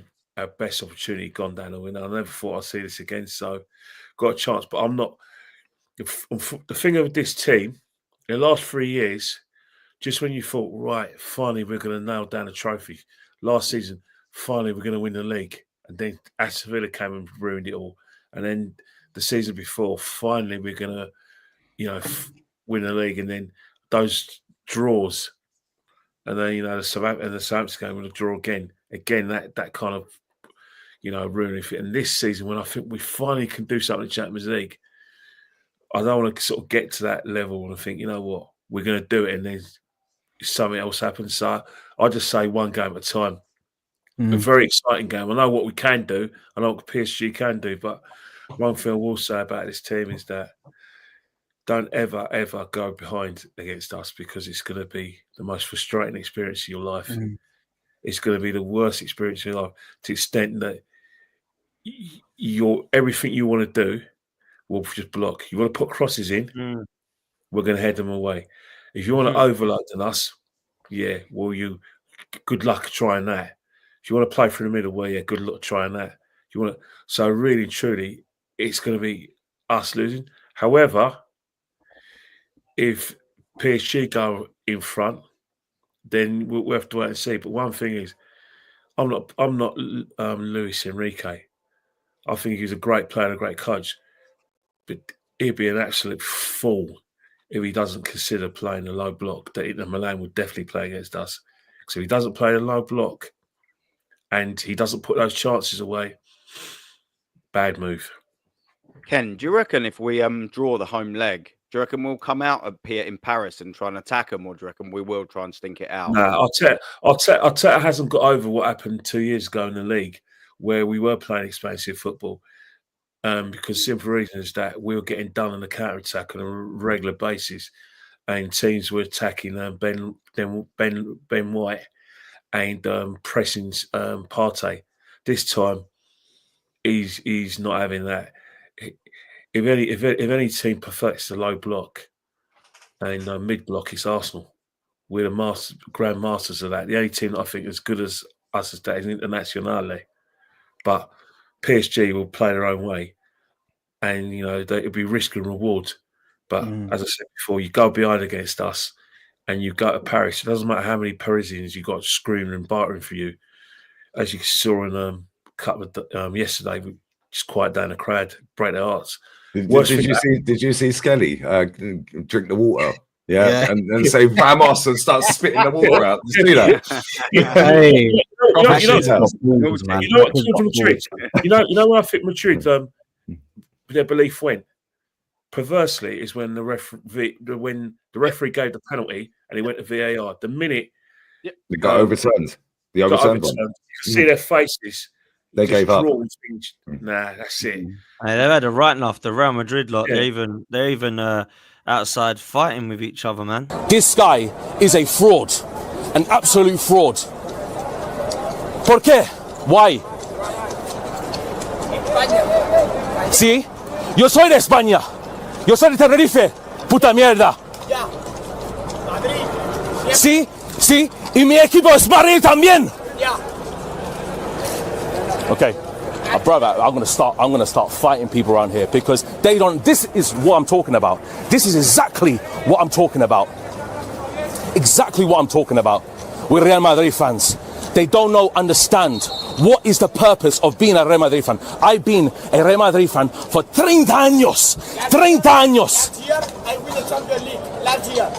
C: best opportunity gone down the window. I never thought I'd see this again. So got a chance, but I'm not. The thing of this team, in the last 3 years, just when you thought, right, finally we're going to nail down a trophy. Last season, finally we're going to win the league. And then Aston Villa came and ruined it all. And then the season before, finally we're going to, you know, win the league. And then those draws. And then, you know, the Southampton game will draw again. Again, that kind of, you know, ruining it. And this season, when I think we finally can do something in the Champions League, I don't want to sort of get to that level and think, you know what, we're going to do it. And then something else happens. So I just say one game at a time. A very exciting game. I know what we can do. I know what PSG can do. But one thing I will say about this team is that don't ever go behind against us, because it's going to be the most frustrating experience of your life. It's going to be the worst experience of your life, to the extent that everything you want to do will just block. You want to put crosses in, we're going to head them away. If you want to overload on us, yeah, well, good luck trying that. If you want to play through the middle, well, yeah, good luck trying that. So really and truly, it's going to be us losing. However, if PSG go in front, then we'll have to wait and see. But one thing is, I'm not Luis Enrique. I think he's a great player and a great coach, but he'd be an absolute fool if he doesn't consider playing the low block. That Inter Milan would definitely play against us. So if he doesn't play the low block and he doesn't put those chances away, bad move.
B: Ken, do you reckon if we draw the home leg, do you reckon we'll come out up here in Paris and try and attack them, or do you reckon we will try and stink it out?
C: No, Arteta hasn't got over what happened 2 years ago in the league, where we were playing expansive football. Because simple reason is that we were getting done on the counter attack on a regular basis, and teams were attacking Ben White and pressing Partey. This time, he's not having that. If any team perfects the low block and mid block, it's Arsenal. We're the grand masters of that. The only team that I think as good as us as that is Internazionale. But PSG will play their own way, and you know it'll be risk and reward. But as I said before, you go behind against us, and you go to Paris. It doesn't matter how many Parisians you got screaming and bartering for you, as you saw in a couple of yesterday. We just quiet down the crowd, break their hearts.
F: Did you see Skelly drink the water? Yeah. And say Ramos and start spitting the water out. Just do that.
C: Hey, you know where I think Madrid their belief went perversely is when the referee gave the penalty and he went to VAR. The minute
F: it got overturned, the overturned one.
C: You can see their faces.
F: They gave up.
C: Nah, that's it.
A: Hey, they've had a writing off the Real Madrid lot. Yeah. They're even outside fighting with each other, man.
I: This guy is a fraud, an absolute fraud. ¿Por qué? Why? Sí, yo soy de España. Yo soy de Tenerife. Puta mierda. Sí, y mi equipo es Madrid también. Okay, brother, I'm gonna start fighting people around here because they don't. This is what I'm talking about. This is exactly what I'm talking about. Exactly what I'm talking about. With Real Madrid fans, they don't understand what is the purpose of being a Real Madrid fan. I've been a Real Madrid fan for 30 años. 30 años.
J: Last year, I win the Champions League. Last year.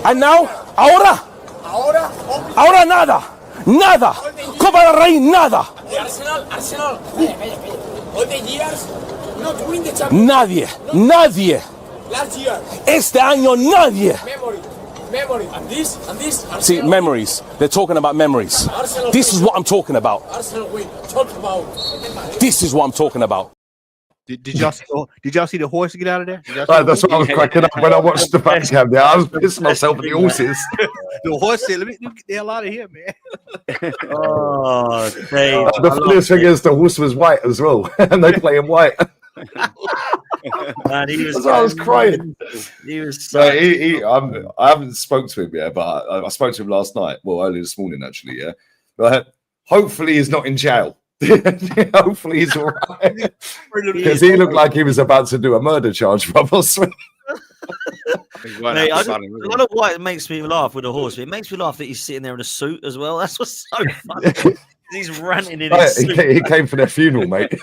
I: And now, ahora nada. Copa del Rey, nada.
J: Arsenal. All the years, not win the Champions.
I: Nadie.
J: Last year.
I: Este año nadie.
J: Memory. And this. Arsenal.
I: See, memories. They're talking about memories. This is what I'm talking about.
J: Arsenal win. Talk about.
I: This is what I'm talking about.
G: Did y'all see the horse get out of there?
F: That's what I was cracking up when I watched the back cam there. I was pissing myself at the horses.
G: The horse said, let me get the hell out of here, man.
A: Oh, Dave.
F: The funniest thing is the horse was white as well, and they play him white.
A: Man, he was.
F: I was crying.
A: He was.
F: So I haven't spoke to him yet, but I spoke to him last night. Well, early this morning actually. Yeah, but hopefully he's not in jail. Hopefully he's all right, because he looked like he was about to do a murder charge.
A: Mate, I don't know why it makes me laugh with a horse. But it makes me laugh that he's sitting there in a suit as well. That's what's so funny. He's ranting in his suit.
F: He came for their funeral, mate.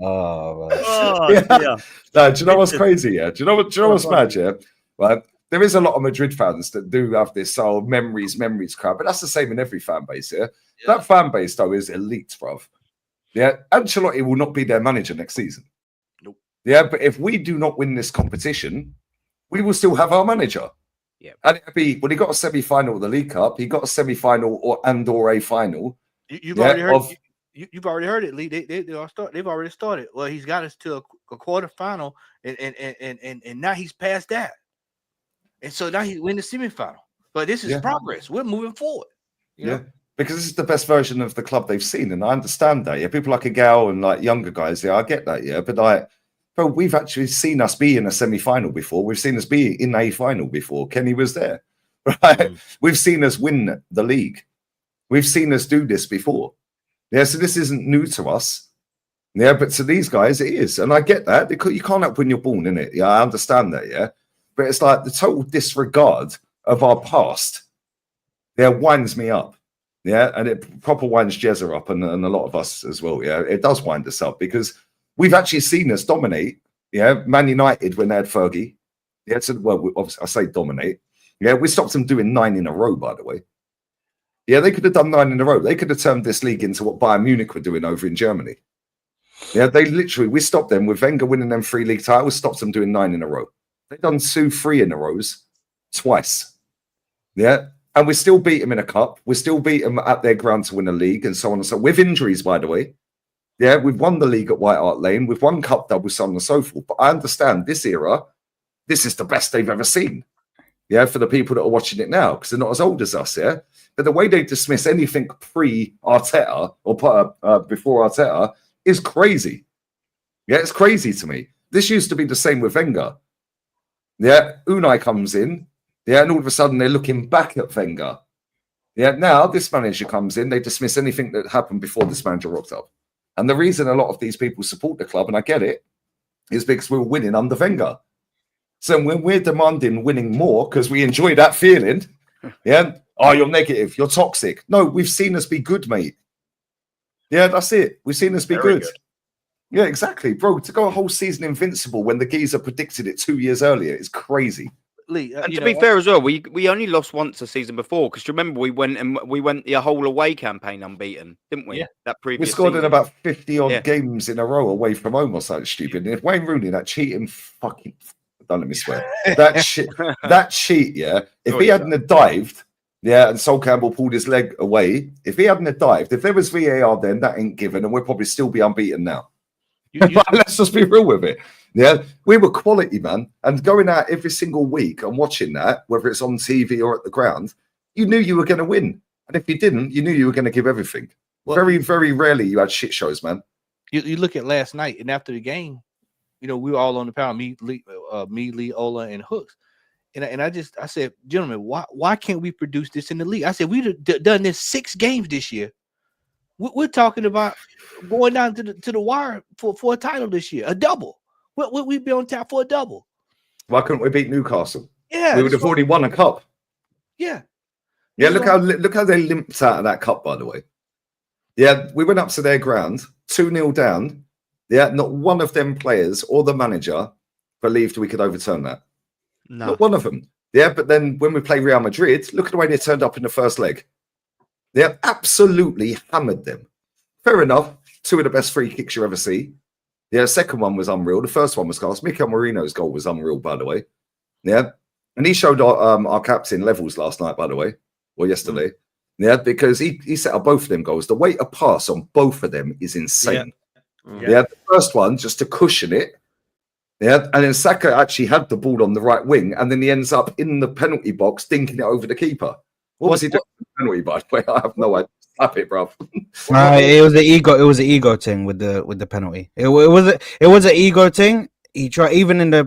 H: Oh, man.
F: Yeah. No, do you know what's crazy? Yeah. Do you know what's mad? Yeah. Right. There is a lot of Madrid fans that do have this memories crowd, but that's the same in every fan base. Yeah. That fan base though is elite, bruv. Yeah. Ancelotti will not be their manager next season.
G: Nope.
F: Yeah. But if we do not win this competition, we will still have our manager.
B: Yeah.
F: And it'll be when he got a semi-final of the League Cup, he got a semi-final or a final.
G: You've already heard. You've already heard it, Lee. They've already started. Well, he's got us to a quarterfinal, and now he's past that, and so now he's winning the semifinal. But this is progress. We're moving forward. You know?
F: Because this is the best version of the club they've seen, and I understand that. Yeah, people like Egal and like younger guys. Yeah, I get that. Yeah, but like, bro, we've actually seen us be in a semi-final before. We've seen us be in a final before. Kenny was there, right? We've seen us win the league. We've seen us do this before. Yeah, so this isn't new to us. Yeah, but to these guys, it is. And I get that. Because you can't help when you're born, innit? Yeah, I understand that, yeah. But it's like the total disregard of our past, winds me up. Yeah, and it proper winds Jezza up and a lot of us as well, yeah. It does wind us up because we've actually seen us dominate, yeah. Man United when they had Fergie. Yeah, so, well, obviously, I say dominate. Yeah, we stopped them doing 9 in a row, by the way. Yeah, they could have done 9 in a row. They could have turned this league into what Bayern Munich were doing over in Germany. Yeah, we stopped them with Wenger winning them 3 league titles, stopped them doing 9 in a row. They've done 2-3 in a rows twice. Yeah, and we still beat them in a cup. We still beat them at their ground to win a league and so on and so on. With injuries, by the way. Yeah, we've won the league at White Hart Lane. We've won cup doubles, so on and so forth. But I understand this era, this is the best they've ever seen. Yeah, for the people that are watching it now, because they're not as old as us, yeah? But the way they dismiss anything pre-Arteta or before Arteta is crazy. Yeah, it's crazy to me. This used to be the same with Wenger. Yeah, Unai comes in, yeah, and all of a sudden they're looking back at Wenger. Yeah, now this manager comes in, they dismiss anything that happened before this manager rocked up. And the reason a lot of these people support the club, and I get it, is because we're winning under Wenger. So when we're demanding winning more, because we enjoy that feeling, yeah, oh, you're negative, you're toxic. No, we've seen us be good, mate. Yeah, that's it. We've seen us be good. Yeah, exactly. Bro, to go a whole season invincible when the geezer predicted it 2 years earlier is crazy.
G: Lee,
B: and to be fair as well, we only lost once a season before, because remember we went the whole away campaign unbeaten, didn't we?
G: Yeah.
B: That previous
F: we scored
B: season.
F: in about 50 odd games in a row away from home or something stupid. And if Wayne Rooney, that cheating fucking, don't let me swear, that cheat, yeah, if he hadn't have dived, yeah, and Sol Campbell pulled his leg away, if he hadn't have dived, if there was VAR then, that ain't given, and we'll probably still be unbeaten now. Let's just be real with it. Yeah, we were quality, man. And going out every single week and watching that, whether it's on TV or at the ground, you knew you were going to win. And if you didn't, you knew you were going to give everything. Well, very, very rarely you had shit shows, man.
G: You look at last night, and after the game, you know, we were all on the panel, me, Lee, Ola, and Hooks. And I said, gentlemen, why can't we produce this in the league? I said, we've done this 6 games this year. We're talking about going down to the wire for a title this year, a double. We'd be on tap for a double.
F: Why couldn't we beat Newcastle?
G: Yeah,
F: we would have already won a cup.
G: Yeah,
F: yeah. Look how they limped out of that cup, by the way. Yeah, we went up to their ground, 2-0 down. Yeah, not one of them players or the manager believed we could overturn that.
A: No,
F: not one of them. Yeah, but then when we play Real Madrid, look at the way they turned up in the first leg. They absolutely hammered them. Fair enough. 2 of the best free kicks you ever see. Yeah, second one was unreal. The first one was class. Mikel Marino's goal was unreal, by the way. Yeah, and he showed our captain levels last night, by the way, or yesterday. Yeah, because he set up both of them goals. The weight of pass on both of them is insane. Yeah, the first one just to cushion it. Yeah, and then Saka actually had the ball on the right wing, and then he ends up in the penalty box, dinking it over the keeper. What was he doing with the penalty, by the way? I have no idea. Slap it, bro.
H: It was an ego. It was an ego thing with the penalty. It was an ego thing. He tried even in I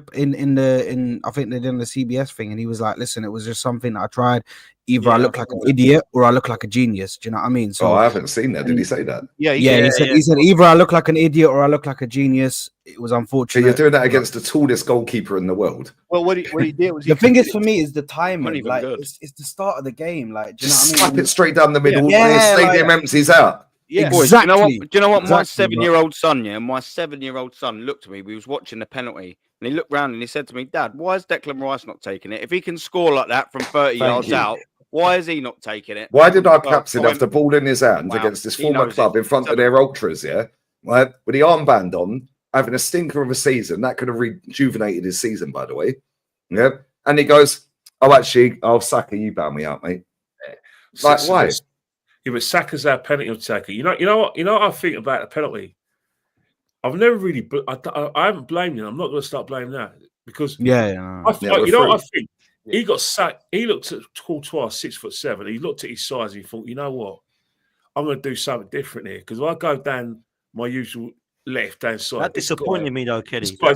H: think they did the CBS thing, and he was like, "Listen, it was just something I tried. Either I look like an idiot or I look like a genius." Do you know what I mean? So
F: I haven't seen that. Did he say that?
H: He said either I look like an idiot or I look like a genius. It was unfortunate.
F: So you're doing that against the tallest goalkeeper in the world.
G: Well, what he did was
H: the thing is for me is the timing. Like it's the start of the game. Like, do you know what I mean?
F: Slap it straight down the middle.
H: Yeah,
F: stadium empties out.
B: Yeah,
H: exactly.
B: Do you know what? My
H: Exactly,
B: 7-year-old son, my 7-year-old son looked at me. We was watching the penalty, and he looked round and he said to me, "Dad, why is Declan Rice not taking it? If he can score like that from 30 yards out, why is he not taking it?"
F: Why did our captain have the ball in his hand against his former club in front of their ultras? Yeah, right, with the armband on, having a stinker of a season that could have rejuvenated his season, by the way. Yeah, and he goes, "Oh, actually, Saka, you bail me out, mate." Like, why?
C: Yeah, but Saka's our penalty taker. You know what I think about the penalty. I've never really, I haven't blamed him. I'm not going to start blaming that because I think he got sacked. He looked at Courtois, 6'7". He looked at his size and he thought, you know what, I'm going to do something different here because I go down my usual left-hand side.
A: That disappointed me though, Kelly.
C: Yeah, I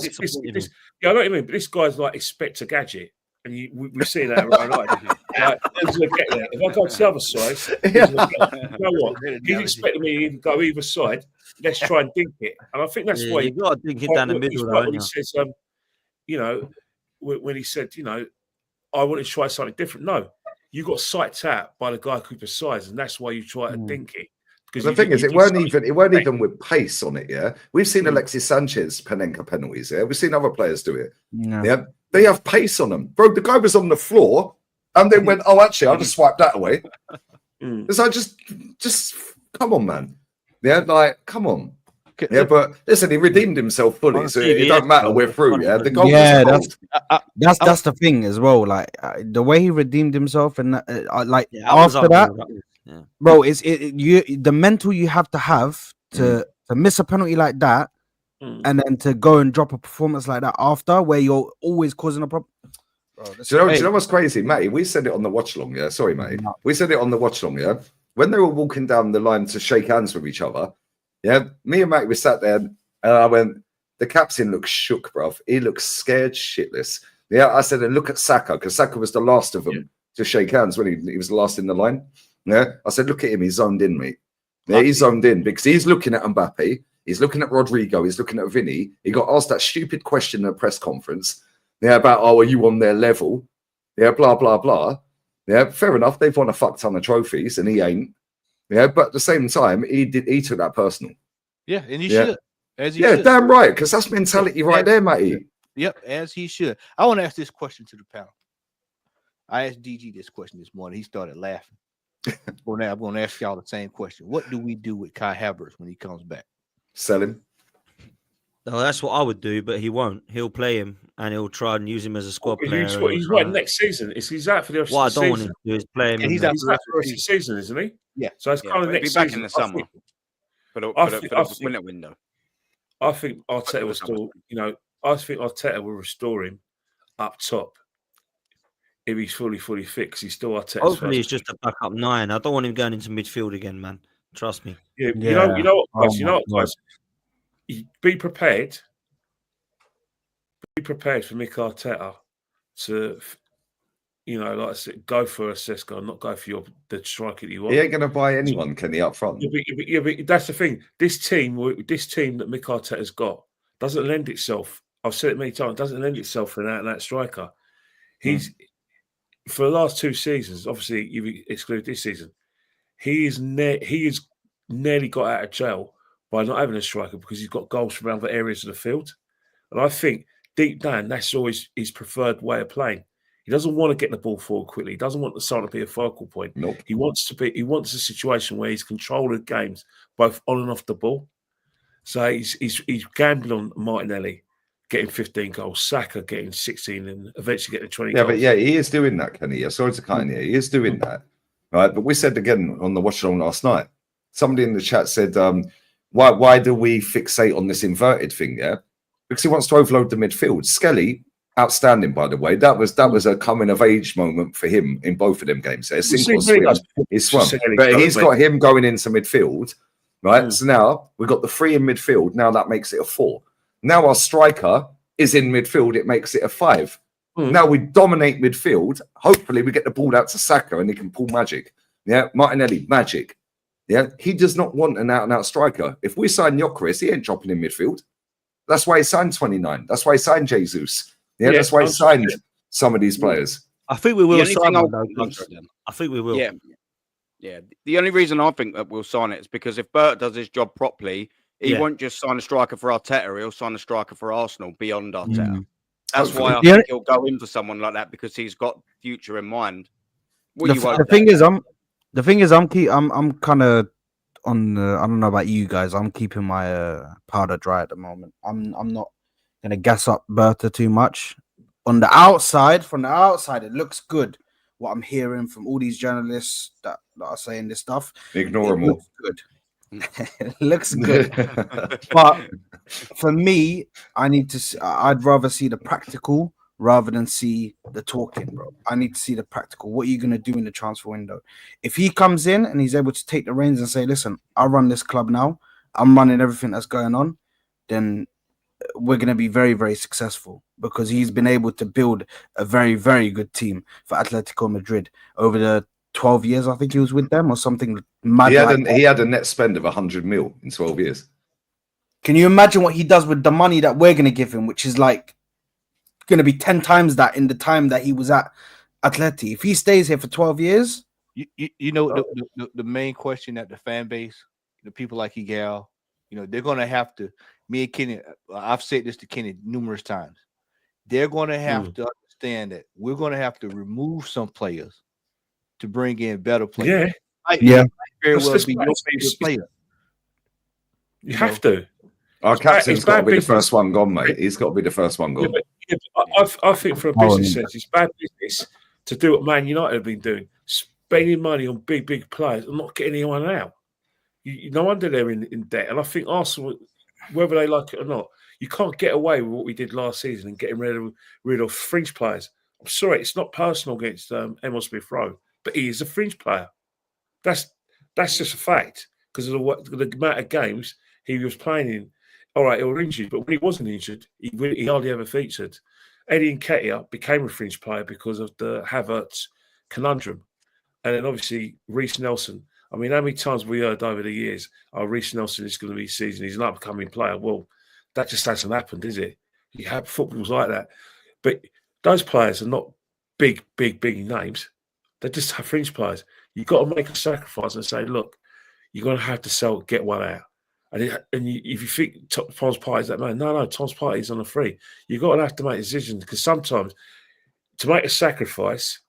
C: know what you mean, but this guy's like Inspector Gadget. And we see that right now. Like, if I go to the other side, you know what? He's expecting me to go either side. Let's try and dink it. And I think that's why
A: you got to dink it down the middle.
C: Right when he says, when he said, I want to try something different. No, you got psyched out by the guy Cooper's size, and that's why you try to dink it.
F: Because the thing is, it weren't even with pace on it. Yeah, we've seen Alexis Sanchez Panenka penalties. Yeah, we've seen other players do it. Yeah, they have pace on them, bro. The guy was on the floor and then went, "Oh, actually, I'll just swipe that away." So just come on, man. Yeah, like come on. Yeah, but listen, he redeemed himself fully, so it don't matter. We're through. Yeah, the goal.
H: Yeah, that's the thing as well. Like the way he redeemed himself, and after that. Yeah. Bro, the mental you have to miss a penalty like that, and then to go and drop a performance like that after, where you're always causing a problem.
F: Do you know what's crazy, Matty? We said it on the watch long. Yeah, sorry, Matty. We said it on the watch long. Yeah, when they were walking down the line to shake hands with each other. Yeah, me and Matty were sat there, and I went, "The captain looks shook, bruv. He looks scared shitless." Yeah, I said, "And look at Saka, because Saka was the last of them to shake hands when he was the last in the line." Yeah, I said, look at him. He's zoned in, mate. Yeah, he's zoned in because he's looking at Mbappe. He's looking at Rodrigo. He's looking at Vinny. He got asked that stupid question in a press conference. Yeah, about, are you on their level? Yeah, blah, blah, blah. Yeah, fair enough. They've won a fuck ton of trophies and he ain't. Yeah, but at the same time, he took that personal.
G: Yeah, and he should. As he
F: should. Damn right, because that's mentality right there, matey.
G: Yep, as he should. I want to ask this question to the panel. I asked DG this question this morning. He started laughing. Well, now I'm going to ask y'all the same question. What do we do with Kai Havertz when he comes back?
F: Sell him.
A: No, that's what I would do, but he won't. He'll play him and he'll try and use him as a squad player.
C: He's right next season. He's out for the rest of the season. What I don't want him to do is play him.
G: He's out
C: for the rest of the season, isn't he?
G: Yeah.
C: So it's kind of next
B: season. He'll be back in the summer for the window.
C: I think Arteta will still, I think Arteta will restore him up top. If he's fully fit, because he's still Arteta's
A: hopefully he's just a backup 9. I don't want him going into midfield again, man. Trust me.
C: Yeah. You know what, guys? Be prepared. Be prepared for Mick Arteta to, like I said, go for a Sesko, not go for the striker that you want.
F: He ain't going to buy anyone, can he, up front?
C: Yeah, but that's the thing. This team that Mick Arteta's got doesn't lend itself. I've said it many times. Doesn't lend itself for that striker. He's for the last 2 seasons. Obviously, you exclude this season. He is nearly got out of jail by not having a striker because he's got goals from other areas of the field. And I think deep down, that's always his preferred way of playing. He doesn't want to get the ball forward quickly. He doesn't want the side to be a focal point.
F: Nope.
C: He wants a situation where he's controlling games both on and off the ball. So he's gambling on Martinelli getting 15 goals, Saka getting 16 and eventually getting 20 goals.
F: But he is doing that, Kenny. Sorry to cut in here. He is doing that. Right. But we said again on the watch along last night, somebody in the chat said, Why do we fixate on this inverted thing? Yeah, because he wants to overload the midfield. Skelly, outstanding, by the way. That was a coming of age moment for him in both of them games. There, sink or swim, he swung. But he's got him going into midfield, right? So now we've got the 3 in midfield. Now that makes it a 4. Now our striker is in midfield. It makes it a 5. Now we dominate midfield. Hopefully we get the ball out to Saka and he can pull magic. Yeah, Martinelli, magic. Yeah, he does not want an out-and-out striker. If we sign Gyökeres, he ain't dropping in midfield. That's why he signed 29. That's why he signed Jesus. Yeah, that's why he signed some of these players.
A: I think we will sign him, though. I think we will.
B: Yeah. Yeah. The only reason I think that we'll sign it is because if Bert does his job properly, he won't just sign a striker for Arteta. He'll sign a striker for Arsenal beyond Arteta. That's why I think he'll go in for someone like that, because he's got future in mind.
H: The thing is, I'm kind of on the, I don't know about you guys. I'm keeping my powder dry at the moment. I'm not gonna gas up Berta too much. From the outside, it looks good. What I'm hearing from all these journalists that are saying this stuff,
F: ignore them all.
H: Good. It looks good. But for me, I'd rather see the practical rather than see the talking, bro. I need to see the practical. What are you going to do in the transfer window? If he comes in and he's able to take the reins and say, listen, I run this club now, I'm running everything that's going on, then we're going to be very, very successful, because he's been able to build a very, very good team for Atletico Madrid over the 12 years I think he was with them, or something mad.
F: He had a net spend of 100 mil in 12 years.
H: Can you imagine what he does with the money that we're going to give him, which is like going to be 10 times that in the time that he was at Atleti? If he stays here for 12 years.
G: You know, the main question that the fan base, the people like Egal, they're going to have to, me and Kenny, I've said this to Kenny numerous times, they're going to have to understand that we're going to have to remove some players to bring in better players.
H: Yeah.
G: Very well be your favorite player.
C: You have to.
F: Our captain's got to be the first one gone, mate. He's got to be the first one gone.
C: I think from a business sense, it's bad business to do what Man United have been doing, spending money on big players and not getting anyone out. No wonder they're in debt. And I think Arsenal, whether they like it or not, you can't get away with what we did last season and getting rid of fringe players. I'm sorry, it's not personal against Emil Smith-Rowe, but he is a fringe player. That's just a fact, because of the amount of games he was playing in. All right, he was injured, but when he wasn't injured, he hardly ever featured. Eddie Nketiah became a fringe player because of the Havertz conundrum. And then obviously Reece Nelson. I mean, how many times we heard over the years, Reece Nelson is going to be season, he's an upcoming player. Well, that just hasn't happened, is it? You have footballs like that. But those players are not big names. They're just fringe players. You've got to make a sacrifice and say, look, you're going to have to get one out. If you think Tom's Partey's that man, no, Tom's Partey's on a free. You've got to have to make decisions, because sometimes to make a sacrifice,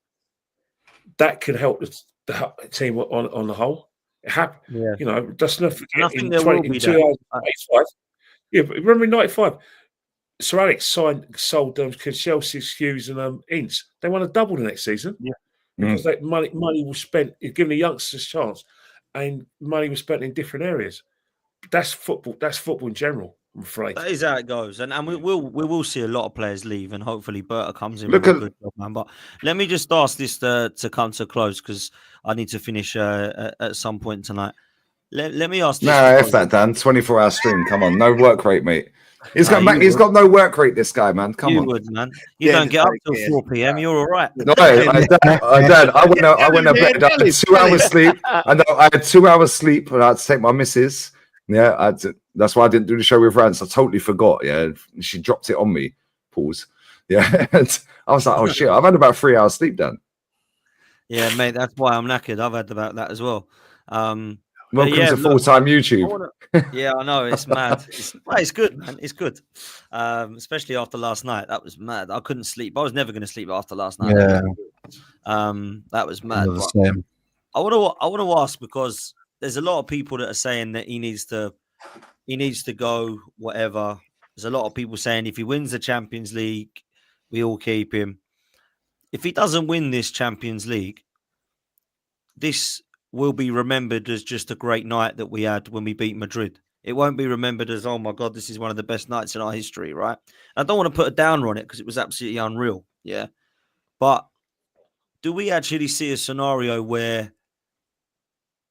C: that can help the team on the whole. It happened.
A: Yeah.
C: That's nothing.
A: I think there will be that.
C: 2085. Yeah, but remember in 95, Sir Alex sold Chelsea, Hughes and Ince. They won a double the next season.
A: Yeah.
C: Because money was spent, giving the youngsters a chance, and money was spent in different areas. That's football. That's football in general, I'm afraid.
A: That is how it goes. And we will see a lot of players leave, and hopefully Berta comes in with a good job, man. But let me just ask this to come to a close, because I need to finish at some point tonight. Let me ask this.
F: No, F that, Dan. 24-hour stream. Come on. No work rate, mate. He's got no work rate, this guy, man. Come on.
A: You would, man. You don't get up till 4 p.m. You're all right.
F: No, I went to bed. I had 2 hours sleep. I had 2 hours sleep, and I had to take my missus. Yeah, that's why I didn't do the show with Rance. I totally forgot. Yeah, she dropped it on me. Pause. Yeah, and I was like, oh shit, I've had about 3 hours sleep, Dan.
A: Yeah, mate, that's why I'm knackered. I've had about that as well.
F: Welcome to full-time YouTube.
A: Yeah, I know, it's mad. It's good, man. It's good, especially after last night. That was mad. I couldn't sleep. I was never going to sleep after last night.
H: Yeah,
A: that was mad. I want to ask, because there's a lot of people that are saying that he needs to go, whatever. There's a lot of people saying if he wins the Champions League, we all keep him. If he doesn't win this Champions League, this will be remembered as just a great night that we had when we beat Madrid. It won't be remembered as, oh my God, this is one of the best nights in our history, right? I don't want to put a downer on it because it was absolutely unreal, yeah. But do we actually see a scenario where,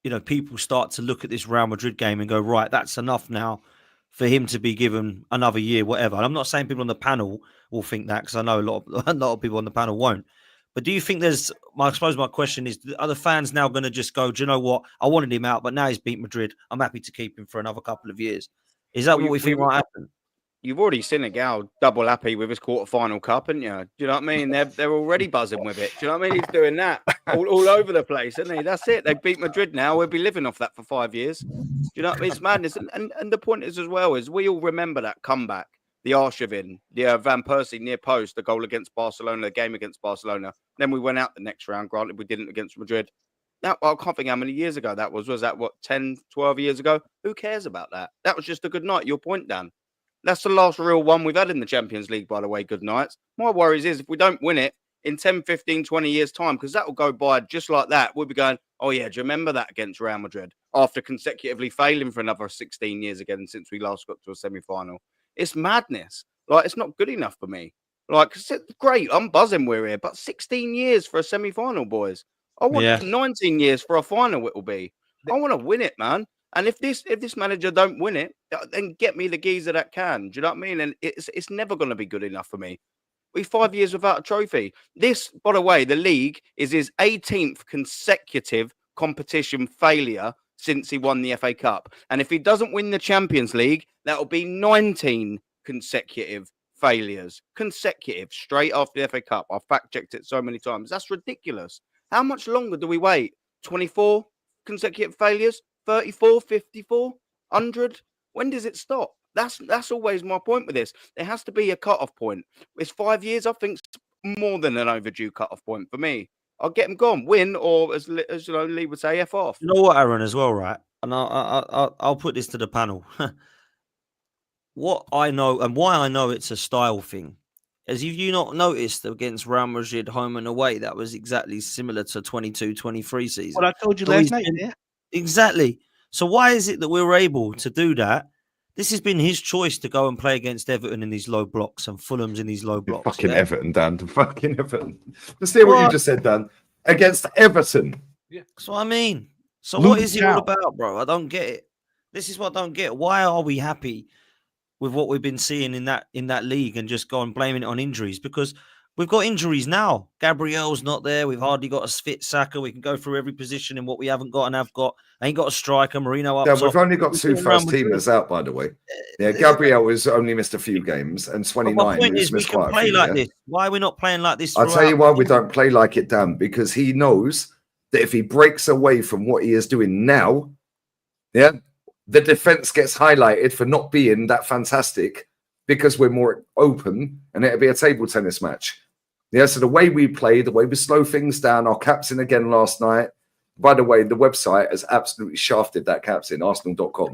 A: you know, people start to look at this Real Madrid game and go, right, that's enough now for him to be given another year, whatever. And I'm not saying people on the panel will think that, because I know a lot of people on the panel won't. But do you think I suppose my question is, are the fans now going to just go, do you know what? I wanted him out, but now he's beat Madrid. I'm happy to keep him for another couple of years. Is that what we think might happen?
B: You've already seen Egal double happy with his quarterfinal cup, haven't you? Do you know what I mean? They're already buzzing with it. Do you know what I mean? He's doing that all over the place, isn't he? That's it. They beat Madrid now. We'll be living off that for 5 years. Do you know what I mean? It's madness. And the point is as well is we all remember that comeback, the Arshavin, the Van Persie near post, the goal against Barcelona, the game against Barcelona. Then we went out the next round. Granted, we didn't against Madrid. Now, I can't think how many years ago that was. Was that, what, 10, 12 years ago? Who cares about that? That was just a good night. Your point, Dan. That's the last real one we've had in the Champions League, by the way. Good nights. My worries is if we don't win it in 10, 15, 20 years' time, because that will go by just like that, we'll be going, oh, yeah, do you remember that against Real Madrid? After consecutively failing for another 16 years again since we last got to a semi-final. It's madness. Like, it's not good enough for me. Like, great, I'm buzzing we're here, but 16 years for a semi-final, boys. I want 19 years for a final it will be. I want to win it, man. And if this manager don't win it, then get me the geezer that can. Do you know what I mean? And it's never going to be good enough for me. We're 5 years without a trophy. This, by the way, the league is his 18th consecutive competition failure since he won the FA Cup. And if he doesn't win the Champions League, that will be 19 consecutive failures. Consecutive, straight after the FA Cup. I've fact-checked it so many times. That's ridiculous. How much longer do we wait? 24 consecutive failures? 34, 54, 100? When does it stop? That's always my point with this. There has to be a cut-off point. It's 5 years, I think, more than an overdue cut-off point for me. I'll get him gone, win, or as you know, Lee would say, F off.
A: You know what, Aaron, as well, right? And I'll put this to the panel. What I know and why I know it's a style thing, as if you not noticed against Real Madrid home and away, that was exactly similar to 22-23 season.
G: What I told you last night, yeah.
A: Exactly. So why is it that we were able to do that? This has been his choice to go and play against Everton in these low blocks and Fulham's in these low blocks.
F: Fucking Everton, Dan. Fucking Everton. Just hear what you just said, Dan. Against Everton.
A: Yeah. That's what I mean. So what is it all about, bro? I don't get it. This is what I don't get. Why are we happy with what we've been seeing in that league and just go and blaming it on injuries? Because we've got injuries now. Gabriel's not there. We've hardly got a fit Saka. We can go through every position in what we haven't got and have got. Ain't got a striker. Mourinho up top.
F: We've only got two first-teamers out, by the way. Yeah, Gabriel has only missed a few games, and 29 has missed quite a few.
A: Play like this. Why are we not playing like this?
F: I'll tell you why we don't play like it, Dan, because he knows that if he breaks away from what he is doing now, yeah, the defense gets highlighted for not being that fantastic because we're more open, and it'll be a table tennis match. Yeah, so the way we play, the way we slow things down, our captain again last night. By the way, the website has absolutely shafted that captain, Arsenal.com.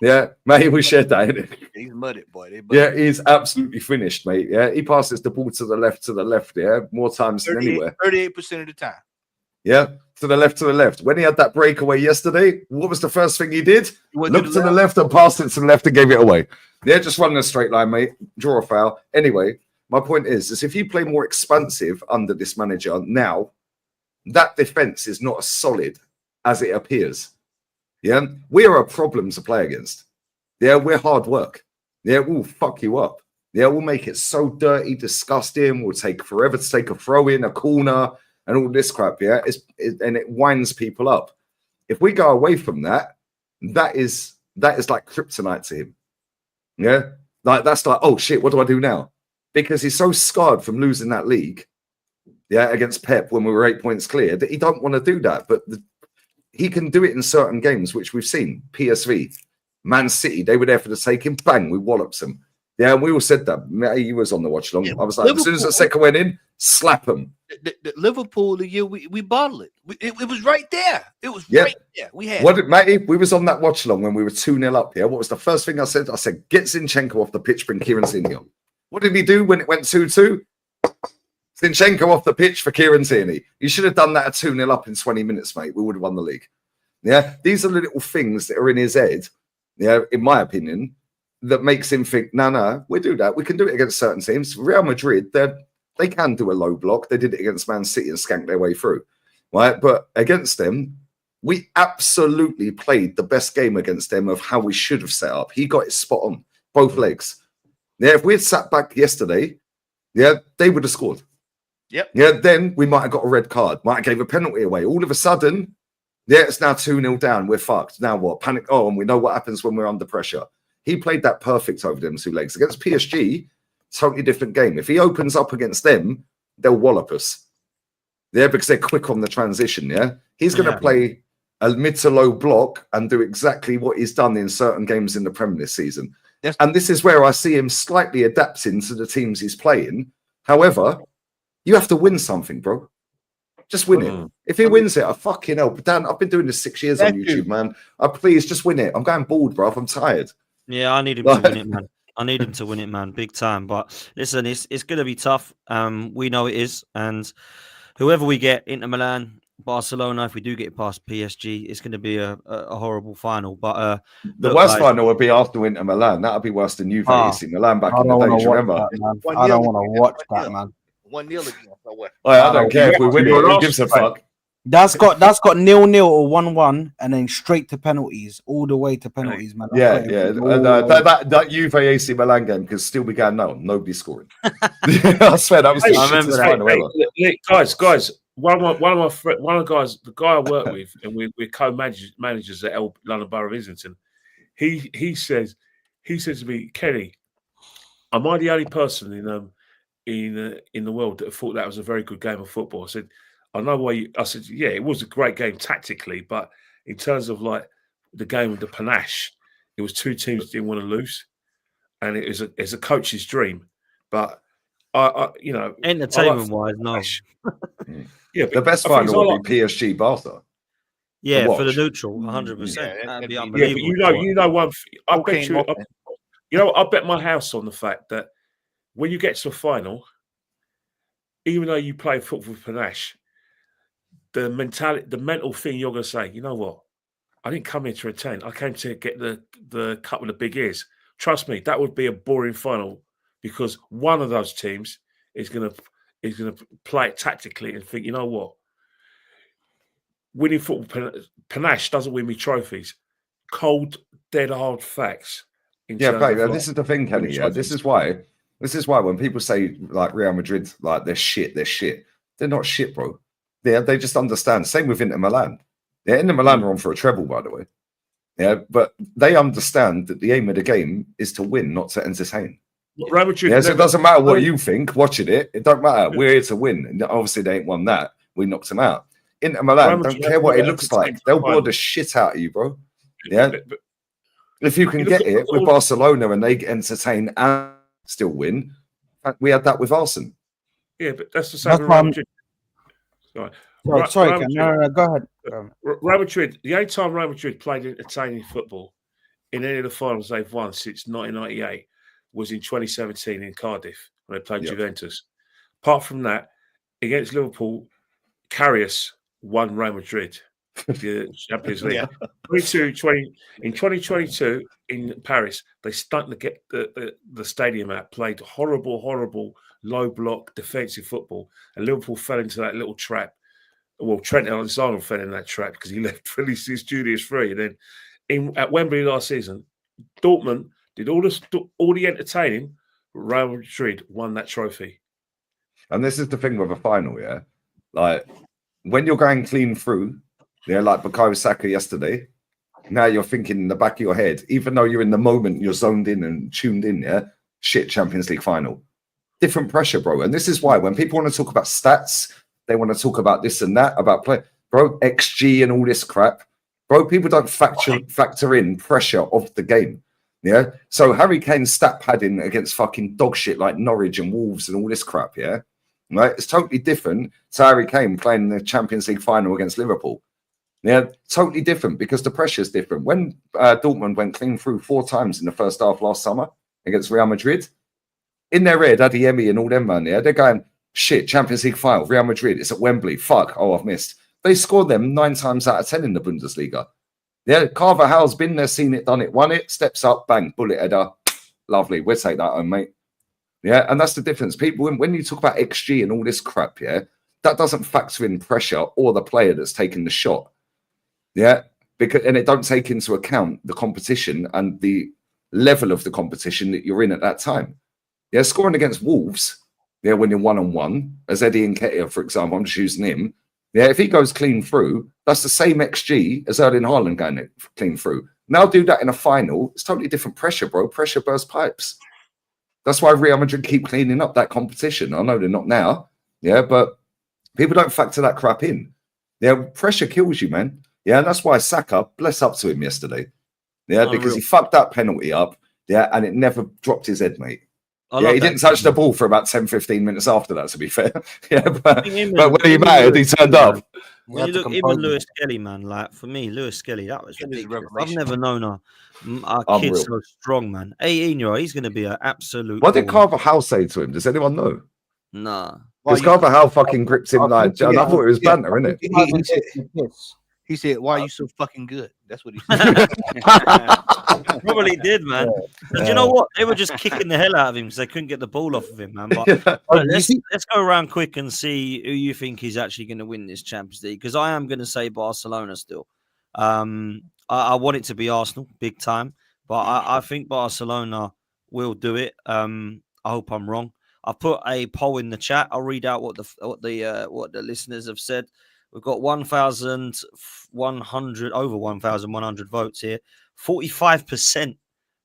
F: Yeah, mate, we shared that.
G: He's mudded, boy.
F: Yeah, he's absolutely finished, mate. Yeah, he passes the ball to the left, yeah, more times than anywhere.
G: 38% of the time.
F: Yeah, to the left. When he had that breakaway yesterday, what was the first thing he did? Looked to the left and passed it to the left and gave it away. Yeah, just running a straight line, mate. Draw a foul. Anyway, my point is if you play more expansive under this manager now, that defense is not as solid as it appears. Yeah, we are a problem to play against. Yeah, we're hard work. Yeah, we'll fuck you up. Yeah, we'll make it so dirty, disgusting. We'll take forever to take a throw in, a corner, and all this crap. Yeah, and it winds people up. If we go away from that, that is like kryptonite to him. Yeah, like that's like, oh shit, what do I do now? Because he's so scarred from losing that league. Yeah, against Pep when we were 8 points clear, that he don't want to do that. But he can do it in certain games, which we've seen. PSV, Man City, they were there for the taking. Bang, we walloped them. Yeah, and we all said that. He was on the watch long. Yeah, I was like, Liverpool, as soon as the second went in, slap him.
G: The Liverpool, the year we bottled it. It was right there. It was right there. We had
F: what, Matty? We was on that watch long when we were 2-0 up. Yeah, what was the first thing I said? I said, get Zinchenko off the pitch, bring Kieran Tierney on. What did he do when it went 2-2? Zinchenko off the pitch for Kieran Tierney. You should have done that at 2-0 up in 20 minutes, mate. We would have won the league. Yeah, these are the little things that are in his head yeah, in my opinion, that makes him think, no, we do that. We can do it against certain teams. Real Madrid, they can do a low block. They did it against Man City and skanked their way through, right? But against them, we absolutely played the best game against them of how we should have set up. He got it spot on, both legs. Yeah, if we had sat back yesterday, yeah, they would have scored.
G: Yep.
F: Yeah, then we might have got a red card, might have gave a penalty away. All of a sudden, yeah, it's now 2-0 down. We're fucked. Now what? Panic. Oh, and we know what happens when we're under pressure. He played that perfect over them two legs. Against PSG, totally different game. If he opens up against them, they'll wallop us. Yeah, because they're quick on the transition, yeah? He's going to play a mid to low block and do exactly what he's done in certain games in the Premier this season.
G: Yes.
F: And this is where I see him slightly adapting to the teams he's playing. However, you have to win something, bro. Just win it. If he wins it, I fucking hell. But Dan, I've been doing this 6 years on YouTube, man. Please just win it. I'm going bald, bro. I'm tired.
A: Yeah, I need him to win it, man. I need him to win it, man. Big time. But listen, it's going to be tough. We know it is. And whoever we get, Inter Milan, Barcelona, if we do get past PSG, it's going to be a horrible final. But
F: the worst final would be Arsenal Inter Milan. That would be worse than Juve AC Milan back in the day. Remember?
H: I don't want to watch that, man.
G: 1-0 against
F: I don't care if we win it. Who gives a fuck?
H: That's got 0-0 or 1-1, and then straight to penalties, all the way to penalties, man.
F: Yeah. And that Juve AC Milan game can still be going now. Nobody's scoring. I swear that was the shittest final ever.
C: Guys. One of the guys, the guy I work with, and we're co-managers at London Borough of Islington. He says to me, Kenny, am I the only person in the world that thought that was a very good game of football? I said, I know why. I said, yeah, it was a great game tactically, but in terms of like the game with the panache, it was two teams that didn't want to lose, and it's a coach's dream. But I
A: entertainment wise, no.
C: Yeah,
F: the best final would be PSG Barca.
A: Yeah, for the neutral, 100%. That'd be unbelievable.
C: Yeah, but you know one. I bet you. I bet my house on the fact that when you get to the final, even though you play football with panache, the mental thing you're going to say, you know what? I didn't come here to retain. I came to get the cup with the big ears. Trust me, that would be a boring final because one of those teams is going to play it tactically and think, you know what? Winning football panache doesn't win me trophies. Cold, dead hard facts.
F: Yeah, but this is the thing, Kenny. Yeah, this is why when people say like Real Madrid, like they're shit. They're not shit, bro. They just understand. Same with Inter Milan. Yeah, Inter Milan are on for a treble, by the way. Yeah, but they understand that the aim of the game is to win, not to entertain.
C: Real Madrid,
F: yeah, so it doesn't matter what you think. Watching it, it don't matter. We're here to win. And obviously, they ain't won that. We knocked them out. Inter Milan don't care what it looks like. They'll bore the shit out of you, bro. Yeah. But if you can get it with Barcelona and they entertain and still win, we had that with Arsenal.
C: Yeah, but that's the same with Real Madrid.
H: Sorry, no, go ahead.
C: Real Madrid, the only time Real Madrid played entertaining football in any of the finals they've won since 1998 was in 2017 in Cardiff when they played Juventus. Apart from that, against Liverpool, Karius won Real Madrid, the Champions League. In 2022 in Paris, they stunk to get the stadium out, played horrible, low block defensive football, and Liverpool fell into that little trap. Well, Trent Alexander fell in that trap because he left Vinicius Junior free. And then at Wembley last season, Dortmund did all the entertaining, but Real Madrid won that trophy.
F: And this is the thing with a final, yeah. Like when you're going clean through, yeah, like Bukayo Saka yesterday. Now you're thinking in the back of your head, even though you're in the moment, you're zoned in and tuned in, yeah. Shit, Champions League final. Different pressure, bro. And this is why when people want to talk about stats, they want to talk about this and that, about play, bro, XG and all this crap. Bro, people don't factor in pressure of the game. Yeah. So Harry Kane's stat padding against fucking dog shit like Norwich and Wolves and all this crap, yeah. Right? It's totally different to Harry Kane playing the Champions League final against Liverpool. Yeah, totally different because the pressure is different. When Dortmund went clean through 4 times in the first half last summer against Real Madrid, in their head, Adeyemi and all them, man, yeah, they're going, shit, Champions League final, Real Madrid, it's at Wembley. Fuck, I've missed. They scored them 9 times out of 10 in the Bundesliga. Yeah, Carvajal's been there, seen it, done it, won it, steps up, bang, bullet header. Lovely. We'll take that home, mate. Yeah, and that's the difference. People, when you talk about XG and all this crap, yeah, that doesn't factor in pressure or the player that's taking the shot. Yeah, and it don't take into account the competition and the level of the competition that you're in at that time. Yeah, scoring against Wolves, yeah, when you're 1-on-1, as Eddie Nketiah, for example, I'm just using him. Yeah, if he goes clean through, that's the same XG as Erling Haaland going clean through. Now do that in a final, it's totally different pressure, bro. Pressure bursts pipes. That's why Real Madrid keep cleaning up that competition. I know they're not now, yeah, but people don't factor that crap in. Yeah, pressure kills you, man. Yeah, and that's why Saka, bless up to him yesterday. Yeah, because he fucked that penalty up, yeah, and it never dropped his head, mate. Yeah, he didn't touch the ball for about 10, 15 minutes after that, to be fair. Yeah, but when he mattered, he turned up.
A: When you look, even Lewis-Skelly, man, like for me, Lewis-Skelly, that was ridiculous. I've never known our kid so strong, man. 18-year-old, he's going to be an absolute.
F: What did Carvajal say to him? Does anyone know?
A: Nah.
F: Because Carvajal fucking gripped him like, and I thought it was banter, innit?
G: He said, "Why are you so fucking good?" That's what he said.
A: Probably did, man. Do you know what? They were just kicking the hell out of him because they couldn't get the ball off of him, man. But let's go around quick and see who you think is actually going to win this Champions League. Because I am going to say Barcelona still. I want it to be Arsenal, big time. But I think Barcelona will do it. I hope I'm wrong. I put a poll in the chat. I'll read out what the listeners have said. We've got 1,100, over 1,100 votes here. 45%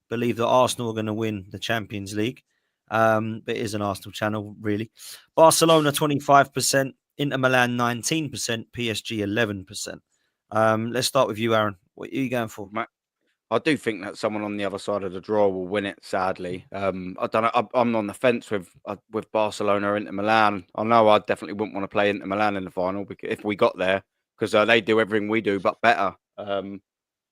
A: believe that Arsenal are going to win the Champions League. But it is an Arsenal channel, really. Barcelona, 25%. Inter Milan, 19%. PSG, 11%. Let's start with you, Aaron. What are you going for, Matt?
B: I do think that someone on the other side of the draw will win it. Sadly, I don't know. I'm on the fence with Barcelona, Inter Milan. I know I definitely wouldn't want to play Inter Milan in the final if we got there, because they do everything we do but better. I'm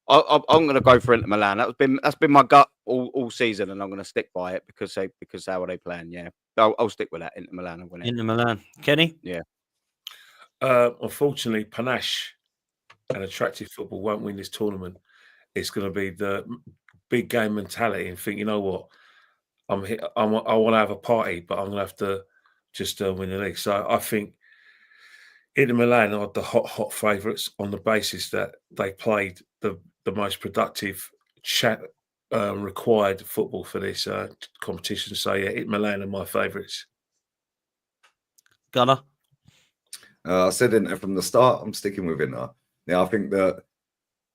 B: going to go for Inter Milan. That's been my gut all season, and I'm going to stick by it because how are they playing? Yeah, I'll stick with that. Inter Milan and win it.
A: Inter Milan, Kenny.
B: Yeah.
C: Unfortunately, panache and attractive football won't win this tournament. It's going to be the big game mentality and think, you know what, I want to have a party, but I'm going to have to just win the league. So I think Inter Milan are the hot favourites on the basis that they played the most productive required football for this competition. So yeah, Inter Milan are my favourites.
A: Gunnar?
F: I said Inter from the start. I'm sticking with Inter. Yeah, I think that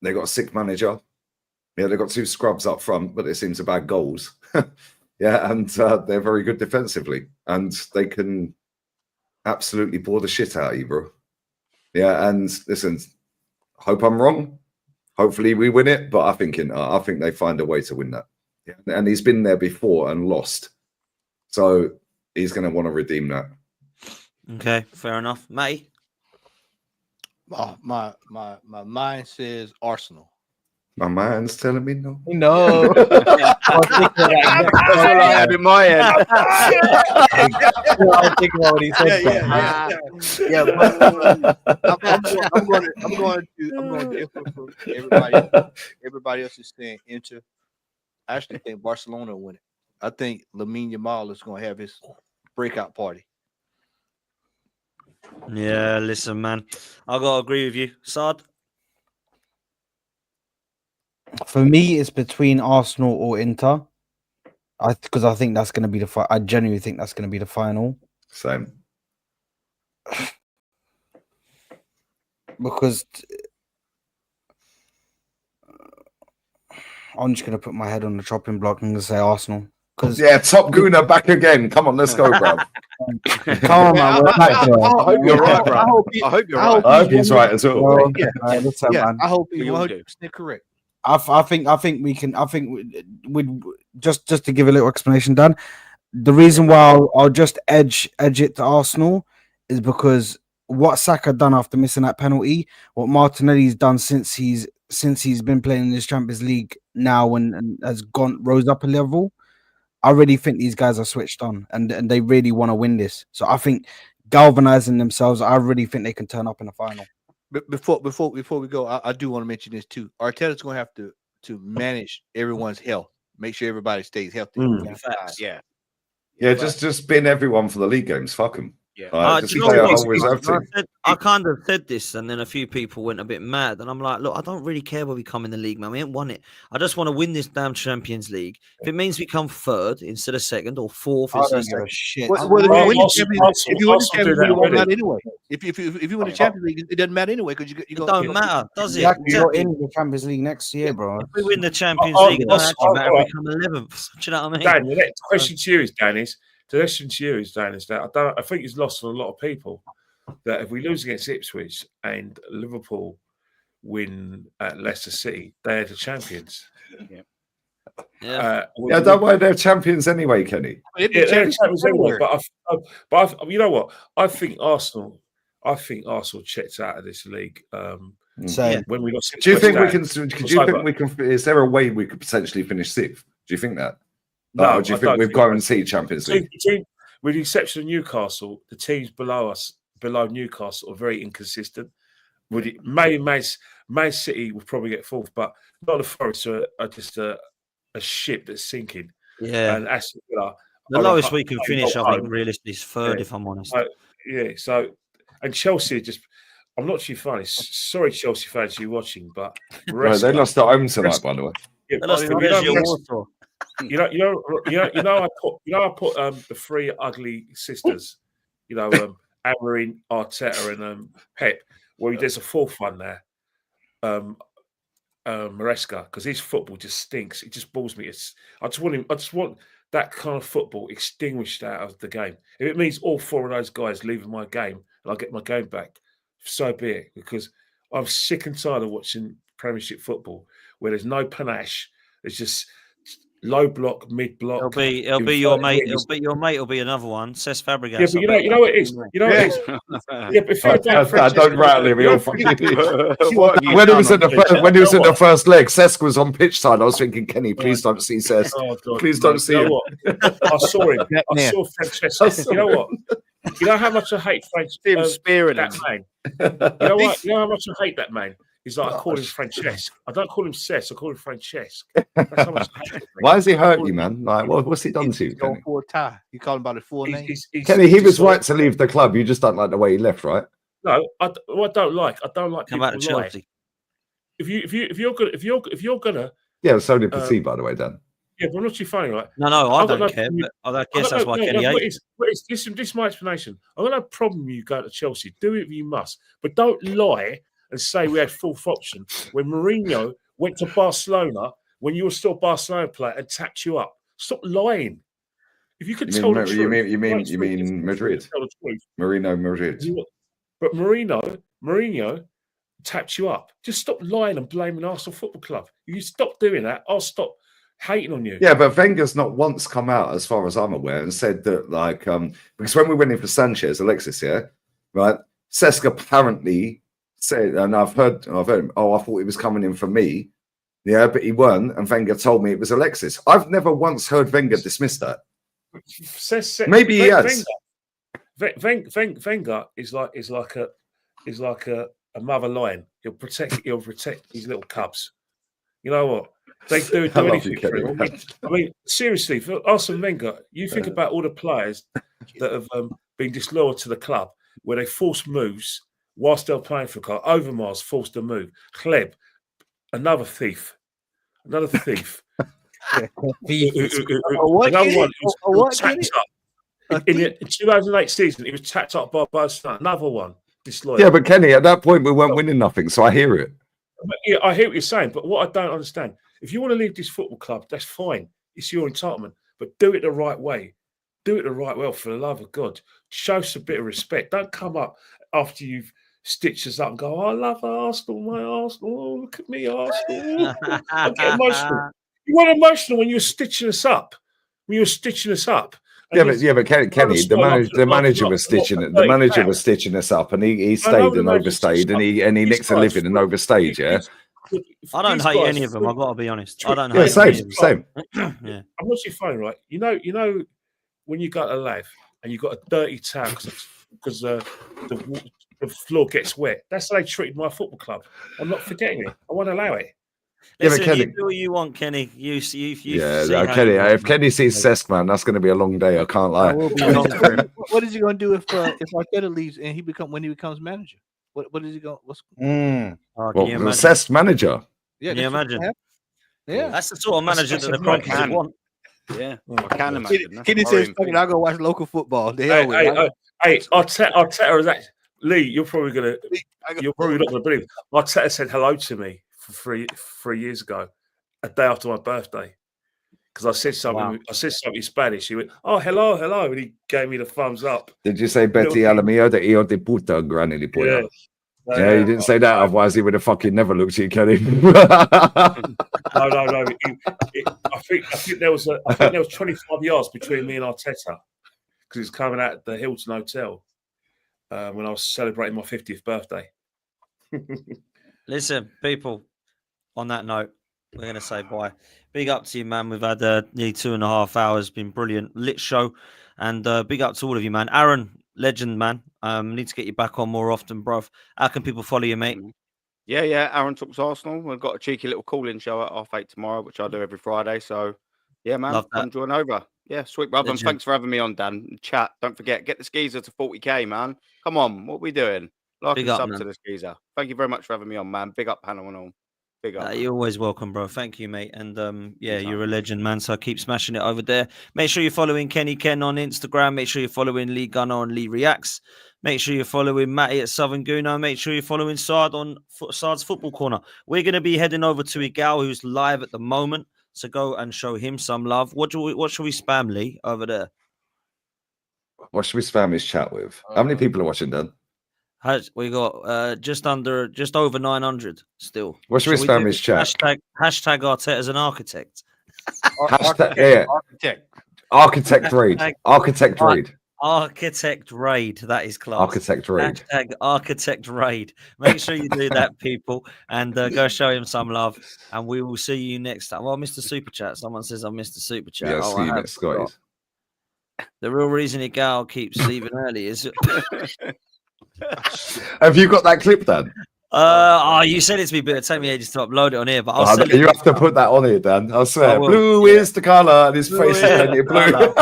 F: they got a sick manager. Yeah, they've got two scrubs up front, but they seem to bag goals. Yeah, and they're very good defensively. And they can absolutely bore the shit out of you, bro. Yeah, and listen, hope I'm wrong. Hopefully we win it, but I think they find a way to win that. Yeah, and he's been there before and lost. So he's going to want to redeem that.
A: Okay, fair enough. Matty?
G: Oh, my mind says Arsenal.
F: My mind's telling me no.
G: No.
B: That's all I had in my head.
E: I think about what he said.
G: Yeah. I'm going to everybody else is saying Inter. I actually think Barcelona will win it. I think Lamine Yamal is going to have his breakout party.
A: Yeah, listen, man. I got to agree with you. Saad?
H: For me, it's between Arsenal or Inter. Because I think that's going to be the I genuinely think that's going to be the final.
F: Same.
H: Because I'm just going to put my head on the chopping block and say Arsenal.
F: Yeah, Top Gooner back again. Come on, let's go, bro.
H: Come on, man. We're back there.
F: I hope you're right, bro.
B: I hope you're right.
F: I hope he's right as well.
H: Man.
G: I hope he's 100% correct.
H: I think we can. I think we'd just to give a little explanation, Dan. The reason why I'll just edge it to Arsenal is because what Saka done after missing that penalty, what Martinelli's done since he's been playing in this Champions League now and has rose up a level. I really think these guys are switched on and they really want to win this. So I think galvanizing themselves, I really think they can turn up in the final.
G: before we go, I do want to mention this too. Arteta's going to have to manage everyone's health, make sure everybody stays healthy.
B: Yeah.
F: Just bin everyone for the league games. Fuck them.
B: Yeah.
F: Just play a whole reserve team.
A: I kind of said this, and then a few people went a bit mad, and I'm like, look, I don't really care where we come in the league, man. We ain't won it. I just want to win this damn Champions League. If it means we come third instead of second or fourth,
H: I
A: instead
H: don't
A: of
H: give a
A: second.
H: shit.
G: If you win the Champions League, it won't matter anyway. If you win the Champions League, it doesn't matter anyway because you
A: It don't matter, does it?
H: Exactly. You're in the Champions League next year, bro.
A: If we win the Champions League, it doesn't actually matter if we come 11th. Do you know what I mean?
C: Dan, the next question to you is, Dan, is that I think it's lost on a lot of people that if we lose against Ipswich and Liverpool win at Leicester City, they're the champions.
A: Yeah.
F: Don't worry, they're champions anyway, Kenny.
C: They're champions anyway. But you know what? I think Arsenal checked out of this league. When we got
F: do you think we can? Is there a way we could potentially finish sixth? Do you think that? No, do you think we've guaranteed Champions League?
C: With the exception of Newcastle, the teams below Newcastle are very inconsistent. Man City will probably get fourth, but not the Forest are just a ship that's sinking.
A: Yeah.
C: And Aston Villa,
A: the lowest we can finish, I think, realistically, is third, if I'm honest.
C: And Chelsea just. I'm not too funny. Sorry, Chelsea fans, you're watching, but
F: they lost at home tonight, by the way.
C: Yeah,
A: they lost to
C: I put the three ugly sisters, Amorim, Arteta, and Pep. Well, there's a fourth one there, Maresca, because his football just stinks. It just bores me. I just want that kind of football extinguished out of the game. If it means all four of those guys leaving my game and I get my game back, so be it. Because I'm sick and tired of watching Premiership football where there's no panache. It's just low block, mid block.
A: It'll be your mate. Your mate will be another one. Cesc Fabregas.
C: Yeah, but you know what it is. You know what it is. Yeah, but if you're
F: don't rattle him. When he was in the first leg, Cesc was on pitch side. I was thinking, Kenny, please don't see Cesc. Please don't see him.
C: I saw him. I saw Francesco. You know what? You know how much I hate that man. You know what? You know how much I hate that man. He's like, I call him Francesco. I don't call him Cesc. I call him Francesco. That's how much I hate him.
F: Why has he hurt you, man? Like, what's he done to you? Kenny?
G: You call him by the full name.
F: Kenny, he was right to leave the club. You just don't like the way he left, right?
C: No, I don't like people
A: Come out of Chelsea.
C: If you're gonna.
F: Yeah, so did Petit, by the way, Dan.
C: Yeah, but I'm not too funny, right?
A: No, I don't care. But I guess that's why Kenny hates.
C: This is my explanation. I've got no problem with you going to Chelsea. Do it if you must, but don't lie and say we had fourth option when Mourinho went to Barcelona when you were still a Barcelona player and tapped you up. Stop lying. If you could tell the truth,
F: you mean Madrid? Mourinho, Madrid.
C: But Mourinho tapped you up. Just stop lying and blaming Arsenal Football Club. If you stop doing that, I'll stop hating on you.
F: Yeah, but Wenger's not once come out, as far as I'm aware, and said that, like, because when we went in for Sanchez, Alexis, right, Cesc apparently said, and I've heard him, I thought he was coming in for me, but he weren't, and Wenger told me it was Alexis. I've never once heard Wenger dismiss that. Maybe he has.
C: Wenger is like a mother lion. He'll protect his little cubs. You know what? They do anything for him. I mean, seriously, for Arsene Wenger, you think about all the players that have been disloyal to the club, where they force moves whilst they're playing for a club. Overmars forced a move. Kleb, another thief. Another thief. Another one who's tapped up. In the 2008 season, he was tapped up by Barcelona. Another one disloyal.
F: Yeah, but Kenny, at that point, we weren't winning nothing, so I hear it.
C: Yeah, I hear what you're saying, but what I don't understand, if you want to leave this football club, that's fine. It's your entitlement, but do it the right way. Do it the right way, for the love of God. Show us a bit of respect. Don't come up after you've stitched us up and go, I love Arsenal, my Arsenal. Oh, look at me, Arsenal. I get emotional. You weren't emotional when you were stitching us up. Yeah,
F: but Kenny, the manager was stitching us up, and he stayed and overstayed, and he nicked a living and overstayed. Yeah,
A: I don't hate any of them. I've got to be honest. I don't hate.
F: Yeah, same.
A: Yeah,
C: I'm not too funny, right? You know when you go to Lav and you got a dirty towel because because the floor gets wet. That's how they treated my football club. I'm not forgetting it. I won't allow it.
A: Listen,
F: Kenny.
A: you do what you want, Kenny. You see
F: Kenny. If Kenny sees Cesc, man, that's going to be a long day. I can't lie.
G: What is he going to do if Arteta leaves and when he becomes manager? What is he going?
F: Cesc manager?
G: Yeah,
A: can you imagine?
G: Yeah,
A: that's the sort of manager that the Conquers would want.
B: Yeah, I can imagine.
G: Kenny says, "I'll go watch local football."
C: Arteta is that Lee. You're probably not going to believe. Arteta said hello to me for 3 years ago, a day after my birthday, because I said something.
A: Wow.
C: I said something in Spanish. He went, "Oh, hello," and he gave me the thumbs up.
F: Did you say Betty Alamio de Io de Puta Granny de Puta? Yeah, he didn't say that. Otherwise, he would have fucking never looked at you, Kenny.
C: No. I think there was 25 yards between me and Arteta because he's coming out at the Hilton Hotel when I was celebrating my 50th birthday.
A: Listen, people. On that note, we're going to say bye. Big up to you, man. We've had nearly 2.5 hours. Been brilliant, lit show, and big up to all of you, man. Aaron, legend, man. Need to get you back on more often, bruv. How can people follow you, mate?
B: Yeah. Aaron Talks Arsenal. We've got a cheeky little call-in show at 8:30 tomorrow, which I do every Friday. So, yeah, man, come join over. Yeah, sweet, brother. And thanks for having me on, Dan. Chat. Don't forget, get the Skeezer to 40k, man. Come on, what are we doing? Like and sub to the Skeezer. Thank you very much for having me on, man. Big up, panel and all. Big up.
A: You're always welcome, bro. Thank you, mate. And you're a legend, man. So keep smashing it over there. Make sure you're following Kenny Ken on Instagram. Make sure you're following Lee Gunner on Lee Reacts. Make sure you're following Matty at Southern Gooner. Make sure you're following Sard on Sard's Football Corner. We're going to be heading over to Egal, who's live at the moment. So go and show him some love. What should we spam, Lee, over there?
F: What should we spam his chat with? How many people are watching, Dan?
A: We got just over 900 still.
F: What should we spam his chat?
A: Hashtag Arteta as an architect.
F: Architect raid. Architect raid.
A: Architect raid. That is class.
F: Architect raid.
A: Hashtag architect raid. Make sure you do that, people, and go show him some love. And we will see you next time. Well, Mr. Super Chat. Someone says I missed the Super Chat.
F: Yeah, see you next, guys.
A: The real reason Egal keeps leaving early is.
F: Have you got that clip, Dan?
A: You said it to me, but it'll take me ages to upload it on here. But
F: you have to put that on here, Dan. I swear. Blue is the colour, and his face is painted blue.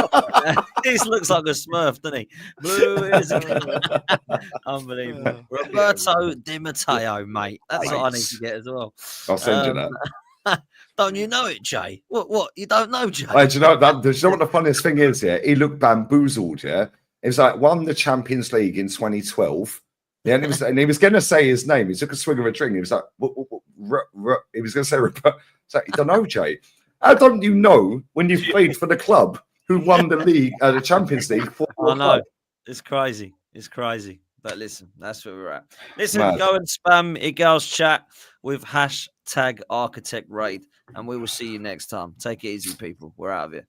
A: This looks like a Smurf, doesn't he? Blue is unbelievable. Roberto Di Matteo, mate. That's what I need to get as well.
F: I'll send you that.
A: Don't you know it, Jay? What? You don't know, Jay?
F: Do you know what the funniest thing is? Yeah, he looked bamboozled. Yeah, it was like won the Champions League in 2012. Yeah, and he was going to say his name. He took a swig of a drink. He was like, he was going to say, it's like, you don't know, Jay. How don't you know when you've played for the club who won the league, the Champions League?
A: I know. It's crazy. It's crazy. But listen, that's where we're at. Listen, go and spam Egal's chat with hashtag Architect Raid, and we will see you next time. Take it easy, people. We're out of here.